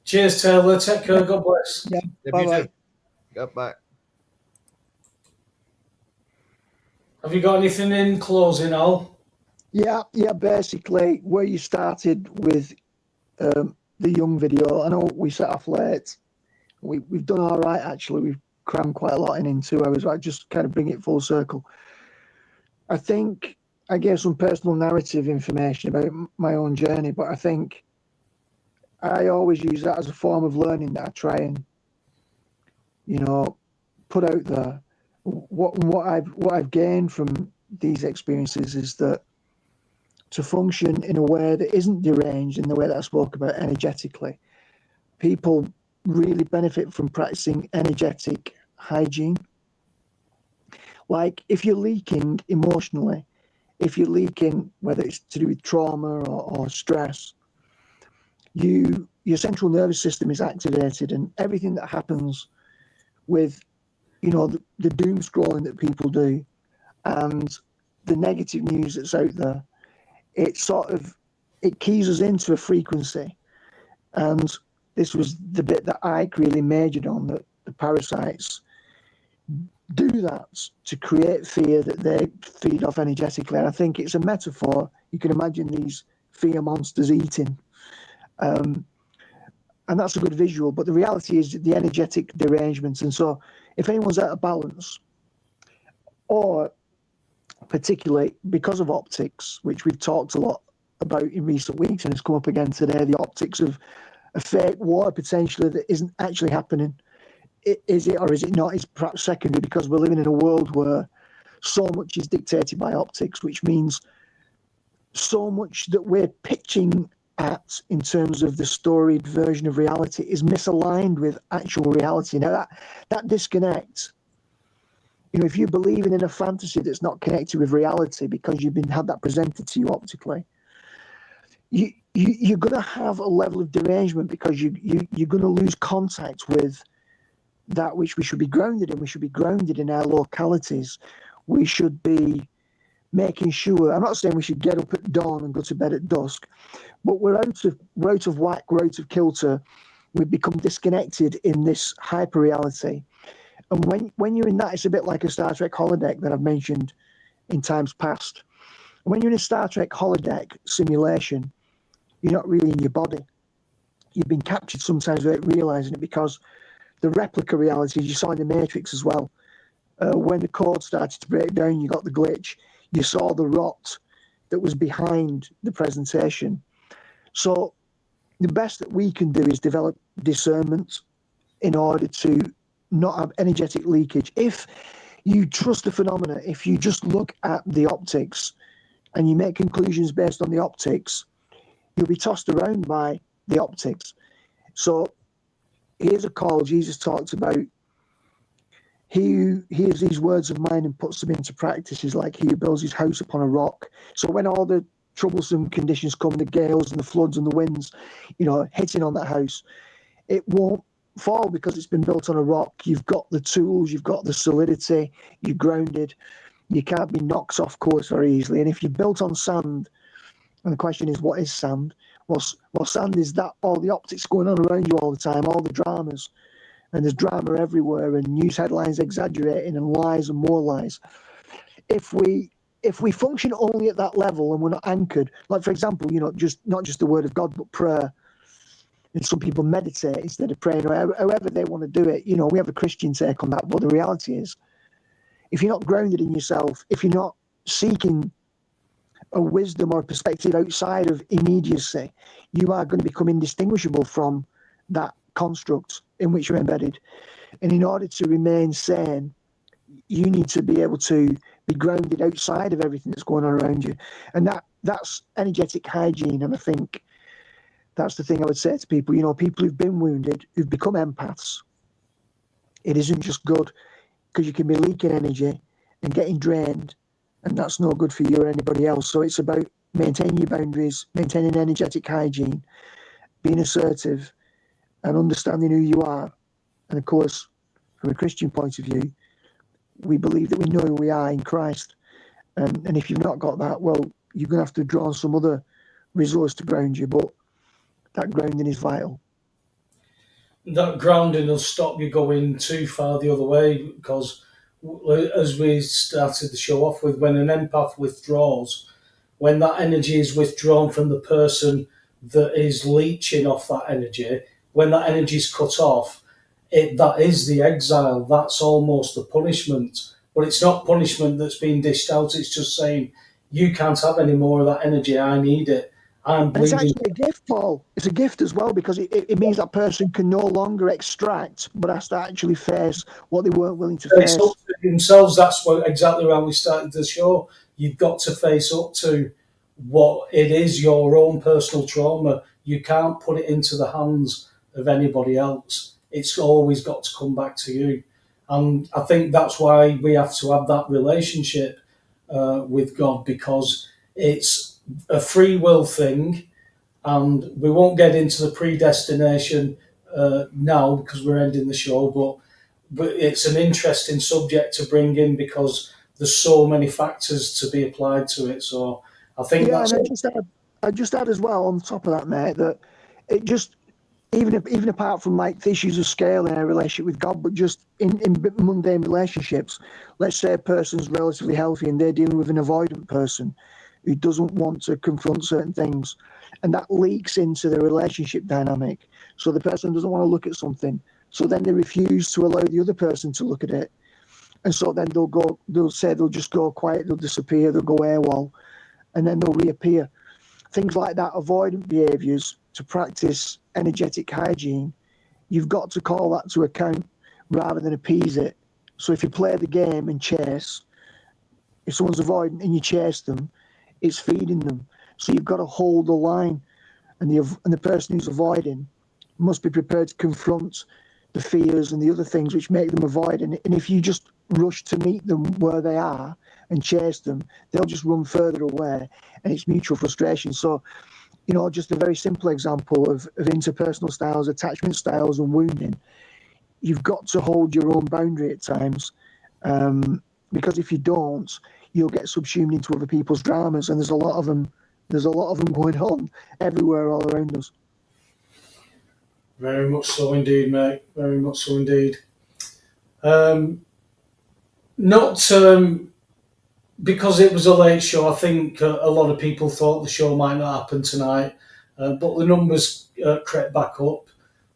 Cheers, Taylor. Take care. God bless. Yeah. Bye. Yep, bye. Have you got anything in closing, Al? Yeah. Basically, where you started with the young video, I know we set off late. We've done all right, actually. We've crammed quite a lot in 2 hours. I just kind of bring it full circle. I think I gave some personal narrative information about my own journey, but I think I always use that as a form of learning that I try and, put out there. What I've gained from these experiences is that to function in a way that isn't deranged in the way that I spoke about energetically, people really benefit from practicing energetic hygiene. Like if you're leaking emotionally, if you're leaking, whether it's to do with trauma or stress, your central nervous system is activated, and everything that happens with, the doom scrolling that people do and the negative news that's out there, it keys us into a frequency. And this was the bit that Ike really majored on, that the parasites do that to create fear that they feed off energetically. And I think it's a metaphor. You can imagine these fear monsters eating. And that's a good visual. But the reality is the energetic derangements. And so if anyone's out of balance, or particularly because of optics, which we've talked a lot about in recent weeks, and it's come up again today, the optics of a fake war potentially that isn't actually happening. Is it or is it not? Is perhaps secondary, because we're living in a world where so much is dictated by optics, which means so much that we're pitching at in terms of the storied version of reality is misaligned with actual reality. Now that disconnect, if you're believing in a fantasy that's not connected with reality because you've had that presented to you optically, you're going to have a level of derangement, because you're going to lose contact with that which we should be grounded in. We should be grounded in our localities. We should be making sure, I'm not saying we should get up at dawn and go to bed at dusk, but we're out of whack, we're out of kilter. We've become disconnected in this hyper reality. And when you're in that, it's a bit like a Star Trek holodeck that I've mentioned in times past. When you're in a Star Trek holodeck simulation, you're not really in your body. You've been captured sometimes without realizing it, because the replica reality, as you saw in the Matrix as well, when the code started to break down, you got the glitch. You saw the rot that was behind the presentation. So the best that we can do is develop discernment in order to not have energetic leakage. If you trust the phenomena, if you just look at the optics and you make conclusions based on the optics, you'll be tossed around by the optics. So here's a call Jesus talks about. He who hears these words of mine and puts them into practice is like he who builds his house upon a rock. So when all the troublesome conditions come, the gales and the floods and the winds, hitting on that house, it won't fall because it's been built on a rock. You've got the tools, you've got the solidity, you're grounded. You can't be knocked off course very easily. And if you're built on sand, and the question is, what is sand? Well, sand is that all the optics going on around you all the time, all the dramas. And there's drama everywhere, and news headlines exaggerating, and lies and more lies. If we function only at that level and we're not anchored, like for example, not just the word of God, but prayer. And some people meditate instead of praying, or however they want to do it. We have a Christian take on that, but the reality is, if you're not grounded in yourself, if you're not seeking a wisdom or a perspective outside of immediacy, you are going to become indistinguishable from that construct in which you're embedded. And in order to remain sane, you need to be able to be grounded outside of everything that's going on around you. And that's energetic hygiene. And I think that's the thing I would say to people. People who've been wounded, who've become empaths, it isn't just good, because you can be leaking energy and getting drained, and that's no good for you or anybody else. So it's about maintaining your boundaries, maintaining energetic hygiene, being assertive, and understanding who you are. And of course, from a Christian point of view, we believe that we know who we are in Christ. And if you've not got that, well, you're going to have to draw on some other resource to ground you. But that grounding is vital. That grounding will stop you going too far the other way, because as we started the show off with, when an empath withdraws, when that energy is withdrawn from the person that is leeching off that energy, when that energy is cut off, that is the exile. That's almost the punishment. But it's not punishment that's being dished out. It's just saying, you can't have any more of that energy. I need it. I'm bleeding. And it's actually a gift, Paul. It's a gift as well, because it means that person can no longer extract, but has to actually face what they weren't willing to face. Up to themselves. That's exactly how we started the show. You've got to face up to what it is, your own personal trauma. You can't put it into the hands of anybody else. It's always got to come back to you. And I think that's why we have to have that relationship with God, because it's a free will thing. And we won't get into the predestination now, because we're ending the show, but it's an interesting subject to bring in, because there's so many factors to be applied to it. So I think I just add as well on top of that, mate, that even apart from like the issues of scale in a relationship with God, but just in mundane relationships, let's say a person's relatively healthy and they're dealing with an avoidant person who doesn't want to confront certain things, and that leaks into the relationship dynamic. So the person doesn't want to look at something, so then they refuse to allow the other person to look at it, and so then they'll say they'll just go quiet, they'll disappear, they'll go AWOL, and then they'll reappear. Things like that, avoidant behaviours, to practice energetic hygiene, you've got to call that to account rather than appease it. So if you play the game and chase, if someone's avoidant and you chase them, it's feeding them. So you've got to hold the line, and the person who's avoiding must be prepared to confront the fears and the other things which make them avoid. And if you just rush to meet them where they are and chase them, they'll just run further away, and it's mutual frustration. So, just a very simple example of interpersonal styles, attachment styles, and wounding. You've got to hold your own boundary at times, because if you don't, you'll get subsumed into other people's dramas, and there's a lot of them. There's a lot of them going on everywhere, all around us. Very much so indeed, mate. Very much so indeed. Not because it was a late show. I think a lot of people thought the show might not happen tonight, but the numbers crept back up.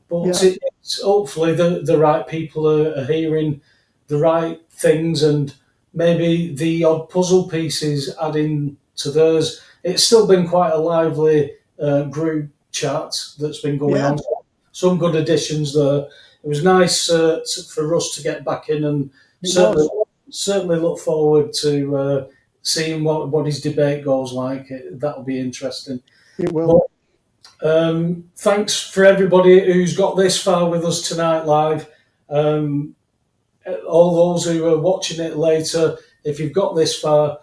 But Yeah. it's hopefully the right people are hearing the right things, and maybe the odd puzzle pieces adding to theirs. It's still been quite a lively group chat that's been going Yeah. on. Some good additions there. It was nice for Russ to get back in, and certainly look forward to seeing what his debate goes like. That'll be interesting. It will. Thanks for everybody who's got this far with us tonight live. All those who are watching it later, if you've got this far,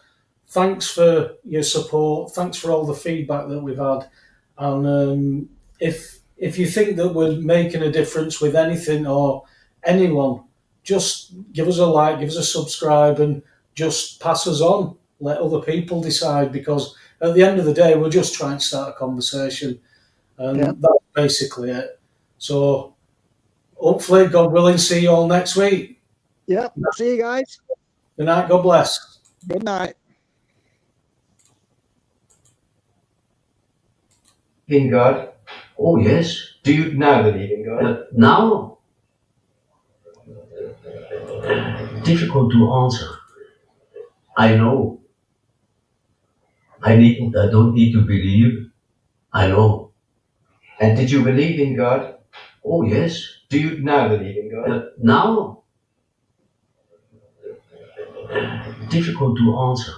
thanks for your support. Thanks for all the feedback that we've had. And if you think that we're making a difference with anything or anyone, just give us a like, give us a subscribe, and just pass us on. Let other people decide, because at the end of the day, we're just trying to start a conversation. And that's basically it. So hopefully, God willing, see you all next week. Yeah. See you guys. Good night. God bless. Good night. In God? Oh, yes. Do you now believe in God? Now? Difficult to answer. I know. I don't need to believe. I know. And did you believe in God? Oh, yes. Do you now believe in God? Now? Difficult to answer.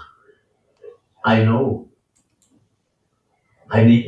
I know. I need